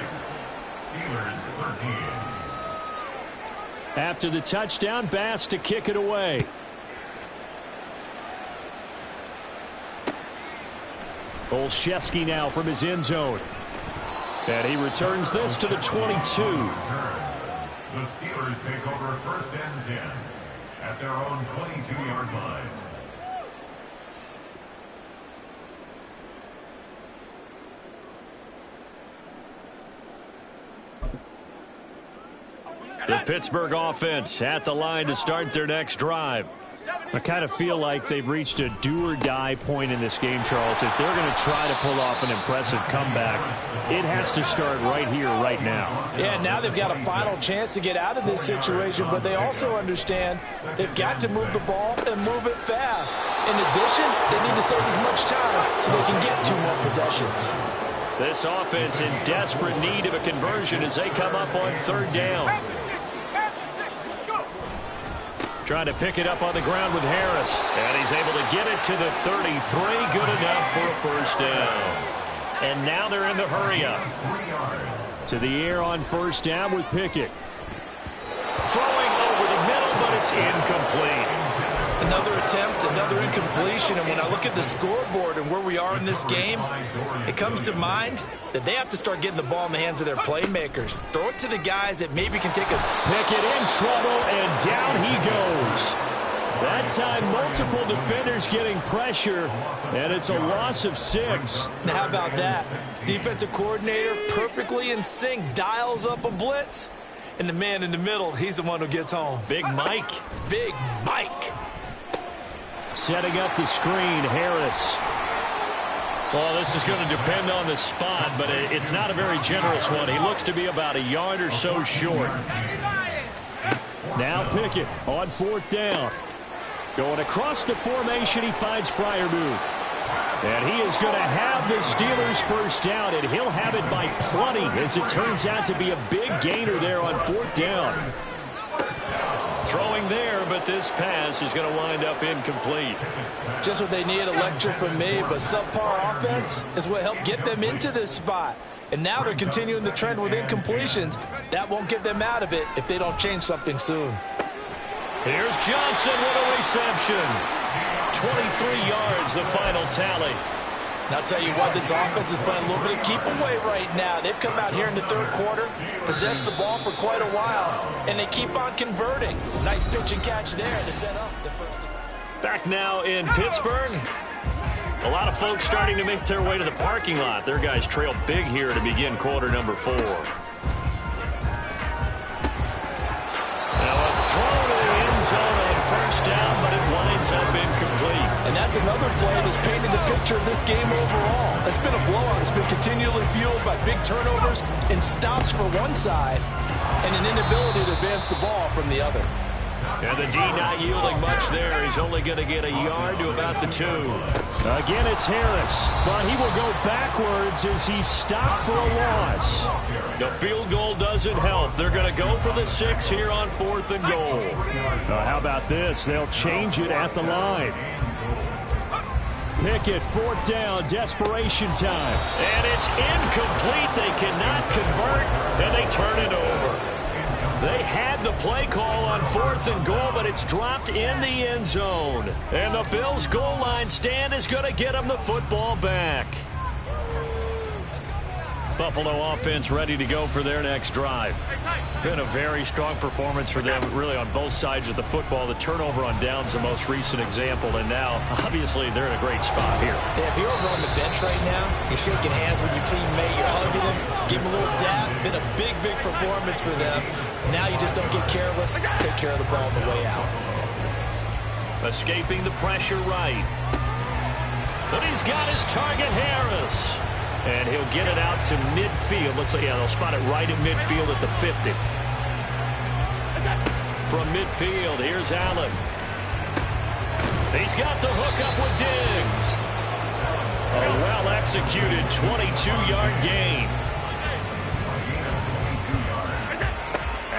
Steelers 13. After the touchdown, Bass to kick it away. Olszewski now from his end zone. And he returns this to the 22. The Steelers take over 1st and 10 at their own 22-yard line. The Pittsburgh offense at the line to start their next drive. I kind of feel like they've reached a do-or-die point in this game, Charles. If they're going to try to pull off an impressive comeback, it has to start right here, right now. Yeah, now they've got a final chance to get out of this situation, but they also understand they've got to move the ball and move it fast. In addition, they need to save as much time so they can get 2 more possessions. This offense in desperate need of a conversion as they come up on 3rd down. Trying to pick it up on the ground with Harris. And he's able to get it to the 33. Good enough for a 1st down. And now they're in the hurry-up. To the air on 1st down with Pickett. Throwing over the middle, but it's incomplete. Another attempt, another incompletion, and when I look at the scoreboard and where we are in this game, it comes to mind that they have to start getting the ball in the hands of their playmakers. Throw it to the guys that maybe can take a... Pickett in trouble, and down he goes. That time, multiple defenders getting pressure, and it's a loss of 6. Now, how about that? Defensive coordinator perfectly in sync, dials up a blitz, and the man in the middle, he's the one who gets home. Big Mike. Big Mike. Setting up the screen, Harris. Well, this is going to depend on the spot, but it's not a very generous one. He looks to be about a yard or so short. Now Pickett on 4th down. Going across the formation, he finds Freiermuth. And he is going to have the Steelers 1st down, and he'll have it by plenty as it turns out to be a big gainer there on 4th down. Throwing there, but this pass is going to wind up incomplete. Just what they need, a lecture from me, but subpar offense is what helped get them into this spot. And now they're continuing the trend with incompletions. That won't get them out of it if they don't change something soon. Here's Johnson with a reception. 23 yards, the final tally. And I'll tell you what, this offense is playing a little bit of keep away right now. They've come out here in the 3rd quarter, possessed the ball for quite a while, and they keep on converting. Nice pitch and catch there to set up the first. Back now in Pittsburgh. A lot of folks starting to make their way to the parking lot. Their guys trail big here to begin quarter number 4. Now a throw to the end zone on 1st down, but it winds up incomplete. And that's another play that's painted the picture of this game overall. It's been a blowout. It's been continually fueled by big turnovers and stops for one side and an inability to advance the ball from the other. And the D not yielding much there. He's only going to get a yard to about the 2. Again, it's Harris, but he will go backwards as he's stopped for a loss. The field goal doesn't help. They're going to go for the 6 here on 4th and goal. How about this? They'll change it at the line. Pickett, 4th down, desperation time. And it's incomplete. They cannot convert, and they turn it over. They had the play call on 4th and goal, but it's dropped in the end zone. And the Bills' goal line stand is going to get them the football back. Buffalo offense ready to go for their next drive. Been a very strong performance for them, really on both sides of the football. The turnover on downs the most recent example, and now, obviously, they're in a great spot here. Yeah, if you're over on the bench right now, you're shaking hands with your teammate, you're hugging him, give him a little dab. Been a big, big performance for them. Now you just don't get careless. Take care of the ball on the way out. Escaping the pressure right. But he's got his target, Harris. And he'll get it out to midfield. Let's say, yeah, they'll spot it right at midfield at the 50. From midfield, here's Allen. He's got the hook up with Diggs. A well-executed 22-yard gain.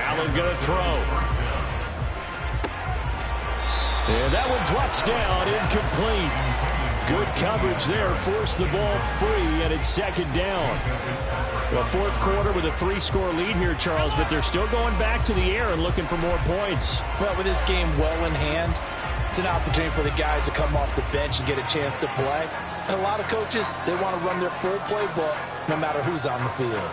Allen going to throw. And that one drops down, incomplete. Good coverage there, forced the ball free, and it's 2nd down. Well, 4th quarter with a 3-score lead here, Charles, but they're still going back to the air and looking for more points. Well, with this game well in hand, it's an opportunity for the guys to come off the bench and get a chance to play. And a lot of coaches, they want to run their full playbook no matter who's on the field.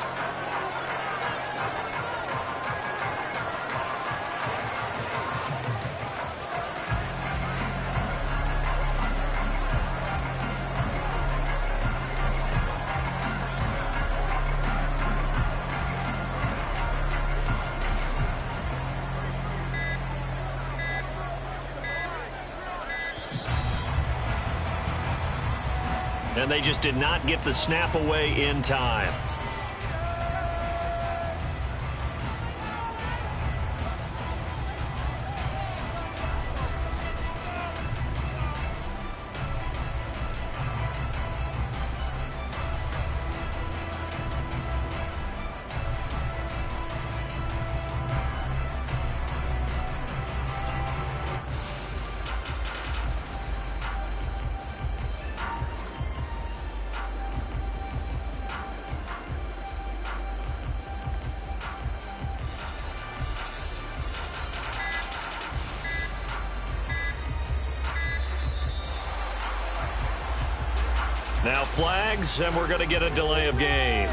And they just did not get the snap away in time. Now flags, and we're going to get a delay of game.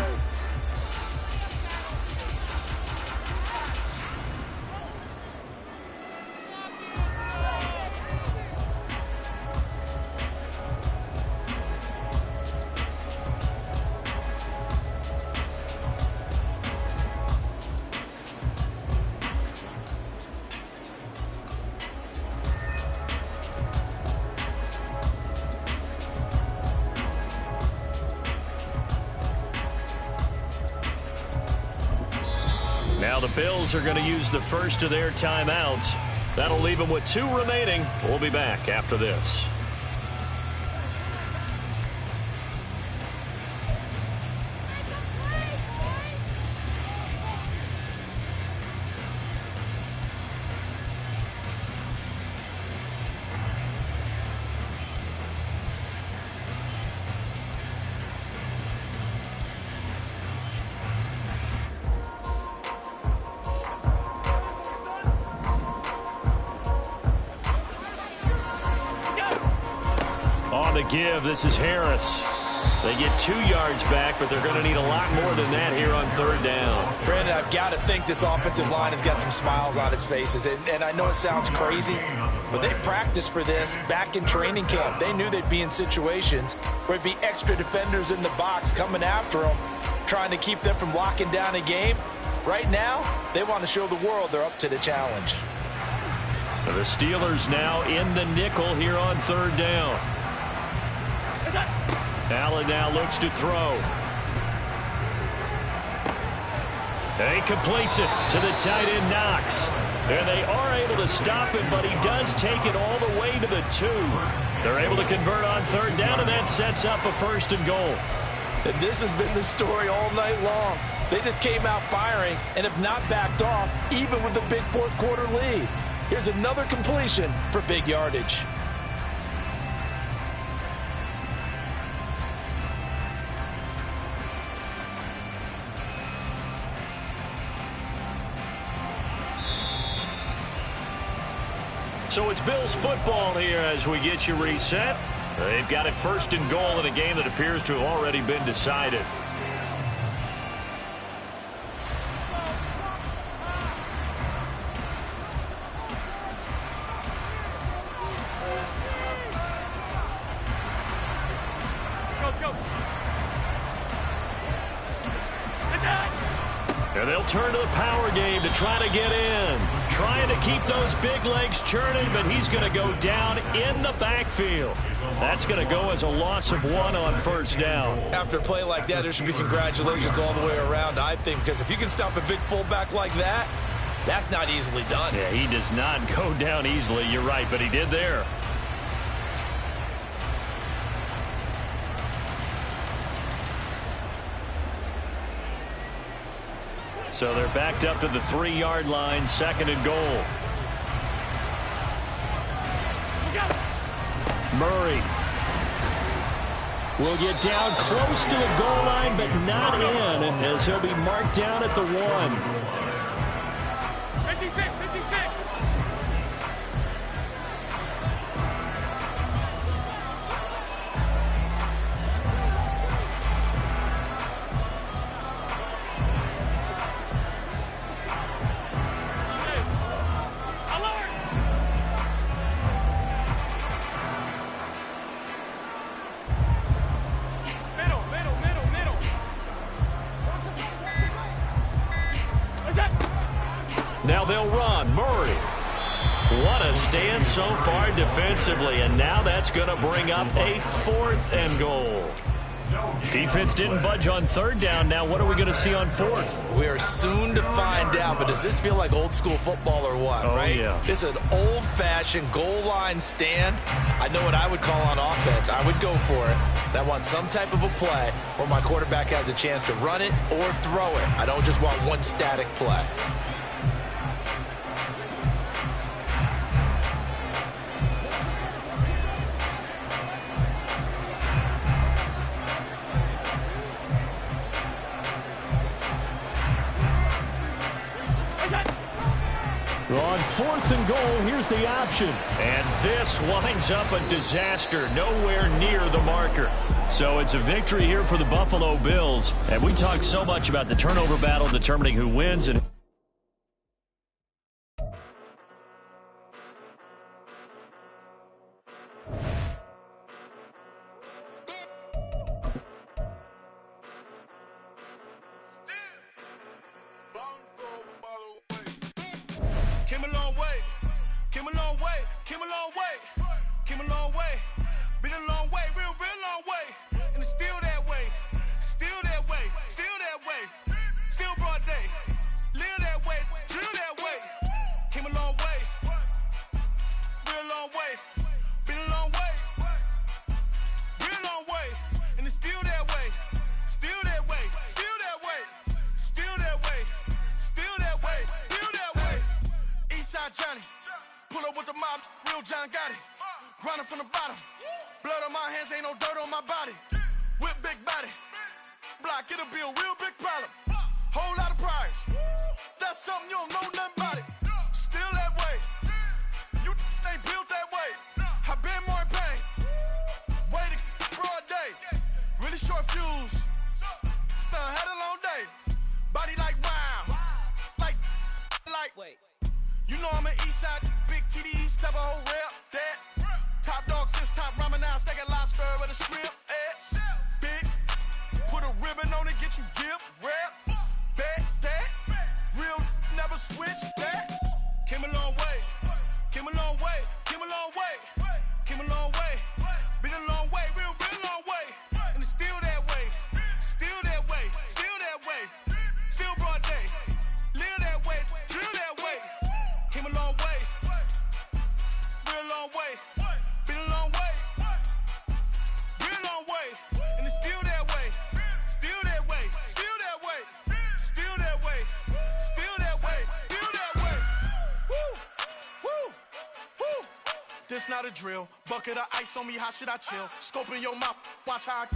Now the Bills are going to use the first of their timeouts. That'll leave them with 2 remaining. We'll be back after this. On the give, this is Harris. They get 2 yards back, but they're going to need a lot more than that here on 3rd down. Brandon, I've got to think this offensive line has got some smiles on its faces. And I know it sounds crazy, but they practiced for this back in training camp. They knew they'd be in situations where it'd be extra defenders in the box coming after them, trying to keep them from locking down a game. Right now, they want to show the world they're up to the challenge. The Steelers now in the nickel here on 3rd down. Allen now looks to throw. And he completes it to the tight end, Knox. And they are able to stop him, but he does take it all the way to the 2. They're able to convert on 3rd down, and that sets up a 1st and goal. And this has been the story all night long. They just came out firing and have not backed off, even with the big 4th quarter lead. Here's another completion for big yardage. So it's Bills football here as we get you reset. They've got it 1st and goal in a game that appears to have already been decided. And they'll turn to the power game to try to get in. Trying to keep those big legs churning, but he's going to go down in the backfield. That's going to go as a loss of 1 on 1st down. After a play like that, there should be congratulations all the way around, I think, because if you can stop a big fullback like that, that's not easily done. Yeah, he does not go down easily. You're right, but he did there. So they're backed up to the 3-yard line, 2nd and goal. Murray will get down close to the goal line, but not in, as he'll be marked down at the 1. 56, 56. Now they'll run. Murray. What a stand so far defensively, and now that's going to bring up a 4th and goal. Defense didn't budge on 3rd down. Now what are we going to see on 4th? We are soon to find out, but does this feel like old school football or what, right? Yeah. It's an old-fashioned goal line stand. I know what I would call on offense. I would go for it. I want some type of a play where my quarterback has a chance to run it or throw it. I don't just want one static play. On 4th and goal, here's the option. And this winds up a disaster, nowhere near the marker. So it's a victory here for the Buffalo Bills. And we talked so much about the turnover battle determining who wins and Came a long way, came a long way, came a long way, came a long way, been a long way, real long way, and it's still that way, still that way, still that way, still broad day, live that way, drill that way, came a long way, real long way, been a long way, real long way, and it's still that way, still that way, still that way, still that way, still that way, still that way. Eastside Johnny, pull up with the mob, real John got it. Grinding from the bottom, blood on my hands, ain't no dirt on my body. Whip big body, block, it'll be a real big problem. Whole lot of prize, that's something you don't know nothing about it. Still that way, you ain't built that way. I been more in pain, way to broad day. Really short fuse, had a long day. Body like wow, like. Wait. You know I'm an east side, big TDs, type of whole rep, that. Top dog since top ramen now, stacking lobster with a shrimp, Big, put a ribbon on it, get you give, rep, bet, that. Real never switch, that. it's not a drill. Bucket of ice on me, how should I chill? Scoping your mouth, watch how I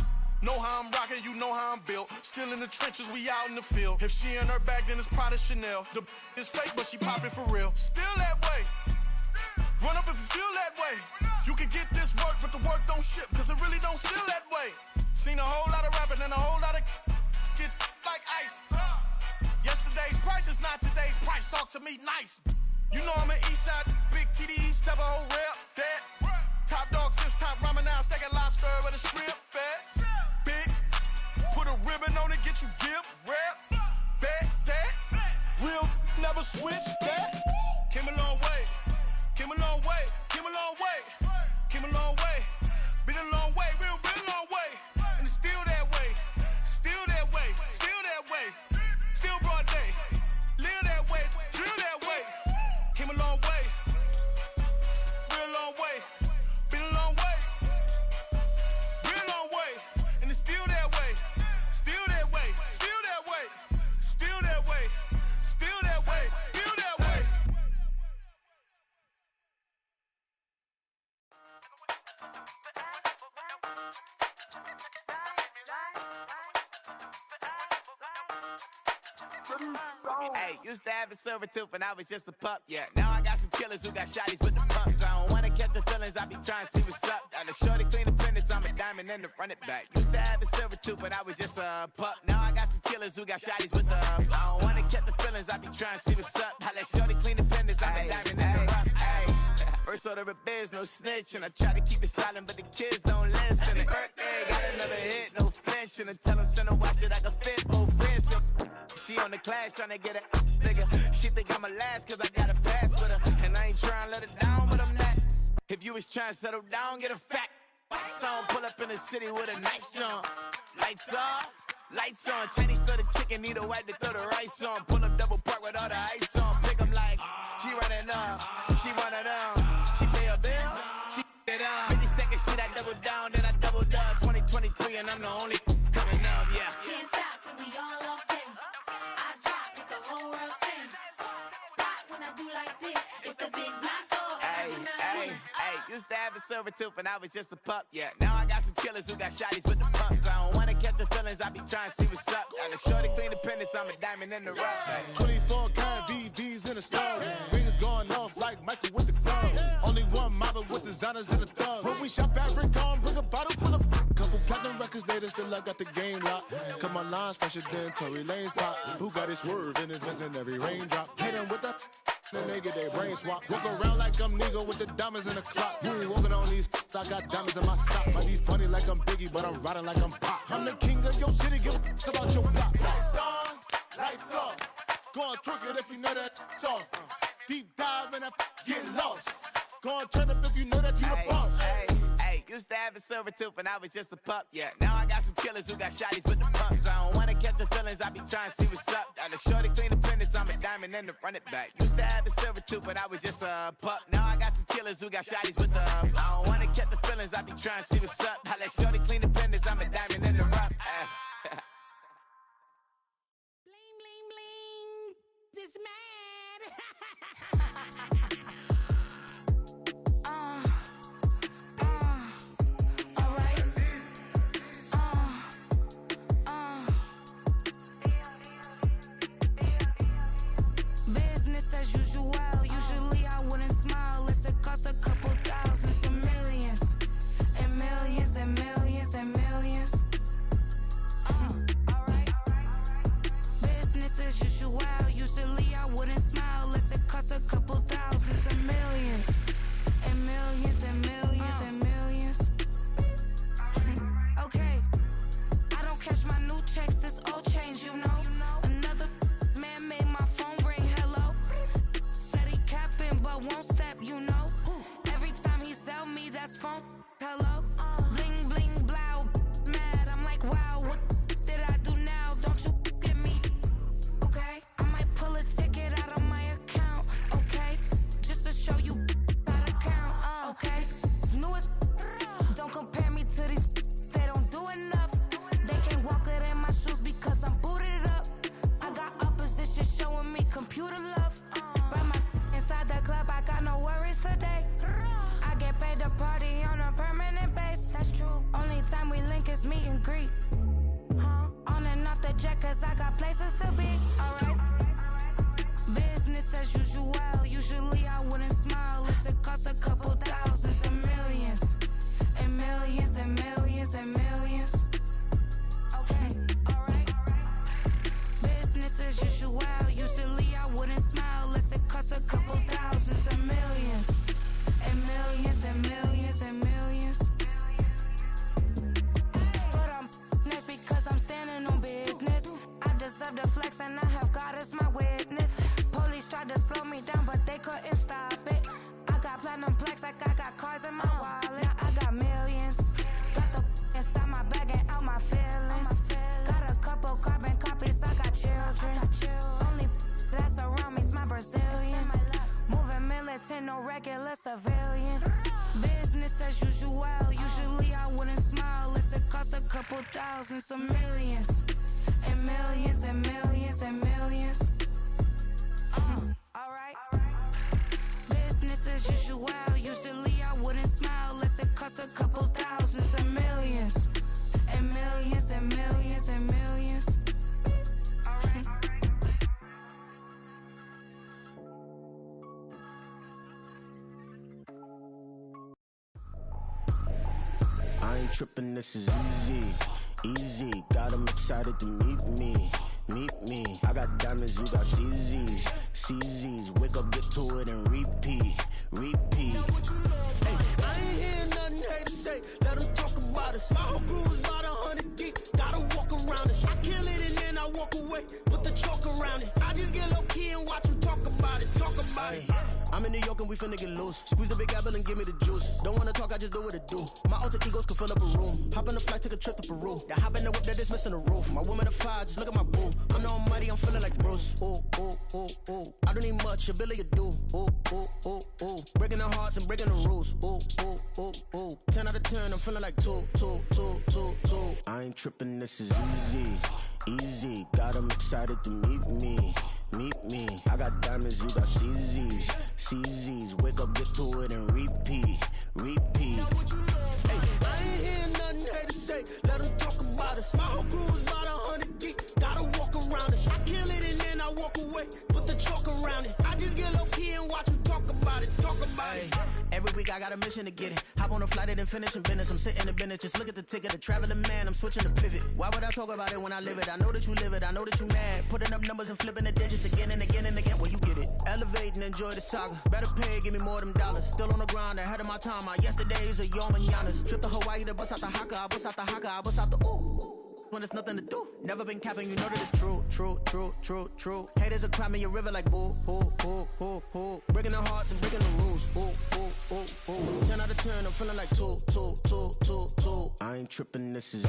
know how I'm rocking, you know how I'm built. Still in the trenches, we out in the field. If she in her bag, then it's Prada Chanel. The is fake, but she poppin' for real. Still that way. Run up if you feel that way. You can get this work, but the work don't ship, cause it really don't feel that way. Seen a whole lot of rapping and a whole lot of get like ice. Yesterday's price is not today's price. Talk to me nice. You know I'm an Eastside, big TDE, step a whole rep, that. Top dog since top ramen now, stacking lobster with a shrimp, fat. Big, put a ribbon on it, get you give, rep, bet, that. Real, never switch, that. Came a long way, came a long way, came a long way, came a long way. Been a long way, real long way. And it's still that way, still that way, still that way. Still broad day, live that way, drill that way. Came a long way, real long way. Been a long way, real long way. And it's still that way, still that way, still that way, still that way, still that way, still that way. Hey, used to have a silver tooth when I was just a pup, yeah. Now I got some killers who got shotties with the pumps. I don't wanna catch the feelings, I be trying to see what's up. Got a shorty clean the fitness, I'm a diamond and to run it back. Used to have a silver tooth when I was just a pup. Now I got some killers who got shotties with the I don't wanna catch the feelings, I be trying to see what's up. I let shorty clean the fitness, I'm a diamond and to run it. First order of biz, no snitch, and I try to keep it silent, but the kids don't listen. Happy birthday, got another hit, no flinch, and I tell them send a watch that I can fit both wrists. She on the class tryna get a nigga. She think I'm a last cause I got a pass with her. And I ain't tryna let her down, but I'm not. If you was tryna settle down, get a fat song. Pull up in the city with a nice jump. Lights off, lights on. Chinese throw the chicken, need a wipe to throw the rice on. Pull up double park with all the ice on. Pick 'em like, she running up, she one of them. She pay her bills, she it up. 52nd Street, I double down, then I doubled up. 2023 and I'm the only coming up, yeah. Can't stop till we all up there. I drop it, the whole world sings. Pop when I do like this, it's the big black door. Hey, used to have a silver tooth when I was just a pup, yeah. Now I got some killers who got shotties with the pumps. I don't wanna catch the feelings, I be trying to see what's up. Got a shorty clean the pendants, I'm a diamond in the rough. Hey. 24 karat VVs in the stars. Rings going off like Michael with the gloves. Only one model with designers in the thugs. When we shop at Rick on, bring a bottle full of couple platinum records later, still I got the game locked. Cause my lines fresher than Tory Lane's pop. Who got his swerve and is missing every raindrop. Hit him with that. Then they get their brain swap. Walk around like I'm Nego with the diamonds in the clock. You ain't walking on these, I got diamonds in my socks. I be funny like I'm Biggie, but I'm riding like I'm Pop. I'm the king of your city, give a about your block. Lights on, lights off. Go on, twerk it if you know that it's off. Deep dive and I get lost. Go on, turn up if you know that you the boss. Hey, used to have a silver tooth when I was just a pup, yeah. Now I got some killers who got shotties with the pumps. I don't wanna catch the feelings, I be trying to see what's up. Got a shorty clean the pendants, I'm a diamond and to run it back. Used to have a silver tooth when I was just a pup. Now I got some killers who got shotties with the I don't wanna catch the feelings, I be trying to see what's up. I let shorty clean the pendants, I'm a diamond and to rough. Bling, bling, bling. This man. Business as usual. Usually I wouldn't smile unless it costs a couple thousands and millions and millions and millions and millions. jet cause I got places to be, alright. Business as usual, usually I wouldn't smile. It costs a couple thousands and millions. And millions and millions and millions. Okay, alright. Business as usual, usually I wouldn't smile. It costs a couple thousands and millions. And millions and millions and millions. But that's because I'm standing on business. I deserve the flex and I have God as my witness. Police tried to slow me down but they couldn't stop it. I got platinum plaques like I got cars in my wallet. Now I got millions. Got the inside my bag and out my feelings. Got a couple carbon copies, I got children. Only that's around me's my Brazilian. Moving militant, no regular civilian. Business as usual, usually I wouldn't smile. It costs a couple thousands of millions. And millions and millions and millions. Alright. Business as usual, usually I wouldn't smile. It costs a couple thousands of millions. And millions and millions and millions. Alright. I ain't tripping, this is easy, easy. Got them excited to meet me. I got diamonds, you got CZs, CZs. Wake up, get to it and repeat. Hey, I ain't hearing nothing haters say. Let them talk about us. My whole crew is about 100 deep. Gotta walk around it. I kill it and then I walk away with the chalk around it. I just get low key and watch them talk about it. I'm in New York and we finna get loose. Squeeze the big apple and give me the juice. Don't wanna talk, I just do what it do. My alter egos can fill up a room. Hop on the flight, take a trip to Peru. Yeah, hop in the whip that is missing the roof. My woman a fire, just look at my boo. I'm no money, I'm feeling like Bruce. Ooh. I don't need much, ability to do. Ooh. Breaking the hearts and breaking the rules. Ooh. 10 out of 10, I'm feeling like two. I ain't tripping, this is easy. Got them excited to meet me. I got diamonds, you got CZs. Wake up, get to it and repeat. Hey, I ain't hearing nothing haters say. Let them talk about us. My whole crew is about 100 deep. Gotta walk around it. I kill it and then I walk away with the chalk around it. I just get low key and watch them talk about it. Every week I got a mission to get it. Hop on a flight and finish in business. I'm sitting in business, just look at the ticket. A traveling man, I'm switching to pivot. Why would I talk about it when I live it? I know that you live it, I know that you mad. Putting up numbers and flipping the digits again and again and again. Well, you get it. Elevate and enjoy the saga. Better pay, give me more them dollars. Still on the grind, ahead of my time. My yesterdays are your mananas. Trip to Hawaii to bust out the haka. I bust out the haka, I bust out the ooh. When there's nothing to do. Never been capping, you know that it's true. Haters are climbing your river like boo. Breaking their hearts and breaking the rules. Ooh. 10 out of 10, I'm feeling like two. I ain't tripping, this is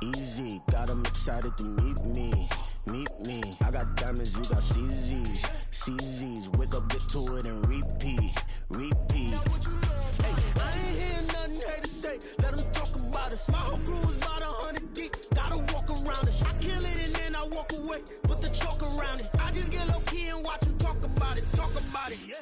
easy. Got them excited to meet me. I got diamonds, you got CZs. Wake up, get to it and repeat. Hey, I ain't hearing nothing haters say. Let them talk about us. My whole crew is about 100 deep. Gotta walk around it. I kill it and then I walk away with the chalk around it. I just get low key and watch them talk about it. Yeah.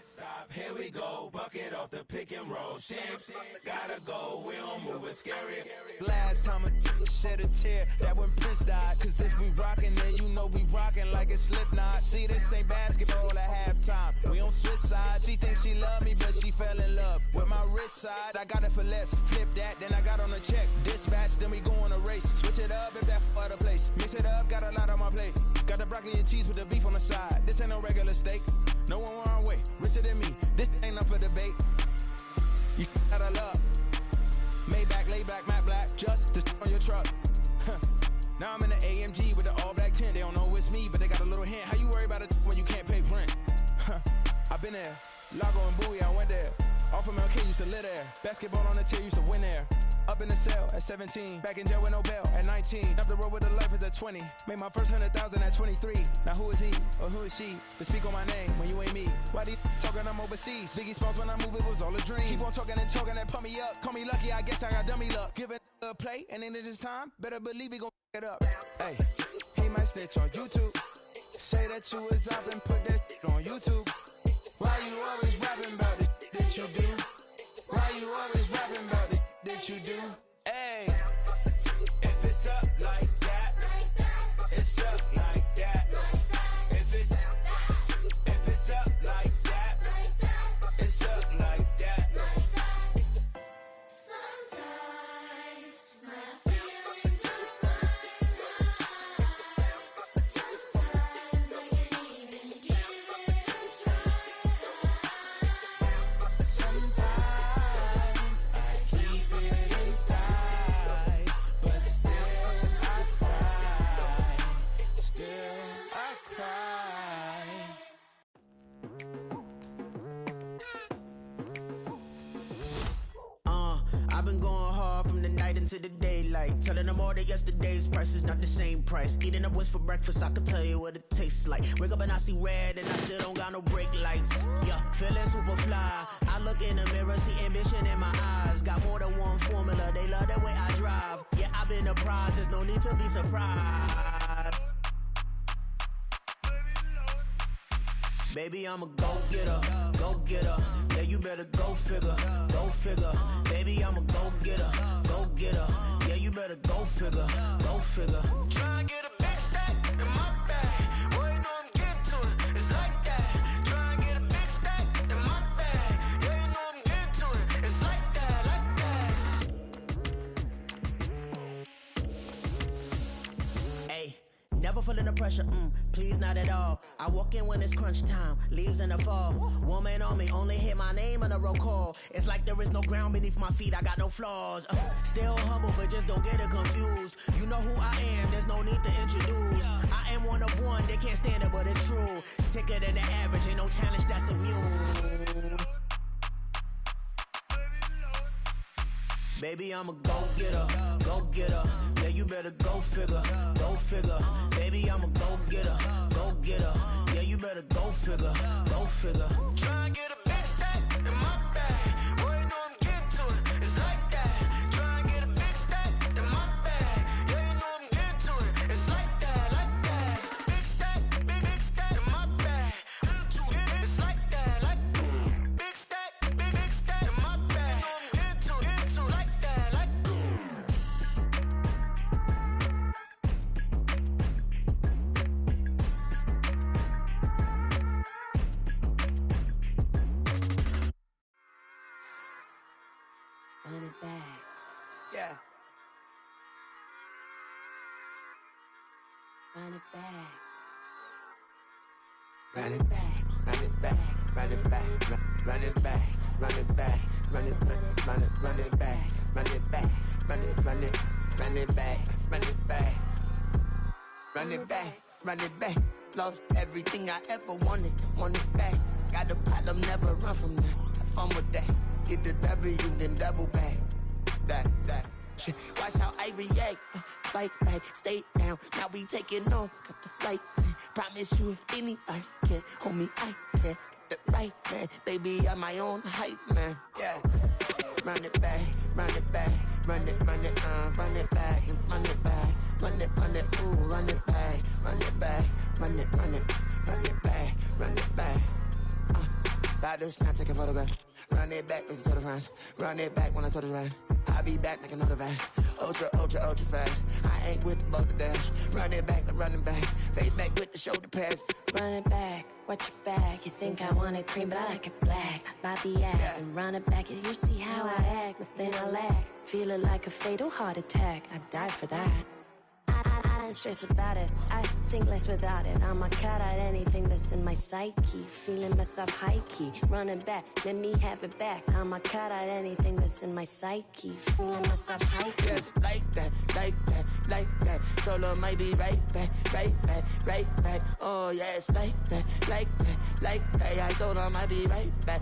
Stop, here we go, bucket off the pick and roll. Champs, gotta go, we don't move it scary. Last time a shed a tear, that when Prince died. Cause if we rockin', then you know we rockin' like a Slipknot. See, this ain't basketball at halftime. We on switch sides. She thinks she love me, but she fell in love with my rich side. I got it for less, flip that, then I got on a check. Dispatch, then we go on a race. Switch it up if that other place. Mix it up, got a lot on my plate. Got the broccoli and cheese with the beef on the side. This ain't no regular steak. No one wrong way, richer than me. This ain't up for debate. You out of love. Maybach, lay back, matte black, just to on your truck. Now I'm in the AMG with the all black tint. They don't know it's me, but they got a little hint. How you worry about it when you can't pay rent? I been there. Lago and Bowie, I went there. Off of MLK, used to live there. Basketball on the tier, used to win there. Up in the cell at 17. Back in jail with no bail at 19. Up the road with the life is at 20. Made my first 100,000 at 23. Now who is he or who is she to speak on my name when you ain't me? Why these talking I'm overseas? Biggie Smalls when I move it was all a dream. Keep on talking and pump me up. Call me lucky, I guess I got dummy luck. Give it a play and then this time, better believe he gon' it up. Hey, he might snitch on YouTube. Say that you was up and put that on YouTube. Why you always rapping about it that you do? Why you always rapping about it that you do? Hey, if it's up, right. Telling them all that yesterday's price is not the same price. Eating up what's for breakfast, I can tell you what it tastes like. Wake up and I see red and I still don't got no brake lights. Yeah, feeling super fly. I look in the mirror, see ambition in my eyes. Got more than one formula, they love the way I drive. Yeah, I've been a prize, there's no need to be surprised. Baby, I'm a go-getter, go-getter. Yeah, you better go figure, go figure. Baby, I'm a go-getter, go-getter. Yeah, you better go figure, go figure. Try and get a big stack in my bag. Boy, you know I'm getting to it. It's like that. Try and get a big stack in my bag. Yeah, you know I'm getting to it. It's like that, like that. Hey, never feeling the pressure, please not at all. I walk in when it's crunch time, leaves in the fall. Woman on me, only hit my name on a roll call. It's like there is no ground beneath my feet, I got no flaws. Still humble, but just don't get it confused. You know who I am, there's no need to introduce. I am one of one, they can't stand it, but it's true. Sicker than the average, ain't no challenge that's immune. Baby, I'm a go-getter, go-getter. Yeah, you better go figure, go figure. Baby, I'm a go-getter, go-getter. Yeah, you better go figure, go figure. Try and get a big stack in my bag. Boy, you know I'm getting to it. It's like that. Try and get a big stack in my bag. Yeah, you know I'm getting to it. It's like that, like that. Big stack, big stack in my bag. It's like that, like big stack in my bag. You know I'm getting to it, like that, like. Run it back. Yeah. Run it back. Run it back, run it back, run it back, run it back, run it back, run it back, run it back, run it back, run it back, run it back, run it back. Lost everything I ever wanted it back. Got a problem, never run from that. Have fun with that. Get the W, then double back. That. Shit. Watch how I react. Fight back, stay down. Now we taking off. Got the flight. Promise you if anybody can hold me, I can. Get the right man. Baby, I'm my own hype man. Yeah. Run it back, run it back, run it back, and run it back, run it, ooh, run it back, run it back, run it back, run it back. About to snap, take a photograph. Run it back, make it to the friends. Run it back when I told it right. I'll be back, make another van. Ultra fast. I ain't with the boulder dash. Run it back, face back with the shoulder pads. Run it back, watch your back. You think I want it cream, but I like it black. About the act, yeah. And run it back. You see how I act, nothing I lack. Feel it like a fatal heart attack. I die for that. I don't stress about it. I think less without it. I'ma cut out anything that's in my psyche. Feeling myself high-key. Running back, let me have it back. I'ma cut out anything that's in my psyche. Feeling myself high-key. Yes, like that. Told her might be right back. Oh, yes, like that. I told her might be right back.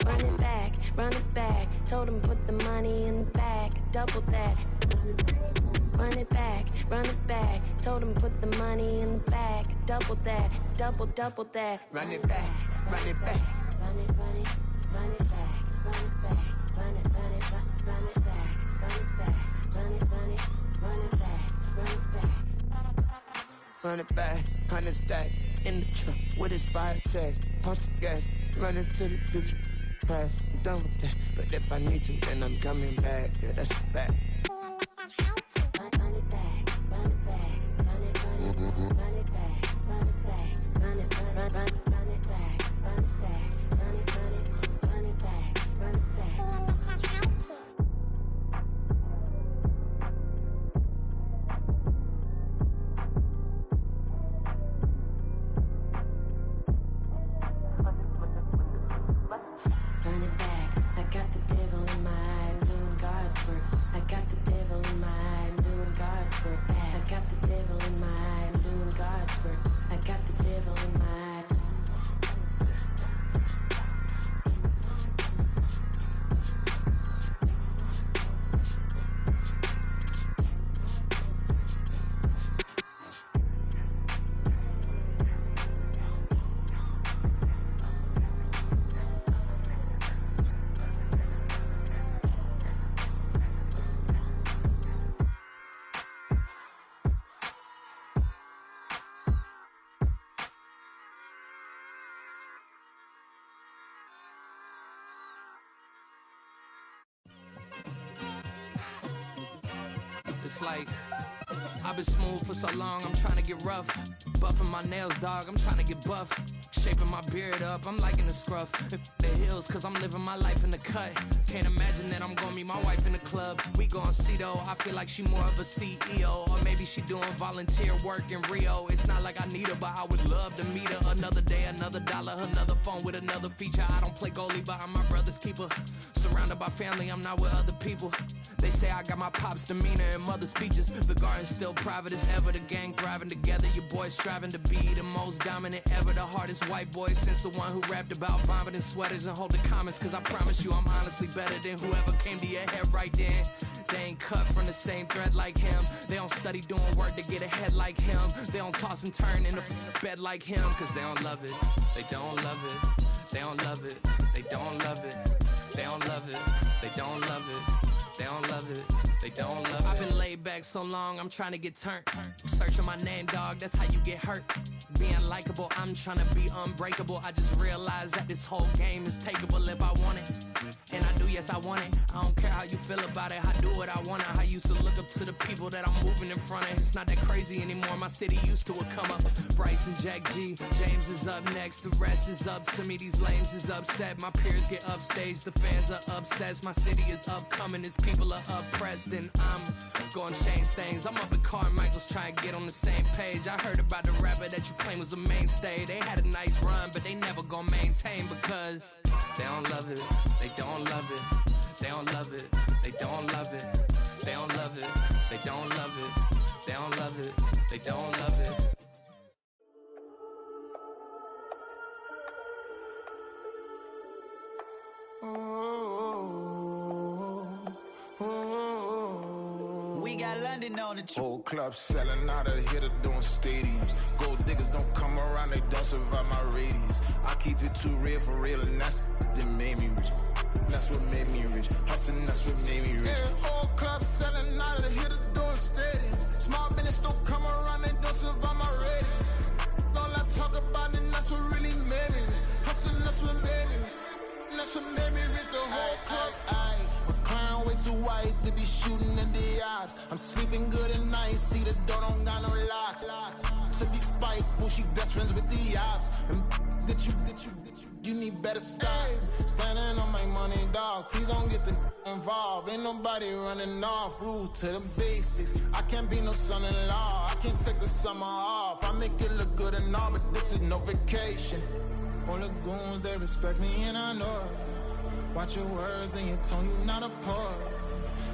Run it back. Told him put the money in the bag. Double that. Run it back. Told him put the money in the bag. Double that. Double that. Run it back. Run it back. Run it back. Run it back. Run it back. Run it back. Run it back. Run it back. 100 stack in the trunk with his fire tag. Punch the gas, running to the future. Past, I'm done with that. But if I need to, then I'm coming back. Yeah, that's a fact. Run it back. Run it back. Run it back. Run it back. Run it back. Run it back. Run it back. Run it back. Run it back. Run it back. Run it back, I got the devil in my eye, doing God's work. I got It's like I've been smooth for so long, I'm trying to get rough. Buffing my nails, dog, I'm trying to get buff. Shaping my beard up, I'm liking the scruff. The hills, cause I'm living my life in the cut. Can't imagine that I'm gonna meet my wife in the club. We gon' see though, I feel like she more of a CEO. Or maybe she doing volunteer work in Rio. It's not like I need her, but I would love to meet her. Another day, another dollar, another phone with another feature. I don't play goalie, but I'm my brother's keeper. Surrounded by family, I'm not with other people. They say I got my pop's demeanor and mother's features. The garden's still private as ever. The gang thriving together. Your boys striving to be the most dominant ever. The hardest white boy since the one who rapped about vomiting sweaters and holding comments. Cause I promise you I'm honestly better than whoever came to your head right then. They ain't cut from the same thread like him. They don't study doing work to get ahead like him. They don't toss and turn in the bed like him. Cause they don't love it. They don't love it. They don't love it. They don't love it. They don't love it. They don't love it. They don't love it, they don't love it. I've been laid back so long, I'm trying to get turned. Searching my name, dog, that's how you get hurt. Being likable, I'm trying to be unbreakable. I just realized that this whole game is takeable if I want it. And I do, yes, I want it. I don't care how you feel about it, I do what I want it. I used to look up to the people that I'm moving in front of. It's not that crazy anymore, my city used to it come up. Bryce and Jack G, James is up next. The rest is up to me, these lames is upset. My peers get upstaged, the fans are obsessed. My city is upcoming, it's people are oppressed, and I'm gonna change things. I'm up at Carmichael's trying to get on the same page. I heard about the rapper that you claim was a mainstay. They had a nice run, but they never gonna maintain because they don't love it. They don't love it. They don't love it. They don't love it. They don't love it. They don't love it. They don't love it. They don't love it. We got London on the trip. Whole club selling out of here to doing stadiums. Gold diggers don't come around, they don't survive my radius. I keep it too real for real, and that's that made me rich. That's what made me rich. Hustling, that's what made me rich. Yeah, whole club selling out of here to doing stadiums. Small business don't come around, they don't survive my radius. All I talk about, and that's what really made me rich. Hustling, that's what made me rich. That's what made me rich. The whole club. McLaren way too white to be shooting in the ops. I'm sleeping good at night, see the door don't got no locks. To be spiteful, she best friends with the ops. And you need better stop. Standing on my money, dog. Please don't get involved. Ain't nobody running off. Rules to the basics. I can't be no son-in-law. I can't take the summer off. I make it look good and all, but this is no vacation. All the goons, they respect me and I know it. Watch your words and your tone, you not a poet.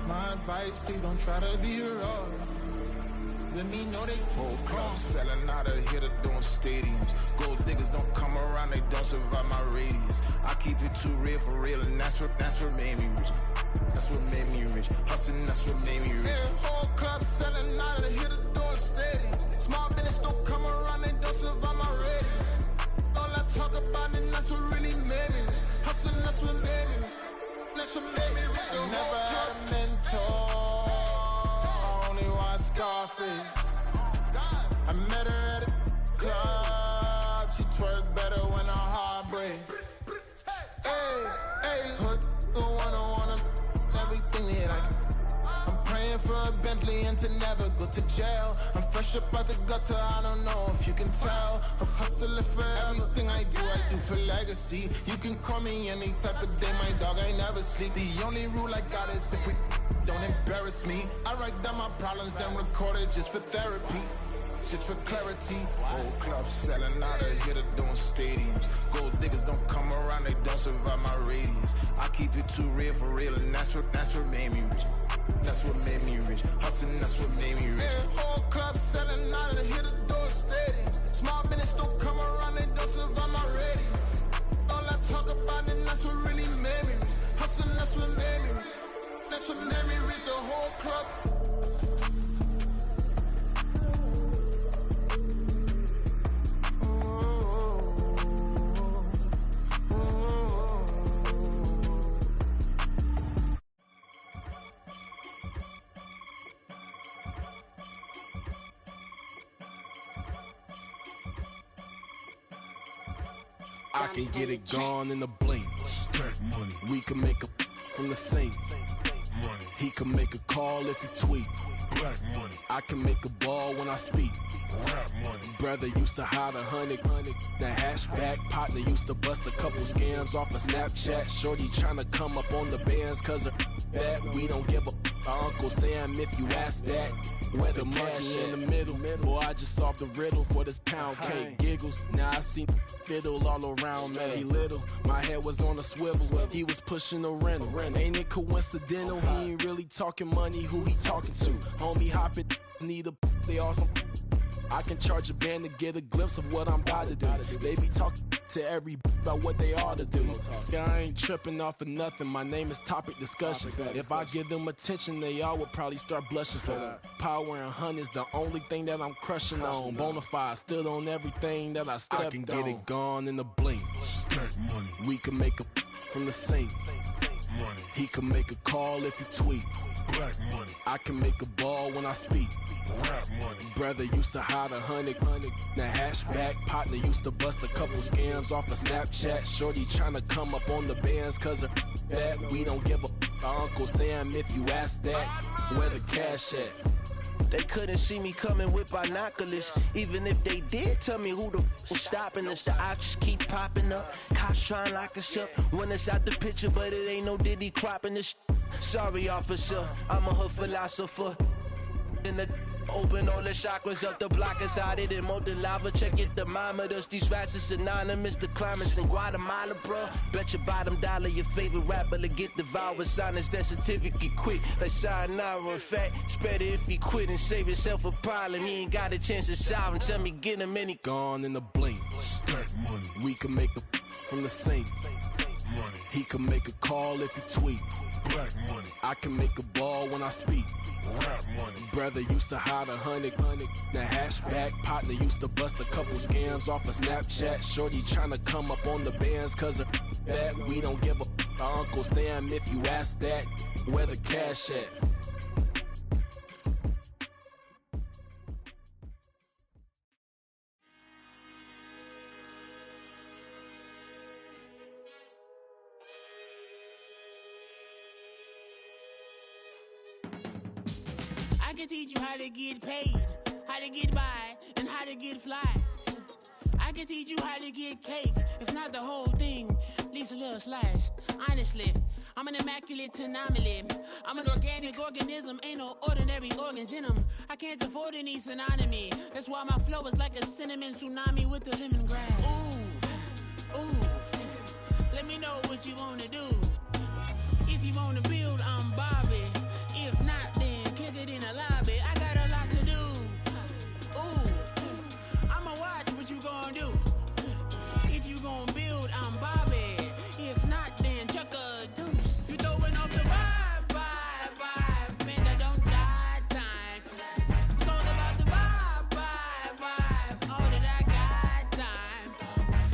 My advice, please don't try to be heroic. Let me know they whole club selling out of here to doing stadiums. Gold diggers don't come around, they don't survive my radius. I keep it too real for real, and that's what made me rich. That's what made me rich. Hustling, that's what made me rich. Yeah, whole club selling out of here to doing stadiums. Small business don't come around, they don't survive my radius. All I talk about, and that's what really made me rich. Hustling, that's what made me rich. That's what made me rich. I never had a mentor. I only watch Scarface. I met her at a club. She twerk better when her heart breaks. Hey, put the one everything that I can. I'm praying for a Bentley and to never go to jail. I'm fresh up out the gutter, I don't know if you can tell. I'm hustling for everything I do for legacy. You can call me any type of day, my dog, I never sleep. The only rule I got is if we don't embarrass me. I write down my problems, then record it just for therapy. Just for clarity. Whole club selling out of here to doing stadiums. Gold diggers don't come around, they don't survive my radius. I keep it too real for real, and that's what made me rich. That's what made me rich. Hustling, that's what made me rich. Yeah, whole club selling out of here to doing stadiums. Small business don't come around, they don't survive my radius. All I talk about, and that's what really made me rich. Hustling, that's what made me rich. That's what made me rich. The whole club. I can get it gone in a blink. Stack money. We can make a from the same. money. He can make a call if he tweet. Black money. I can make a ball when I speak. Rap money. Brother used to hide 100. The hashback partner used to bust a couple scams off of Snapchat. Shorty tryna come up on the bands cause of that. We don't give a Uncle Sam if you ask that. Where the monkey in the middle. Boy, I just solved the riddle for this pound cake. Giggles, now I see fiddle all around me. He little, my head was on a swivel. He was pushing a rental. Ain't it coincidental? He ain't really talking money, who he talking to? Homie hopping, need a they awesome. I can charge a band to get a glimpse of what I'm about to do. They be talking to every about what they ought to do. Yeah, I ain't tripping off of nothing. My name is Topic Discussion. If I give them attention, they all would probably start blushing. So power and hunt is the only thing that I'm crushing on. Bonafide, stood on everything that I stepped on. I can get it gone in a blink. Stack money. We can make a from the sink. Money. He can make a call if he tweet. Black money. I can make a ball when I speak. Rap money. Brother used to hide 100. The hashback partner used to bust a couple scams off of Snapchat. Shorty tryna come up on the bands cause of that. We don't give a Uncle Sam if you ask that. Where the cash at? They couldn't see me coming with binoculars. Even if they did tell me who the was stopping us, the options keep popping up. Cops trying to lock us up. When it's out the picture, but it ain't no Diddy cropping this. Sorry, officer, I'm a hood philosopher. In the open all the chakras up the block inside it and molten lava. Check your thermometers. These rats is synonymous to climates in Guatemala, bro. Bet your bottom dollar your favorite rapper to get devoured. Sign his death certificate quick. Like sayonara. In fact, it's better if he quit and save himself a problem. He ain't got a chance to solve and tell me get him any. Gone in the blink. Stack money. We can make a from the sink. Money. He can make a call if he tweet. Black money. I can make a ball when I speak. Rap money. Brother used to hide 100. The hashback partner used to bust a couple scams off of Snapchat. Shorty tryna come up on the bands cause of that. We don't give a Uncle Sam if you ask that. Where the cash at? I can teach you how to get paid, how to get by, and how to get fly. I can teach you how to get cake, if not the whole thing, at least a little slice. Honestly, I'm an immaculate anomaly. I'm an organic organism, ain't no ordinary organs in them. I can't afford any synonymy. That's why my flow is like a cinnamon tsunami with the lemongrass. Ooh, ooh, let me know what you wanna do. If you wanna build, I'm Bobby. If not, then kick it in the lobby. I got a lot to do. Ooh, I'ma watch what you gonna do. If you gonna build, I'm Bobby. If not, then chuck a deuce. You throwing off the vibe. Man, that don't die time. It's all about the vibe. All that I got time.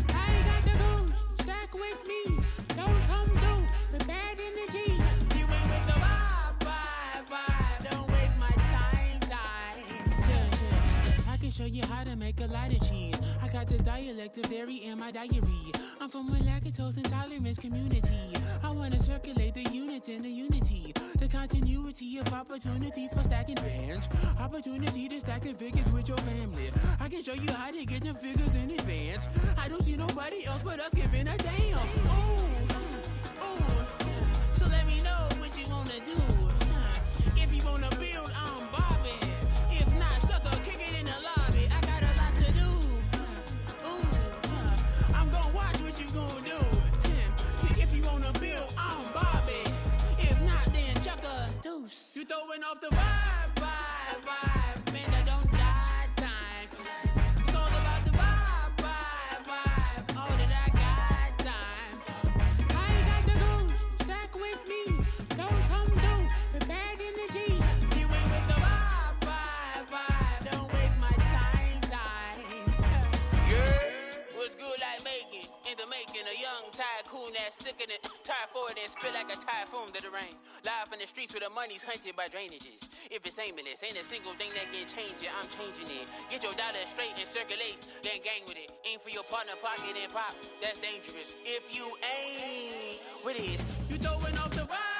I ain't got the goose. Stack with me. Don't come through with bad energy. You ain't with the vibe. Don't waste my time. Yeah. I can show you how to make a lot of cheese. I got the dialect of dairy in my diary. I'm from a lactose intolerance community. I wanna circulate the units in the unity. The continuity of opportunity for stacking bands. Opportunity to stack the figures with your family. I can show you how to get the figures in advance. I don't see nobody else but us giving a damn. Ooh. So let me know what you wanna do. If you wanna build, I'm Bobby. If not, sucker, kick it in the lobby. I got a lot to do. Ooh, I'm gonna watch what you gonna do. See, if you wanna build, I'm Bobby. If not, then chuck a deuce. You throwing off the vibe. Man, that don't die time. It's all about the vibe. All that I got time. I ain't got the goose. Stack with me. Don't come through with bad energy. You ain't with the vibe. Don't waste my time. Yeah, what's good like making? In the making, a young tycoon that's sickening. Tie forward and spill like a typhoon to the rain. Live in the streets where the money's hunted by drainages. If it's aimless, ain't a single thing that can change it. I'm changing it. Get your dollar straight and circulate, then gang with it. Aim for your partner, pocket and pop. That's dangerous. If you ain't with it, you throwing off the vibe.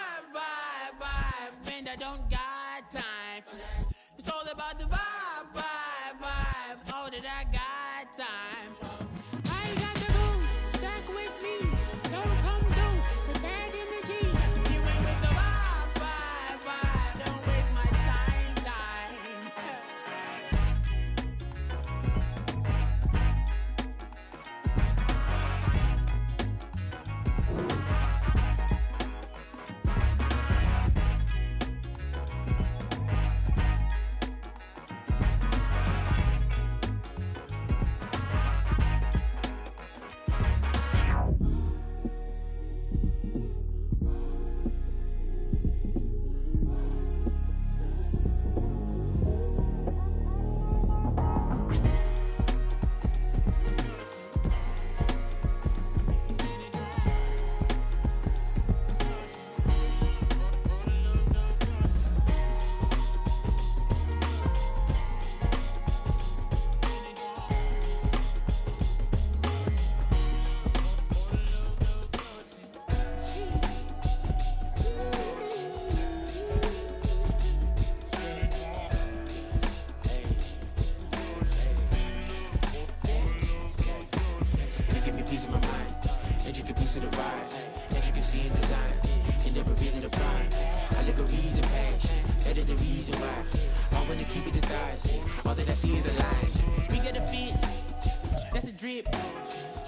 don't got time for that. It's all about the vibe, vibe, vibe. All that I got time for. I ain't got the booze, stack with me. Don't come through with bad energy. You ain't with the vibe, vibe, vibe. Don't waste my time, time.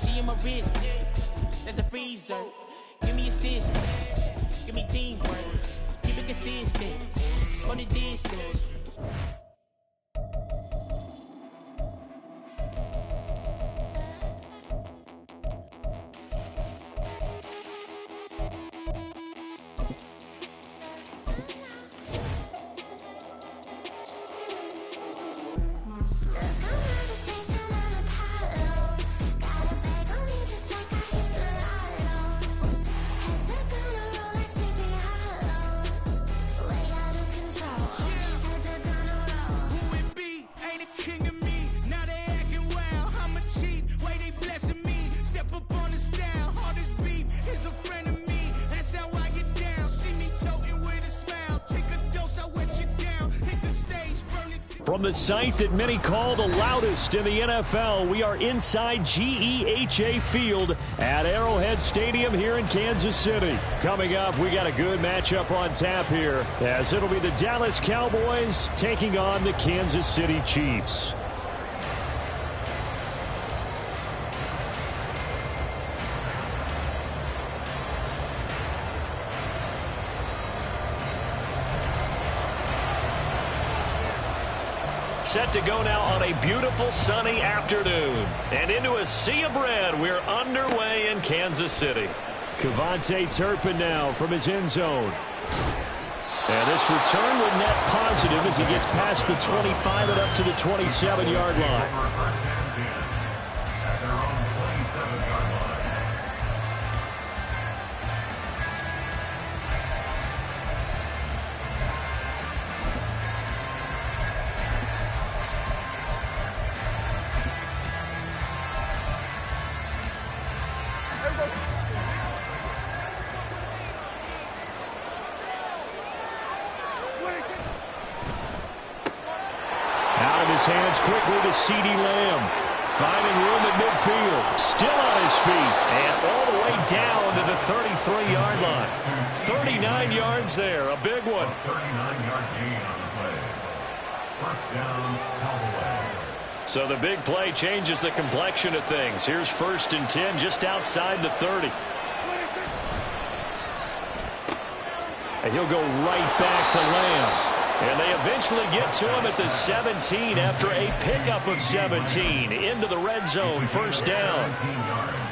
She in my wrist, that's a freezer. Give me assist, give me teamwork. Keep it consistent, go the distance. From the site that many call the loudest in the NFL, we are inside GEHA Field at Arrowhead Stadium here in Kansas City. Coming up, we got a good matchup on tap here, as it'll be the Dallas Cowboys taking on the Kansas City Chiefs. Set to go now on a beautiful sunny afternoon. And into a sea of red, we're underway in Kansas City. Kevontae Turpin now from his end zone. And this return will net positive as he gets past the 25 and up to the 27-yard line. Hands quickly to CeeDee Lamb. Finding room at midfield. Still on his feet. And all the way down to the 33-yard line. 39 yards there. A big one. 39-yard gain on the play. First down, Cowboys. So the big play changes the complexion of things. Here's 1st and 10 just outside the 30. And he'll go right back to Lamb. And they eventually get to him at the 17 after a pickup of 17 into the red zone. First down.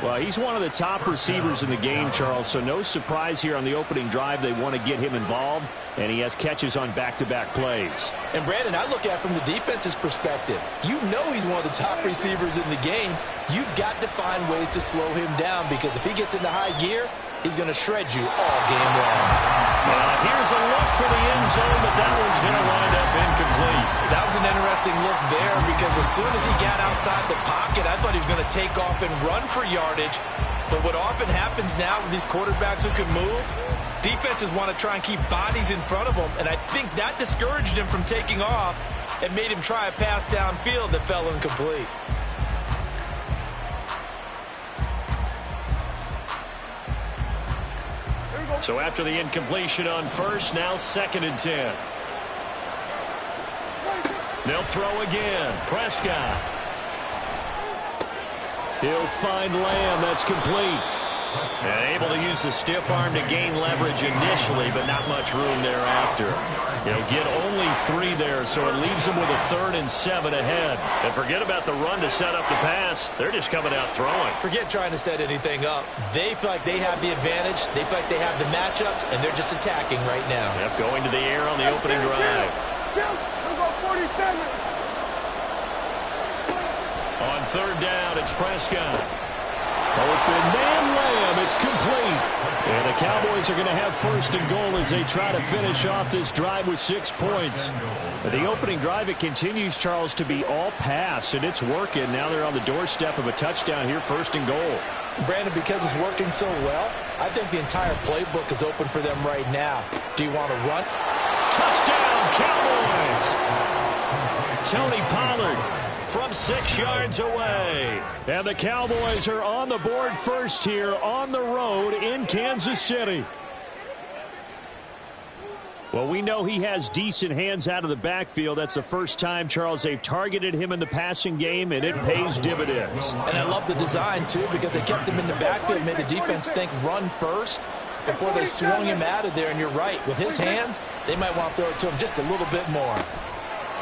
Well, he's one of the top receivers in the game, Charles, so no surprise here on the opening drive. They want to get him involved, and he has catches on back-to-back plays. And, Brandon, I look at it from the defense's perspective. You know he's one of the top receivers in the game. You've got to find ways to slow him down, because if he gets into high gear, he's going to shred you all game long. Here's a look for the end zone, but that one's going to wind up incomplete. That was an interesting look there, because as soon as he got outside the pocket, I thought he was going to take off and run for yardage. But what often happens now with these quarterbacks who can move, defenses want to try and keep bodies in front of them, and I think that discouraged him from taking off and made him try a pass downfield that fell incomplete. So after the incompletion on first, now 2nd and 10. They'll throw again. Prescott. He'll find Lamb. That's complete. And able to use the stiff arm to gain leverage initially, but not much room thereafter. He'll get only 3 there, so it leaves him with a 3rd and 7 ahead. And forget about the run to set up the pass. They're just coming out throwing. Forget trying to set anything up. They feel like they have the advantage. They feel like they have the matchups, and they're just attacking right now. Yep, going to the air on the opening drive. On 3rd down, it's Prescott. Open man Lamb. It's complete. And the Cowboys are going to have 1st and goal as they try to finish off this drive with 6 points. But the opening drive, it continues, Charles, to be all pass, and it's working. Now they're on the doorstep of a touchdown here, 1st and goal. Brandon, because it's working so well, I think the entire playbook is open for them right now. Do you want to run? Touchdown, Cowboys! Tony Pollard from 6 yards away. And the Cowboys are on the board first here on the road in Kansas City. Well, we know he has decent hands out of the backfield. That's the first time, Charles, they've targeted him in the passing game, and it pays dividends. And I love the design, too, because they kept him in the backfield, made the defense think run first before they swung him out of there. And you're right, with his hands, they might want to throw it to him just a little bit more.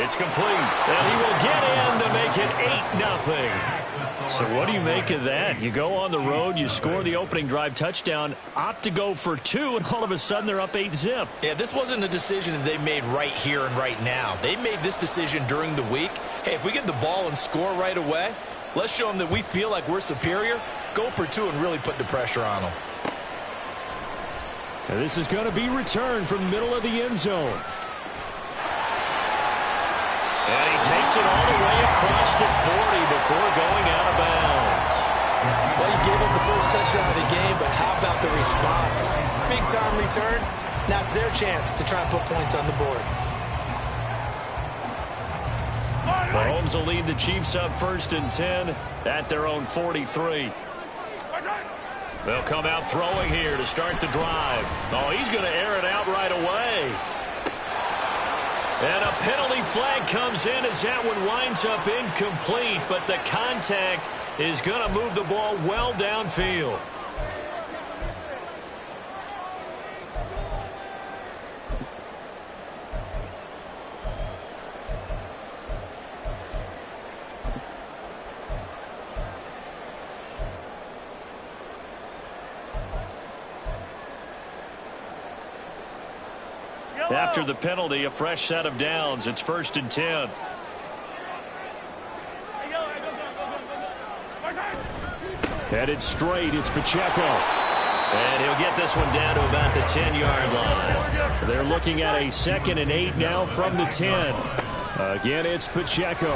It's complete, and he will get in to make it 8-0. So what do you make of that? You go on the road, you score the opening drive touchdown, opt to go for 2, and all of a sudden they're up 8-0. Yeah, this wasn't a decision that they made right here and right now. They made this decision during the week. Hey, if we get the ball and score right away, let's show them that we feel like we're superior. Go for 2 and really put the pressure on them. And this is going to be returned from the middle of the end zone. And he takes it all the way across the 40 before going out of bounds. Well, he gave up the first touchdown of the game, but how about the response? Big-time return. Now it's their chance to try and put points on the board. Mahomes will lead the Chiefs up 1st and 10 at their own 43. They'll come out throwing here to start the drive. Oh, he's going to air it out right away. And a penalty flag comes in as that one winds up incomplete, but the contact is going to move the ball well downfield. After the penalty, a fresh set of downs. It's 1st and 10. Headed straight, it's Pacheco. And he'll get this one down to about the 10-yard line. They're looking at a 2nd and 8 now from the 10. Again, it's Pacheco.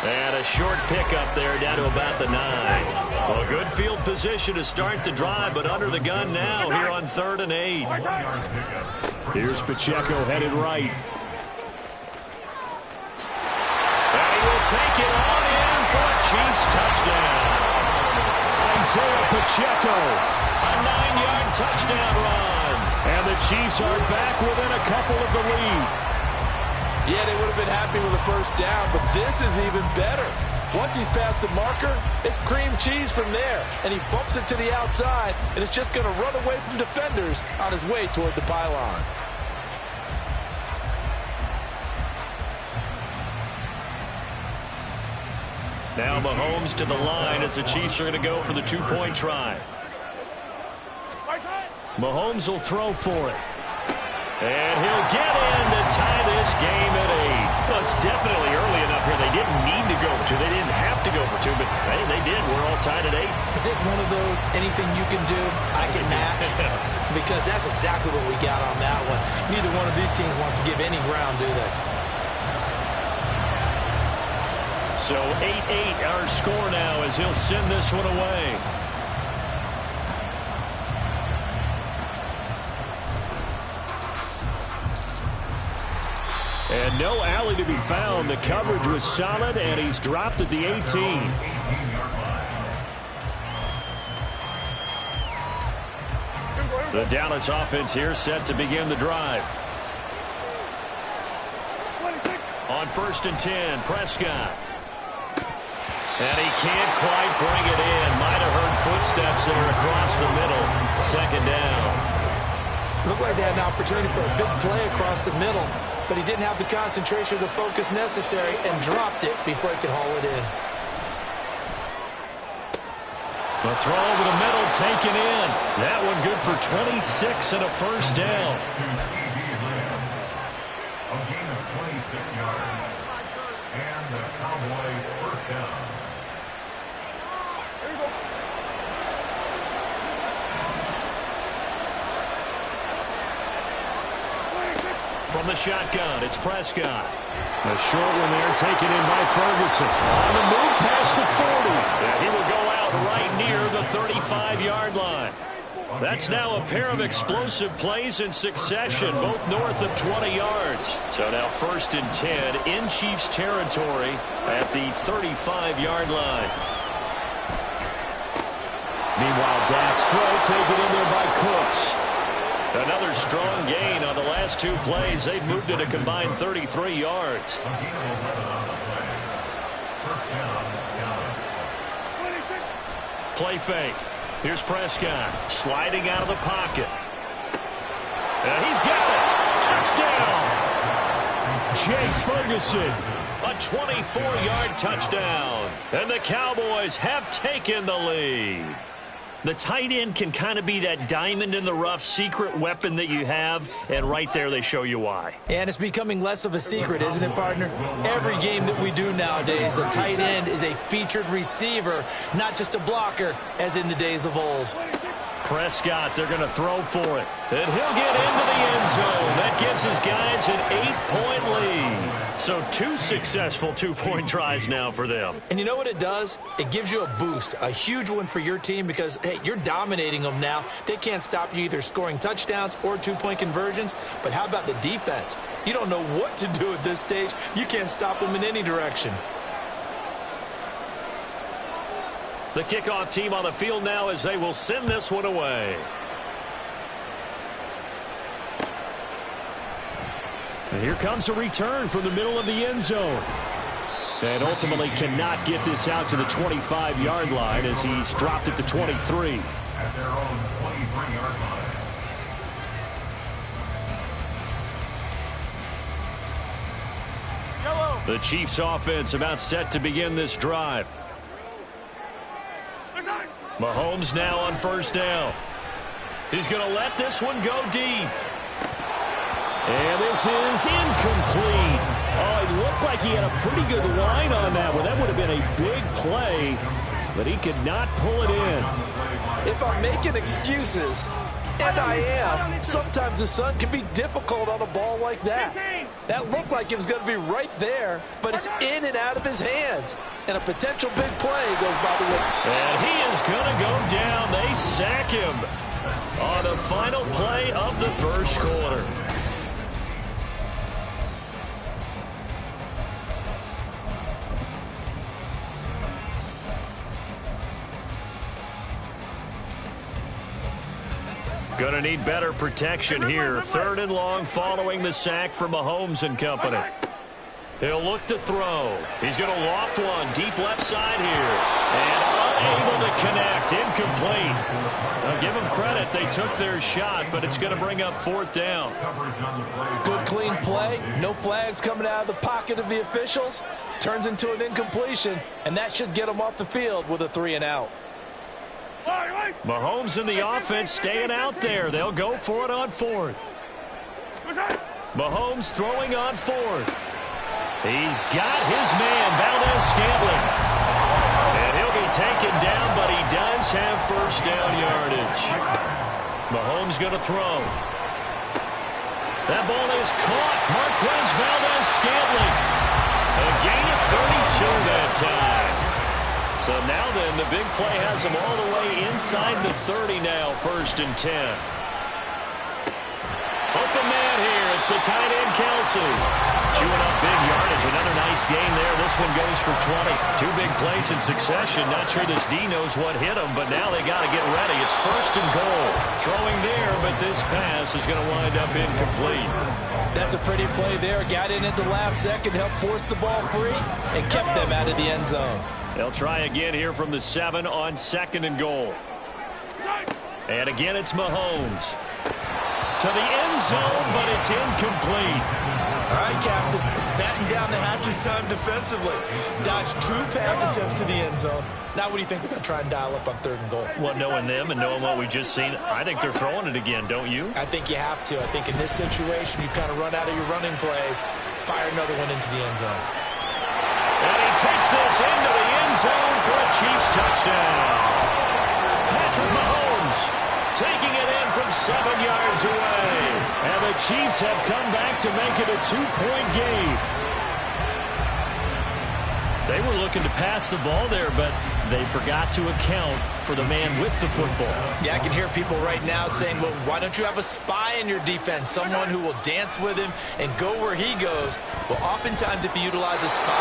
And a short pickup there down to about the 9. Well, good field position to start the drive, but under the gun now here on 3rd and 8. Here's Pacheco headed right. And he will take it on in for a Chiefs touchdown. Isaiah Pacheco. A 9-yard touchdown run. And the Chiefs are back within a couple of the lead. Yeah, they would have been happy with a first down, but this is even better. Once he's past the marker, it's cream cheese from there, and he bumps it to the outside, and it's just going to run away from defenders on his way toward the pylon. Now Mahomes to the line as the Chiefs are going to go for the 2-point try. Mahomes will throw for it. And he'll get in to tie this game at 8. Well, it's definitely early enough here. They didn't need to go for 2. They didn't have to go for 2, but hey, they did. We're all tied at 8. Is this one of those anything you can do, I can match? Because that's exactly what we got on that one. Neither one of these teams wants to give any ground, do they? So 8-8 our score now as he'll send this one away. And no alley to be found. The coverage was solid, and he's dropped at the 18. The Dallas offense here set to begin the drive. On 1st and 10, Prescott. And he can't quite bring it in. Might have heard footsteps there across the middle. 2nd down. Looked like they had an opportunity for a big play across the middle, but he didn't have the concentration or the focus necessary and dropped it before he could haul it in. The throw over the middle taken in. That one good for 26 and a 1st down. A gain of 26 yards. And the Cowboy 1st down. From the shotgun, it's Prescott. A short one there taken in by Ferguson. On the move past the 40. And he will go out right near the 35-yard line. That's now a pair of explosive plays in succession, both north of 20 yards. So now 1st and 10 in Chiefs territory at the 35-yard line. Meanwhile, Dak's throw taken in there by Cooks. Another strong gain on the last 2 plays. They've moved it a combined 33 yards. Play fake. Here's Prescott sliding out of the pocket. And he's got it. Touchdown. Jake Ferguson. A 24-yard touchdown. And the Cowboys have taken the lead. The tight end can kind of be that diamond in the rough secret weapon that you have, and right there they show you why. And it's becoming less of a secret, isn't it, partner? Every game that we do nowadays, the tight end is a featured receiver, not just a blocker, as in the days of old. Prescott, they're going to throw for it. And he'll get into the end zone. That gives his guys an 8-point lead. So 2 successful 2-point tries now for them. And you know what it does? It gives you a boost, a huge one for your team because, hey, you're dominating them now. They can't stop you either scoring touchdowns or 2-point conversions. But how about the defense? You don't know what to do at this stage. You can't stop them in any direction. The kickoff team on the field now as they will send this one away. And here comes a return from the middle of the end zone. And ultimately cannot get this out to the 25-yard line as he's dropped it to 23. At their own 23-yard line. The Chiefs offense about set to begin this drive. Mahomes now on 1st down. He's going to let this one go deep. And this is incomplete. Oh, it looked like he had a pretty good line on that one. That would have been a big play, but he could not pull it in. If I'm making excuses, and I am, sometimes the sun can be difficult on a ball like that. That looked like it was going to be right there, but it's in and out of his hands. And a potential big play goes by the way. And he is going to go down. They sack him on the final play of the 1st quarter. Going to need better protection here. 3rd and long following the sack from Mahomes and company. He'll look to throw. He's going to loft one deep left side here. And unable to connect. Incomplete. Now give them credit. They took their shot, but it's going to bring up 4th down. Good clean play. No flags coming out of the pocket of the officials. Turns into an incompletion, and that should get them off the field with a 3-and-out. Mahomes and the offense staying out there. They'll go for it on 4th. Mahomes throwing on 4th. He's got his man, Valdez-Scantling. And he'll be taken down, but he does have 1st down yardage. Mahomes going to throw. That ball is caught. Marquez Valdez-Scantling. A gain of 32 then So now then, the big play has them all the way inside the 30 now, 1st and 10. Open man here. It's the tight end, Kelsey. Chewing up big yardage. Another nice gain there. This one goes for 20. 2 big plays in succession. Not sure this D knows what hit him, but now they got to get ready. It's 1st and goal. Throwing there, but this pass is going to wind up incomplete. That's a pretty play there. Got in at the last second, helped force the ball free, and kept them out of the end zone. They'll try again here from the 7 on 2nd and goal. And again, it's Mahomes. To the end zone, but it's incomplete. All right, Captain. It's batten down the hatches time defensively. Dodge 2 pass attempts to the end zone. Now what do you think they're going to try and dial up on 3rd and goal? Well, knowing them and knowing what we just seen, I think they're throwing it again, don't you? I think you have to. I think in this situation, you kind of run out of your running plays, fire another one into the end zone. And he takes this into the end zone for a Chiefs touchdown. Patrick Mahomes taking it in from 7 yards away. And the Chiefs have come back to make it a 2-point game. They were looking to pass the ball there, but they forgot to account for the man with the football. Yeah, I can hear people right now saying, well, why don't you have a spy in your defense, someone who will dance with him and go where he goes? Well, oftentimes if you utilize a spy,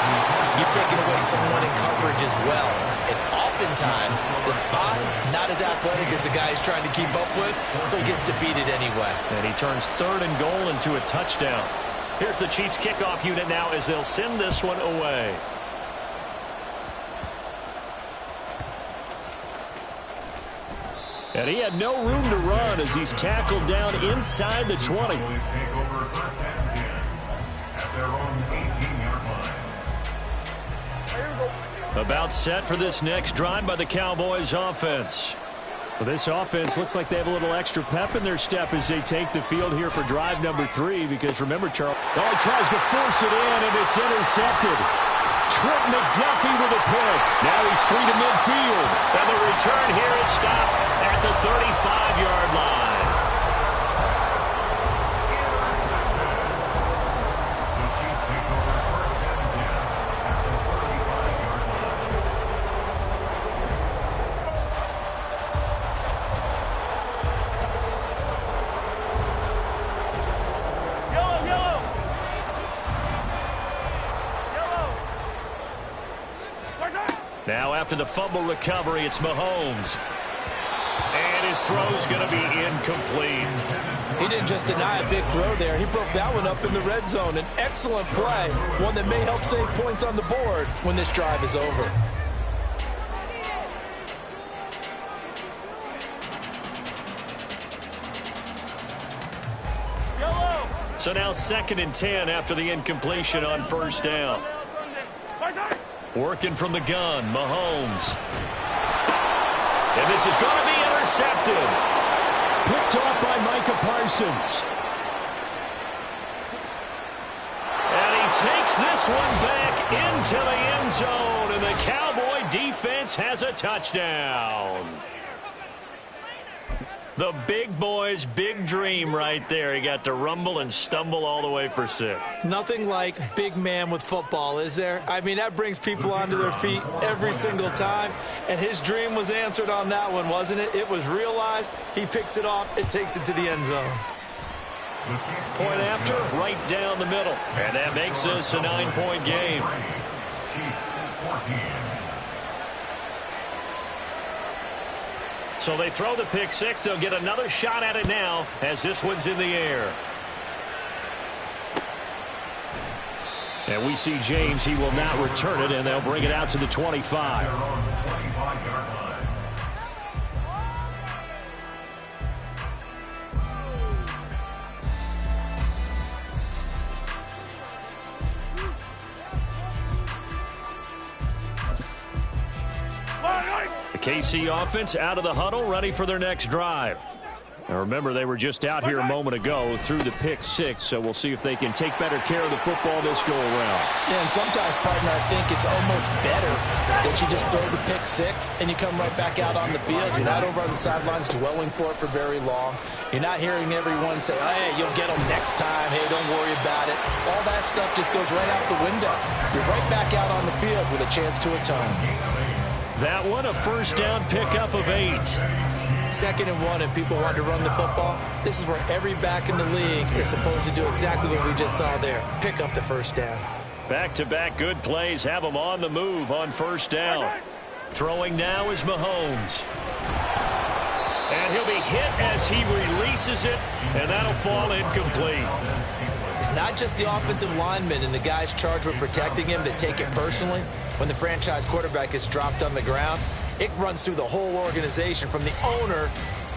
you've taken away someone in coverage as well. And oftentimes, the spy, not as athletic as the guy he's trying to keep up with, so he gets defeated anyway. And he turns 3rd and goal into a touchdown. Here's the Chiefs kickoff unit now as they'll send this one away. And he had no room to run as he's tackled down inside the 20. About set for this next drive by the Cowboys offense. Well, this offense looks like they have a little extra pep in their step as they take the field here for drive number 3. Because remember, Charles, he tries to force it in, and it's intercepted. Trent McDuffie with a pick. Now he's free to midfield. And the return here is stopped at the 35-yard line. Now after the fumble recovery, it's Mahomes. And his throw's going to be incomplete. He didn't just deny a big throw there. He broke that one up in the red zone. An excellent play, one that may help save points on the board when this drive is over. So now 2nd and 10 after the incompletion on 1st down. Working from the gun, Mahomes. And this is going to be intercepted. Picked off by Micah Parsons. And he takes this one back into the end zone. And the Cowboy defense has a touchdown. The big boy's big dream right there. He got to rumble and stumble all the way for 6. Nothing like big man with football, is there? I mean, that brings people onto their feet every single time. And his dream was answered on that one, wasn't it? It was realized. He picks it off. It takes it to the end zone. Point after, right down the middle. And that makes this a 9-point game. So they throw the pick 6. They'll get another shot at it now as this one's in the air. And we see James. He will not return it, and they'll bring it out to the 25. The KC offense out of the huddle, ready for their next drive. Now remember, they were just out here a moment ago through the pick 6, so we'll see if they can take better care of the football this go-around. Yeah, and sometimes, partner, I think it's almost better that you just throw the pick 6 and you come right back out on the field. You're not over on the sidelines dwelling for it for very long. You're not hearing everyone say, oh, hey, you'll get them next time. Hey, don't worry about it. All that stuff just goes right out the window. You're right back out on the field with a chance to atone. That one, a first down pickup of 8. 2nd and 1, and people want to run the football. This is where every back in the league is supposed to do exactly what we just saw there. Pick up the first down. Back-to-back good plays have him on the move on first down. Throwing now is Mahomes. And he'll be hit as he releases it, and that'll fall incomplete. It's not just the offensive linemen and the guys charged with protecting him that take it personally. When the franchise quarterback is dropped on the ground, it runs through the whole organization from the owner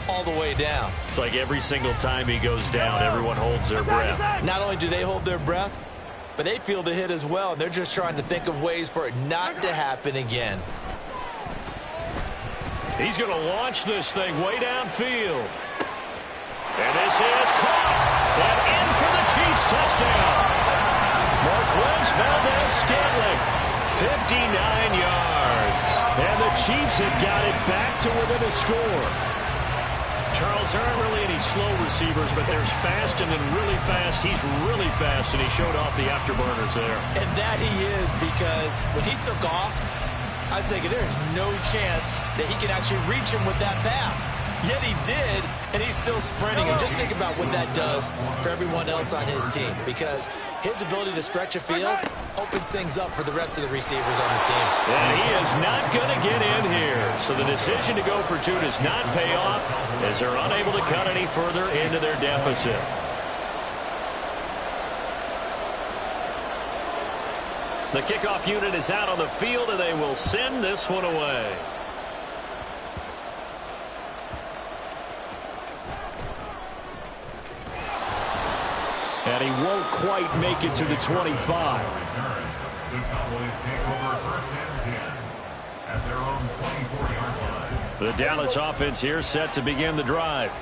all the way down. It's like every single time he goes down, everyone holds their breath. Not only do they hold their breath, but they feel the hit as well. They're just trying to think of ways for it not to happen again. He's going to launch this thing way downfield. And this is caught. And in for the Chiefs touchdown. Marquez Valdez-Scantling, 59 yards. And the Chiefs have got it back to within a score. Charles, there aren't really any slow receivers, but there's fast and then really fast. He's really fast, and he showed off the afterburners there. And that he is, because when he took off, I was thinking there's no chance that he can actually reach him with that pass. Yet he did, and he's still sprinting. And just think about what that does for everyone else on his team, because his ability to stretch a field opens things up for the rest of the receivers on the team. And he is not going to get in here. So the decision to go for 2 does not pay off as they're unable to cut any further into their deficit. The kickoff unit is out on the field, and they will send this one away. And he won't quite make it to the 25. The Cowboys take over 1st and 10 at their own 24-yard line. The Dallas offense here set to begin the drive.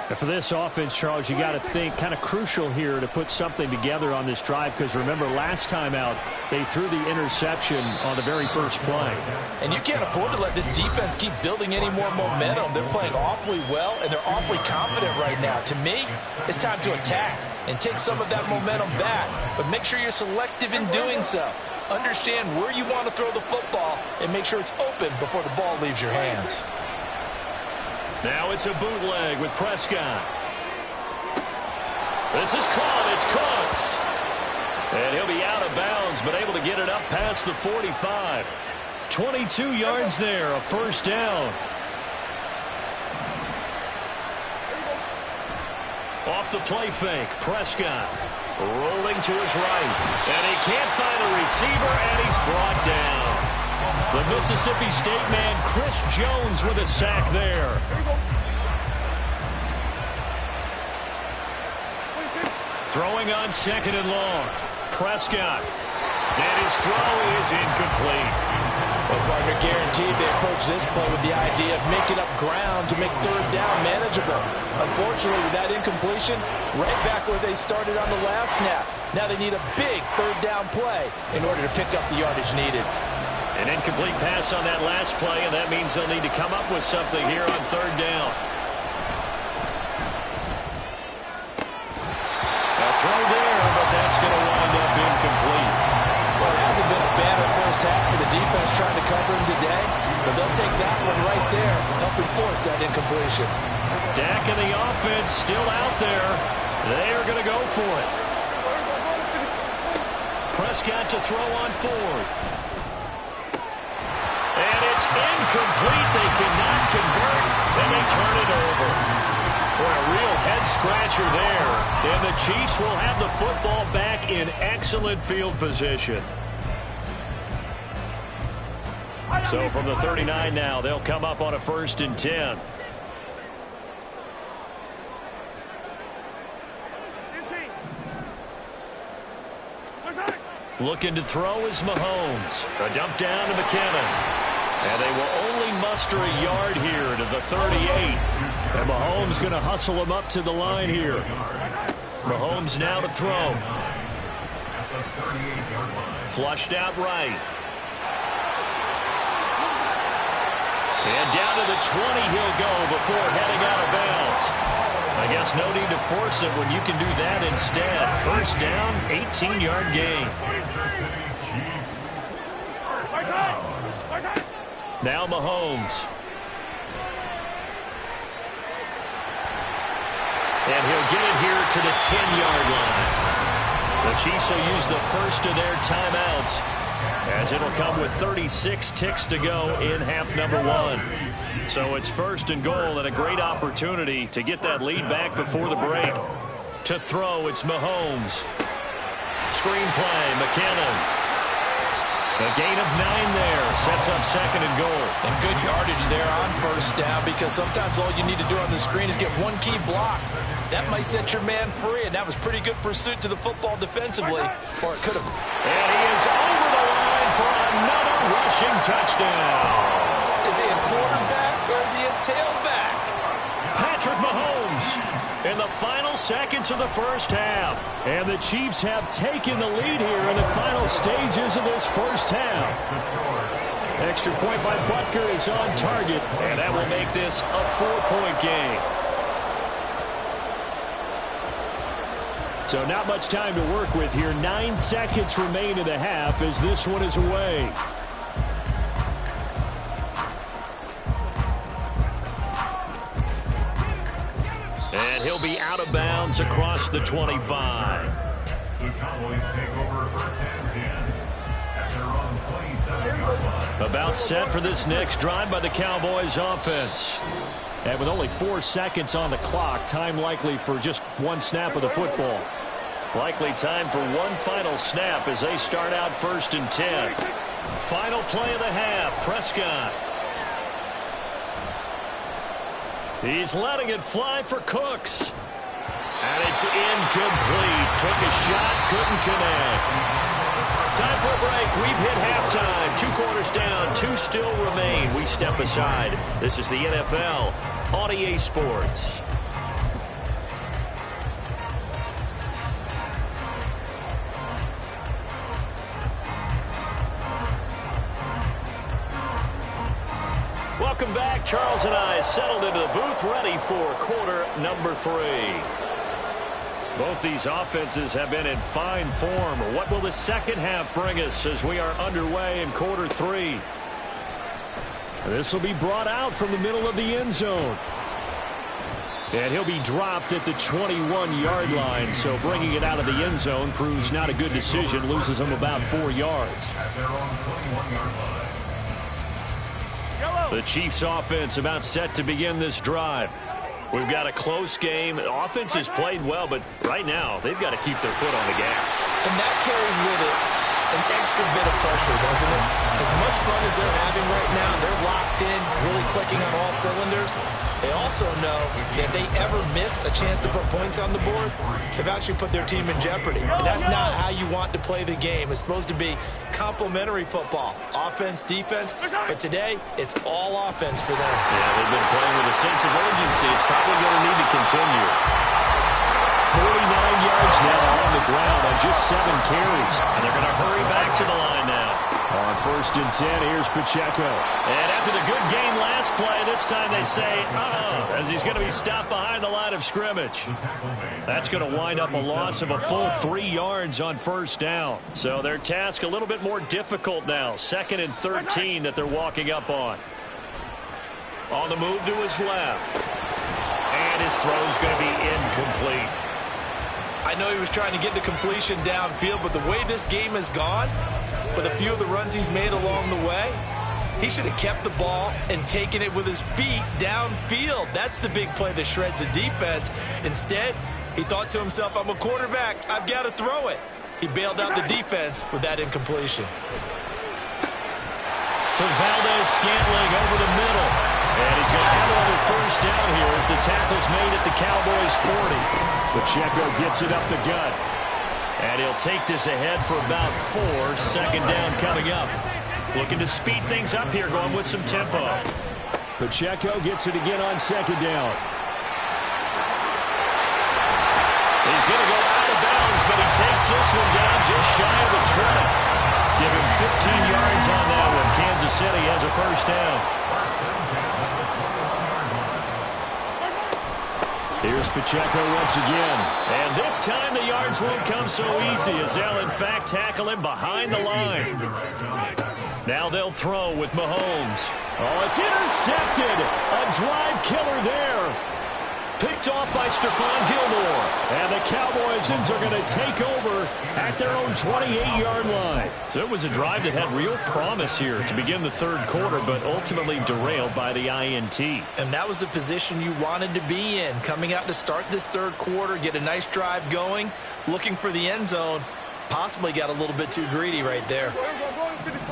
And for this offense, Charles, you got to think kind of crucial here to put something together on this drive, because remember last time out they threw the interception on the very first play. And you can't afford to let this defense keep building any more momentum. They're playing awfully well, and they're awfully confident right now. To me, it's time to attack and take some of that momentum back, but make sure you're selective in doing so. Understand where you want to throw the football and make sure it's open before the ball leaves your hands. Now it's a bootleg with Prescott. This is caught. It's Cooks. And he'll be out of bounds, but able to get it up past the 45. 22 yards there, a first down. Off the play fake, Prescott rolling to his right. And he can't find a receiver, and he's brought down. The Mississippi State man, Chris Jones, with a sack there. Throwing on 2nd and long. Prescott. And his throw is incomplete. Well, partner, guaranteed they approach this play with the idea of making up ground to make 3rd down manageable. Unfortunately, with that incompletion, right back where they started on the last snap. Now they need a big 3rd down play in order to pick up the yardage needed. An incomplete pass on that last play, and that means they'll need to come up with something here on 3rd down. A throw there, but that's going to wind up incomplete. Well, it hasn't been a banner first half for the defense trying to cover him today, but they'll take that one right there, helping force that incompletion. Dak and the offense still out there. They are going to go for it. Prescott to throw on 4th. And it's incomplete. They cannot convert, and they turn it over. Boy, a real head-scratcher there. And the Chiefs will have the football back in excellent field position. So from the 39 now, they'll come up on a 1st and 10. Looking to throw is Mahomes. A dump down to McKinnon. And they will only muster a yard here to the 38. And Mahomes going to hustle him up to the line here. Mahomes now to throw. Flushed out right. And down to the 20 he'll go before heading out of bounds. I guess no need to force it when you can do that instead. First down, 18-yard gain. Now Mahomes. And he'll get it here to the 10-yard line. The Chiefs will use the first of their timeouts, as it'll come with 36 ticks to go in half number 1. So it's first and goal, and a great opportunity to get that lead back before the break. To throw, it's Mahomes. Screen play, McKinnon. A gain of 9 there, sets up second and goal. And good yardage there on first down, because sometimes all you need to do on the screen is get one key block. That might set your man free, and that was pretty good pursuit to the football defensively, or it could have. And he is over the line for another rushing touchdown. Is he a quarterback or is he a tailback? Patrick Mahomes in the final seconds of the first half. And the Chiefs have taken the lead here in the final stages of this first half. Extra point by Butker is on target. And that will make this a 4-point game. So not much time to work with here. 9 seconds remain in the half as this one is away. And he'll be out of bounds across the 25. The Cowboys take over first and 10 at their own 27-yard line. About set for this next drive by the Cowboys offense. And with only 4 seconds on the clock, time likely for just one snap of the football. Likely time for one final snap as they start out first and 10. Final play of the half, Prescott. He's letting it fly for Cooks. And it's incomplete. Took a shot, couldn't connect. Time for a break. We've hit halftime. 2 quarters down, 2 still remain. We step aside. This is the NFL on EA Sports. Welcome back. Charles and I settled into the booth, ready for quarter number 3. Both these offenses have been in fine form. What will the second half bring us as we are underway in quarter 3? This will be brought out from the middle of the end zone. And he'll be dropped at the 21-yard line, so bringing it out of the end zone proves not a good decision, loses him about 4 yards. At their own 21-yard line. The Chiefs offense about set to begin this drive. We've got a close game. The offense has played well, but right now they've got to keep their foot on the gas. And that carries with it an extra bit of pressure, doesn't it? As much fun as they're having right now, they're locked in, really clicking on all cylinders. They also know that if they ever miss a chance to put points on the board, they've actually put their team in jeopardy. And that's not how you want to play the game. It's supposed to be complementary football, offense, defense. But today, it's all offense for them. Yeah, they've been playing with a sense of urgency. It's probably going to need to continue. 49 yards now on the ground on just 7 carries. And they're going to hurry back to the line now. On first and 10, here's Pacheco. And after the good game last play, this time they say, as he's going to be stopped behind the line of scrimmage. That's going to wind up a loss of a full 3 yards on first down. So their task a little bit more difficult now. 2nd and 13 that they're walking up on. On the move to his left. And his throw's going to be incomplete. I know he was trying to get the completion downfield, but the way this game has gone, with a few of the runs he's made along the way, he should have kept the ball and taken it with his feet downfield. That's the big play that shreds the defense. Instead, he thought to himself, I'm a quarterback, I've got to throw it. He bailed out the defense with that incompletion. To Valdez-Scantling over the middle. And he's going to have another first down here as the tackle's made at the Cowboys' 40. Pacheco gets it up the gut. And he'll take this ahead for about 4. 2nd down coming up. Looking to speed things up here, going with some tempo. Pacheco gets it again on 2nd down. He's going to go out of bounds, but he takes this one down just shy of the 20. Give him 15 yards on that one. Kansas City has a first down. Here's Pacheco once again. And this time the yards won't come so easy as they'll in fact tackle him behind the line. Now they'll throw with Mahomes. Oh, it's intercepted. A drive killer there. Picked off by Stephon Gilmore. And the Cowboys are going to take over at their own 28-yard line. So it was a drive that had real promise here to begin the third quarter, but ultimately derailed by the INT. And that was the position you wanted to be in, coming out to start this third quarter, get a nice drive going, looking for the end zone. Possibly got a little bit too greedy right there.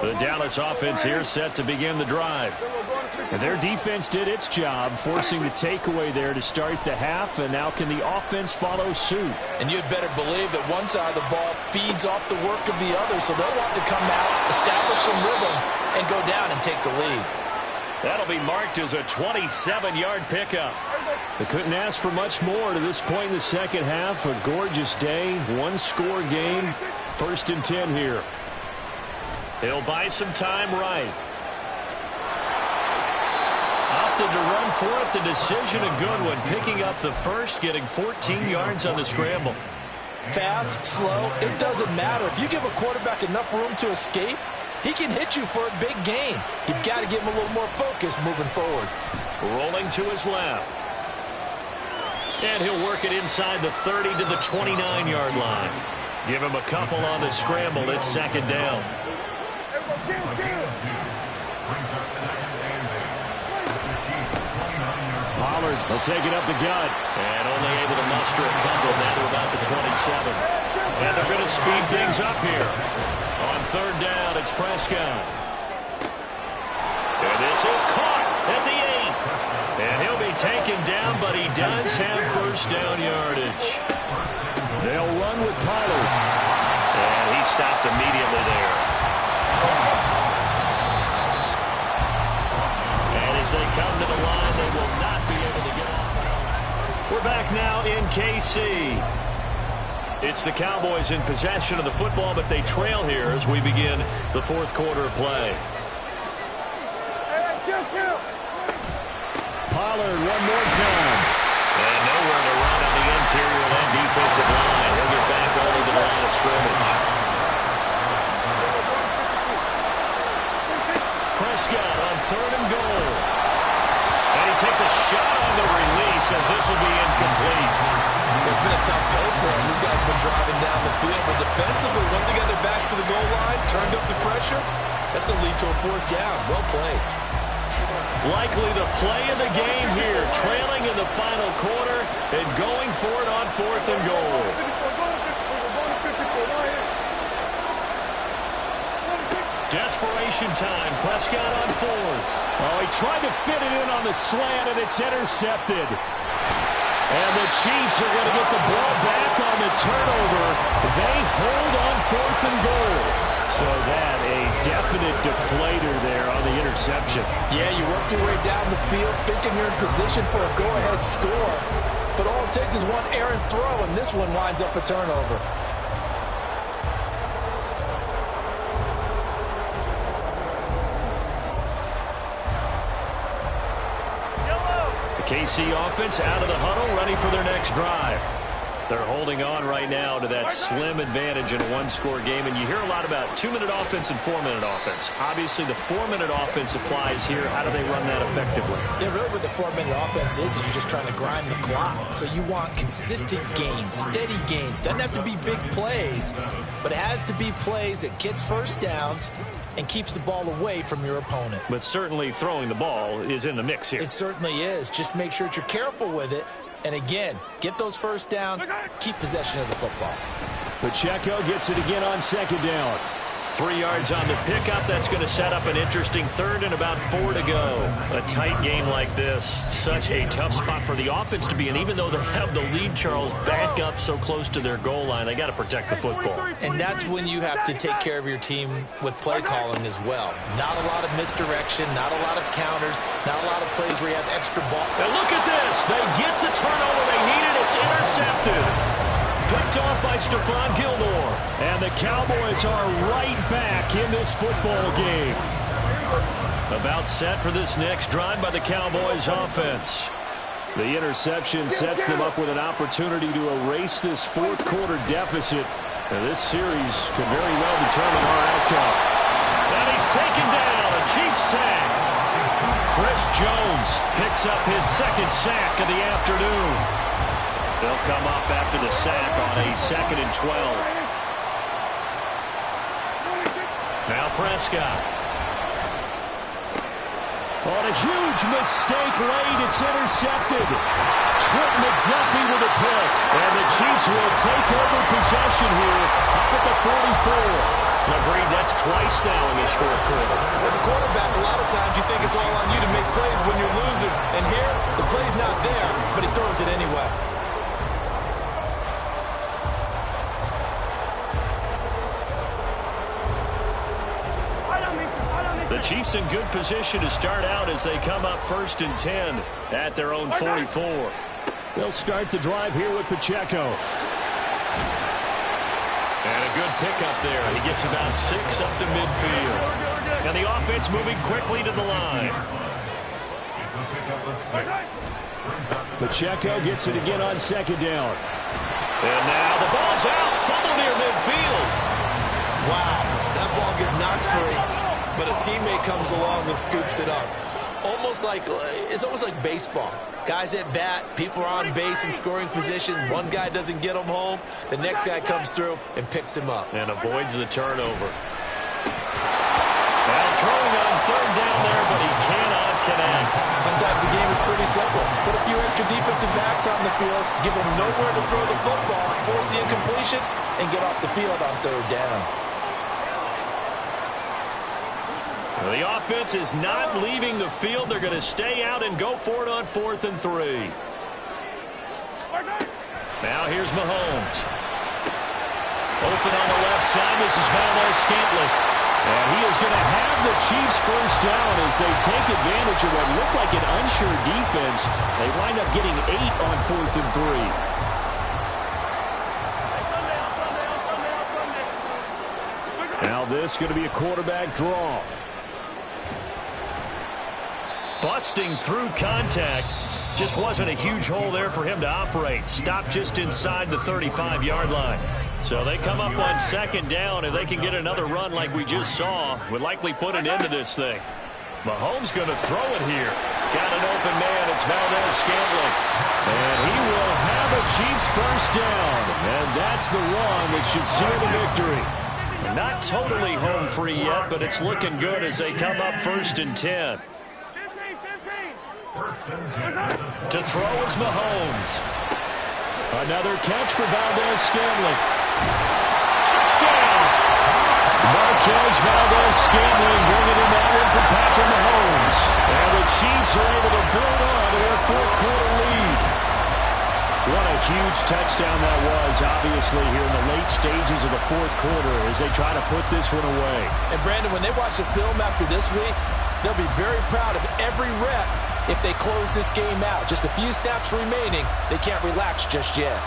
The Dallas offense here set to begin the drive. And their defense did its job, forcing the takeaway there to start the half, and now can the offense follow suit? And you'd better believe that one side of the ball feeds off the work of the other, so they'll want to come out, establish some rhythm, and go down and take the lead. That'll be marked as a 27-yard pickup. They couldn't ask for much more to this point in the second half. A gorgeous day, one-score game, 1st and 10 here. He'll buy some time right. Opted to run for it. The decision a good one. Picking up the first, getting 14 yards on the scramble. Fast, slow, it doesn't matter. If you give a quarterback enough room to escape, he can hit you for a big gain. You've got to give him a little more focus moving forward. Rolling to his left. And he'll work it inside the 30 to the 29-yard line. Give him a couple on the scramble. It's second down. Pollard will take it up the gut. And only able to muster a couple down to about the 27. And they're going to speed things up here. On third down, it's Prescott. And this is caught at the 8. And he'll be taken down, but he does have first down yardage. They'll run with Pollard. And he stopped immediately there. And as they come to the line, they will not be able to get off. We're back now in KC. It's the Cowboys in possession of the football, but they trail here as we begin the fourth quarter of play. Pollard one more time. And nowhere to run on the interior of that defensive line. He'll get back over to the line of scrimmage. Prescott on third and goal. And he takes a shot on the release as this will be incomplete. It's been a tough go for him. These guys have been driving down the field, but defensively, once they got their backs to the goal line, turned up the pressure, that's going to lead to a fourth down. Well played. Likely the play of the game here, trailing in the final quarter and going for it on fourth and goal. Desperation time. Prescott on fourth. Oh, he tried to fit it in on the slant, and it's intercepted. And the Chiefs are going to get the ball back on the turnover. They hold on fourth and goal. So that a definite deflator there on the interception. Yeah, you work your way down the field thinking you're in position for a go-ahead score. But all it takes is one errant throw, and this one winds up a turnover. The KC offense out of the huddle, ready for their next drive. They're holding on right now to that slim advantage in a one-score game, and you hear a lot about 2-minute offense and 4-minute offense. Obviously, the 4-minute offense applies here. How do they run that effectively? Yeah, really what the 4-minute offense is you're just trying to grind the clock. So you want consistent gains, steady gains. Doesn't have to be big plays, but it has to be plays that gets first downs and keeps the ball away from your opponent. But certainly throwing the ball is in the mix here. It certainly is. Just make sure that you're careful with it. And again, get those first downs, keep possession of the football. Pacheco gets it again on second down. 3 yards on the pickup. That's going to set up an interesting third and about 4 to go. A tight game like this, such a tough spot for the offense to be in. Even though they have the lead, Charles, back up so close to their goal line, they got to protect the football. And that's when you have to take care of your team with play calling as well. Not a lot of misdirection, not a lot of counters, not a lot of plays where you have extra ball. And look at this. They get the turnover they needed. It's intercepted. Picked off by Stephon Gilmore. And the Cowboys are right back in this football game. About set for this next drive by the Cowboys offense. The interception sets them up with an opportunity to erase this fourth quarter deficit. Now, this series could very well determine our outcome. And he's taken down. A Chiefs sack. Chris Jones picks up his second sack of the afternoon. They'll come up after the sack on a 2nd and 12. Now Prescott. On a huge mistake late, it's intercepted. Trent McDuffie with a pick. And the Chiefs will take over possession here up at the 44. Agreed, that's twice now in this fourth quarter. As a quarterback, a lot of times you think it's all on you to make plays when you're losing. And here, the play's not there, but he throws it anyway. The Chiefs in good position to start out as they come up 1st and 10 at their own 44. They'll start the drive here with Pacheco. And a good pickup there. He gets about 6 up to midfield. And the offense moving quickly to the line. Pacheco gets it again on 2nd down. And now the ball's out. Fumble near midfield. Wow, that ball gets knocked free. But a teammate comes along and scoops it up. It's almost like baseball. Guys at bat, people are on base in scoring position. One guy doesn't get him home. The next guy comes through and picks him up. And avoids the turnover. Well, throwing on 3rd down there, but he cannot connect. Sometimes the game is pretty simple. Put a few extra defensive backs on the field, give them nowhere to throw the football, force the incompletion, and get off the field on 3rd down. The offense is not leaving the field. They're going to stay out and go for it on 4th and 3. Now here's Mahomes. Open on the left side. This is Valdez-Scantling. And he is going to have the Chiefs first down as they take advantage of what looked like an unsure defense. They wind up getting 8 on 4th and 3. Now this is going to be a quarterback draw. Busting through contact. Just wasn't a huge hole there for him to operate. Stopped just inside the 35-yard line. So they come up on 2nd down. If they can get another run like we just saw, would likely put an end to this thing. Mahomes going to throw it here. He's got an open man. It's Valdez-Scantling. And he will have a Chiefs first down. And that's the one that should seal the victory. Not totally home free yet, but it's looking good as they come up 1st and 10. To throw is Mahomes. Another catch for Valdez-Scantling. Touchdown! Marquez Valdez-Scantling bringing in that one for Patrick Mahomes. And the Chiefs are able to build on to their 4th quarter lead. What a huge touchdown that was, obviously, here in the late stages of the 4th quarter as they try to put this one away. And, Brandon, when they watch the film after this week, they'll be very proud of every rep if they close this game out. Just a few snaps remaining. They can't relax just yet.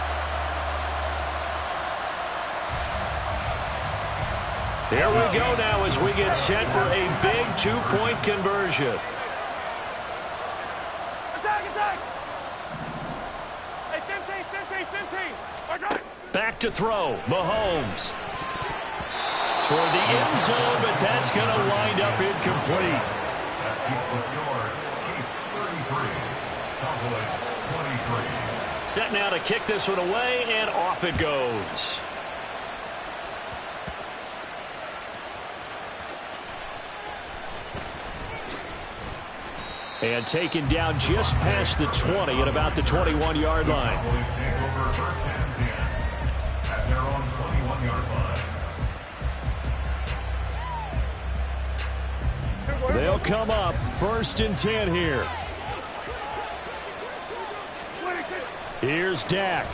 Here we go now as we get set for a big 2-point conversion. Attack! Hey, 15. Back to throw. Mahomes. Toward the end zone, but that's going to wind up incomplete. Set now to kick this one away, and off it goes. And taken down just past the 20 at about the 21-yard line. They'll come up 1st and 10 here. Here's Dak.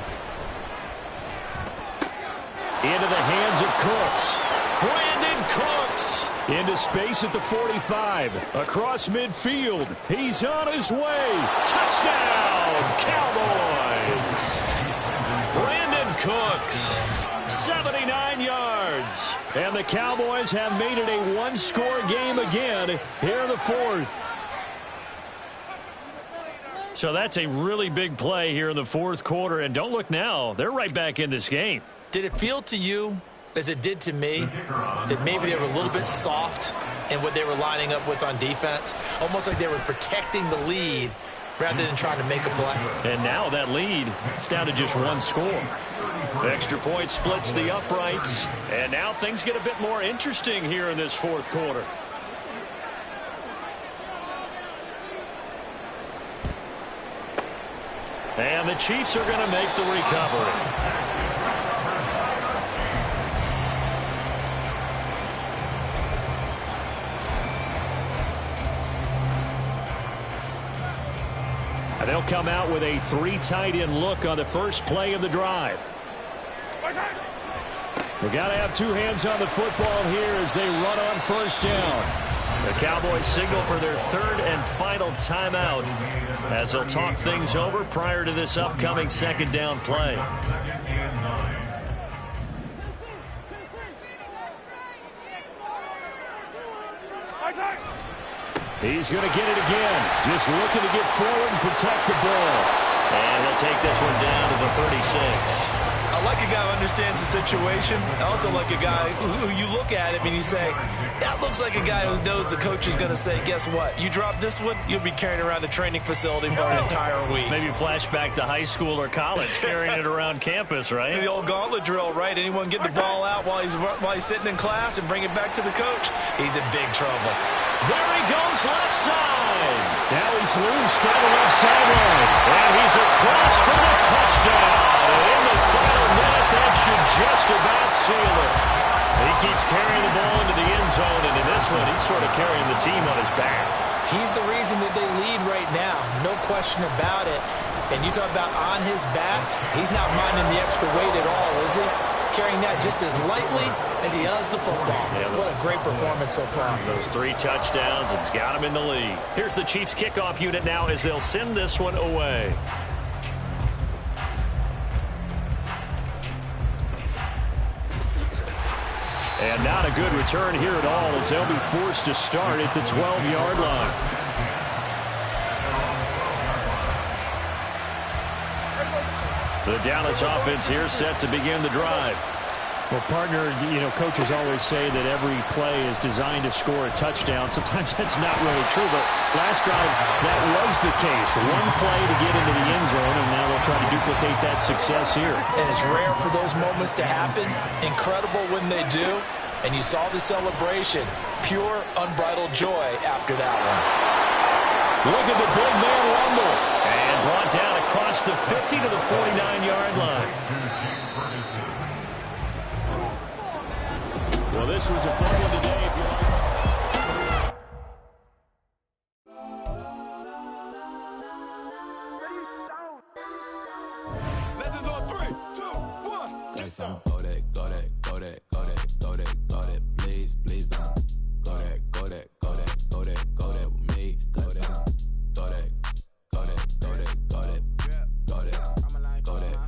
Into the hands of Cooks. Brandon Cooks. Into space at the 45. Across midfield. He's on his way. Touchdown, Cowboys. Brandon Cooks. 79 yards. And the Cowboys have made it a one-score game again here in the 4th. So that's a really big play here in the 4th quarter. And don't look now. They're right back in this game. Did it feel to you, as it did to me, that maybe they were a little bit soft and what they were lining up with on defense. Almost like they were protecting the lead rather than trying to make a play. And now that lead is down to just one score. Extra point splits the uprights. And now things get a bit more interesting here in this fourth quarter. And the Chiefs are going to make the recovery. And they'll come out with a 3 tight end look on the first play of the drive. We got to have 2 hands on the football here as they run on first down. The Cowboys signal for their 3rd and final timeout as they'll talk things over prior to this upcoming 2nd down play. He's going to get it again. Just looking to get forward and protect the ball. And he'll take this one down to the 36. I like a guy who understands the situation. I also like a guy who you look at him and you say, that looks like a guy who knows the coach is going to say, guess what? You drop this one, you'll be carrying around the training facility for an entire week. Maybe flashback to high school or college, carrying it around campus, right? The old gauntlet drill, right? Anyone get the ball out while he's sitting in class and bring it back to the coach? He's in big trouble. There he goes, left side. Now he's loose down the left sideline. And he's across for the touchdown. And in the final minute, that should just about seal it. He keeps carrying the ball into the end zone, and in this one, he's sort of carrying the team on his back. He's the reason that they lead right now. No question about it. And you talk about on his back, he's not minding the extra weight at all, is he? Carrying that just as lightly as he does the football. Yeah, what a great performance so far. Those 3 touchdowns, it's got him in the lead. Here's the Chiefs kickoff unit now as they'll send this one away. And not a good return here at all as they'll be forced to start at the 12-yard line. The Dallas offense here set to begin the drive. Well, partner, coaches always say that every play is designed to score a touchdown. Sometimes that's not really true, but last drive, that was the case. One play to get into the end zone, and now they'll try to duplicate that success here. And it's rare for those moments to happen. Incredible when they do. And you saw the celebration. Pure, unbridled joy after that one. Look at the big man rumble. And brought down across the 50 to the 49-yard line. Well, this was a fun one today. If you like. Legends on 3, 2, 1. That's on. Go that, go that, go that, go that, go that, go that. Please, please don't. Go that, go that, go that, go that, go that with me. Go that, go that, go that, go that, go that, go that, go that.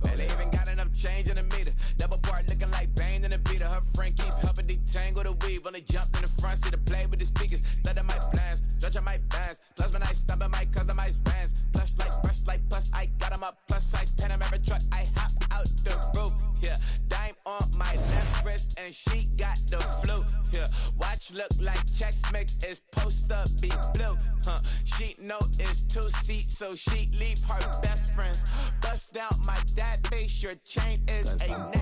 Man, they even got enough change in the meter. Double part looking like Bane in the beater. Her friend keep helping detangle the weave. When they jumped in the front seat to play with the speakers. Let my plans, stretch on my bands. Plus when I stumble, my customized fans. Plush like brush like plus, I got them up plus size. Panamera truck, I hop out the roof. Yeah, dime on my left wrist and she got the flu. Yeah, watch look like Chex Mix is supposed to be blue. She know it's 2 seats, so she leave her best friends. Bust down my dad face, your chain is a neck.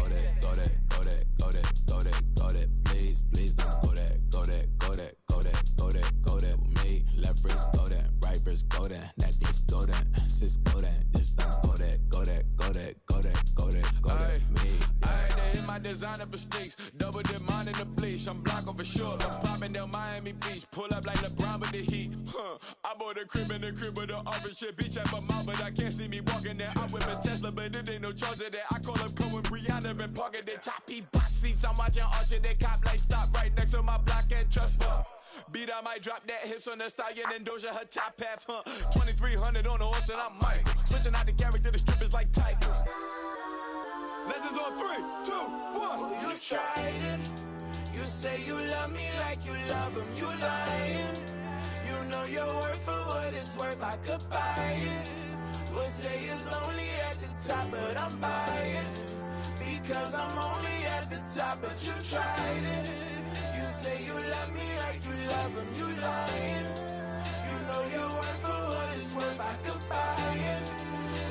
Go that, go that, go that, go that, go that. Please, please don't go that, go that, go that, go that, go that, go that with me. Left wrist go that, right wrist go that, necklace go that, sis go that, this don't go that, go that, go that, go that, go that, go that, me. I had to hit my designer for sneaks, double dip mine in the bleach. I'm block over short, I'm popping down Miami Beach, pull up like LeBron with the heat. I bought a crib in the crib with the orange shit, beach at my mouth, but I can't see me walking there. I whip a Tesla, but it ain't no charge of that. I call up Cohen Brianna and parking the top box seats. I'm watching Archer, they cop like stop right next to my block and trust me. Beat, I might drop that hips on the stallion and Doja her top half, 2300 on the horse and I'm Mike. Switching out the character, the strippers like Tigers. Legends on 3, 2, 1. You tried it. You say you love me like you love him. You lying. You know your worth for what it's worth. I could buy it. We'll say it's lonely at the top, but I'm biased because I'm only at the top. But you tried it. tell them you lying. You know your worth for what it's worth, I could buy it.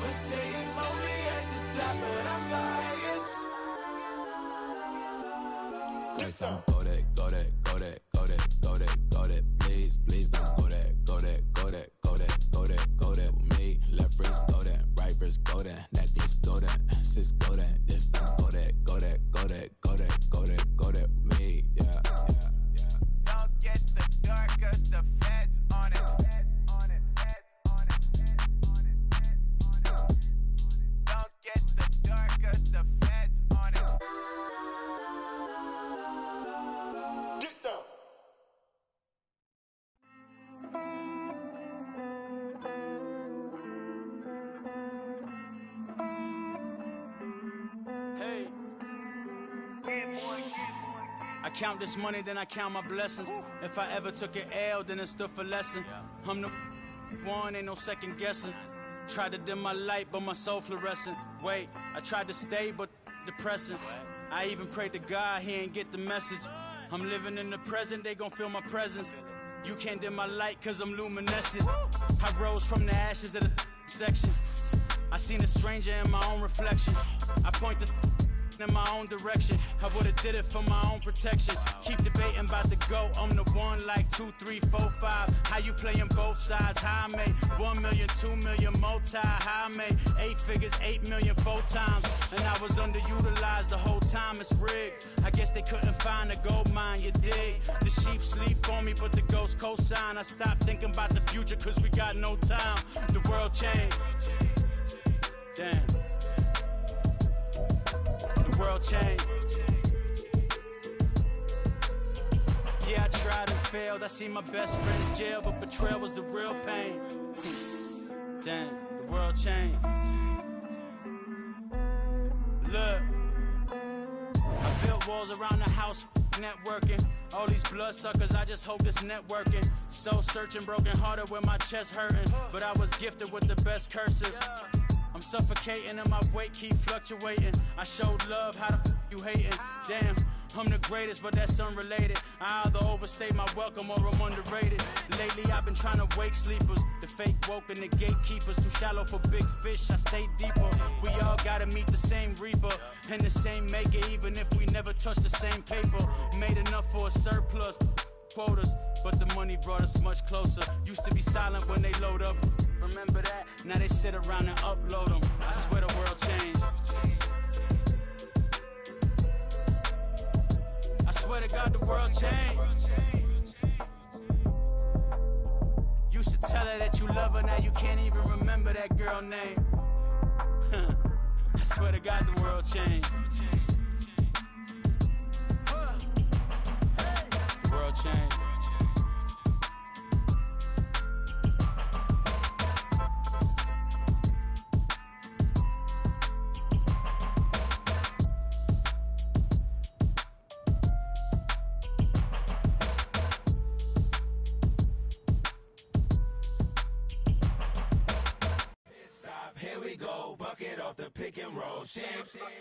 But say it's lonely at the top, but I'm biased. Yes, I'm go that, go that, go that, go that, go that, go that. Please, please don't go that, go that, go that, go that, go that, go that with me. Left wrist go that, right wrist go that, necklace go that, sis go that, this don't go that, go that, go that, go that, go that, go that with me. Yeah, yeah, yeah. Don't get the door, cause the feds on it. Don't get the door, cause the feds on it. Get down. Hey. I count this money, then I count my blessings. If I ever took an L, then it stood for lesson. I'm the one, ain't no second guessing. Tried to dim my light, but my soul fluorescent. Wait, I tried to stay, but depressing. I even prayed to God, he ain't get the message. I'm living in the present, they gon' feel my presence. You can't dim my light, cause I'm luminescent. I rose from the ashes of the section. I seen a stranger in my own reflection. I point the in my own direction. I would've did it for my own protection. Keep debating about the GOAT. I'm the one like 2, 3, 4, 5. How you playing both sides? How I made 1 million, 2 million multi. How I made 8 figures, 8 million 4 times. And I was underutilized the whole time. It's rigged. I guess they couldn't find a gold mine, you dig? The sheep sleep on me, but the ghost cosign. I stopped thinking about the future cause we got no time. The world changed. Damn. The world changed. Yeah, I tried and failed. I seen my best friends jail, but betrayal was the real pain. Damn, the world changed. Look, I built walls around the house, networking. All these bloodsuckers, I just hope this networking. Soul searching, broken hearted with my chest hurting. But I was gifted with the best curses. I'm suffocating and my weight keep fluctuating. I showed love, how the you hating? Damn, I'm the greatest, but that's unrelated. I either overstay my welcome or I'm underrated. Lately I've been trying to wake sleepers. The fake woke and the gatekeepers. Too shallow for big fish, I stay deeper. We all gotta meet the same reaper and the same maker, even if we never touch the same paper. Made enough for a surplus quotas, but the money brought us much closer. Used to be silent when they load up. Remember that? Now they sit around and upload them. I swear the world changed. I swear to God the world changed. Used to tell her that you love her, now you can't even remember that girl name. I swear to God the world changed. The world changed. Here we go, bucket off the pick and roll. Shit,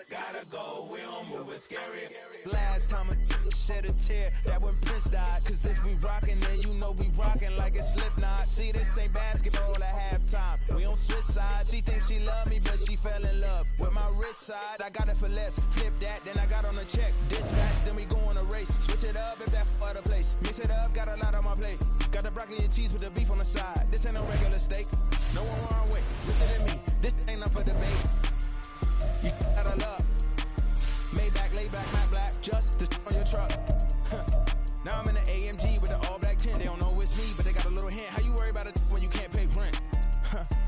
gotta go, we don't move, it's scary. Last time a shed a tear, that when Prince died. Cause if we rockin', then you know we rockin' like it's Slipknot. See, this ain't basketball at halftime. We on switch sides. She thinks she love me, but she fell in love with my rich side. I got it for less. Flip that, then I got on a check. Dispatch, then we go on a race. Switch it up if that other place. Mix it up, got a lot on my plate. Got the broccoli and cheese with the beef on the side. This ain't no regular steak. No one wrong way. Listen to me. This ain't up for debate. You gotta love. Maybach, laid back, matte black.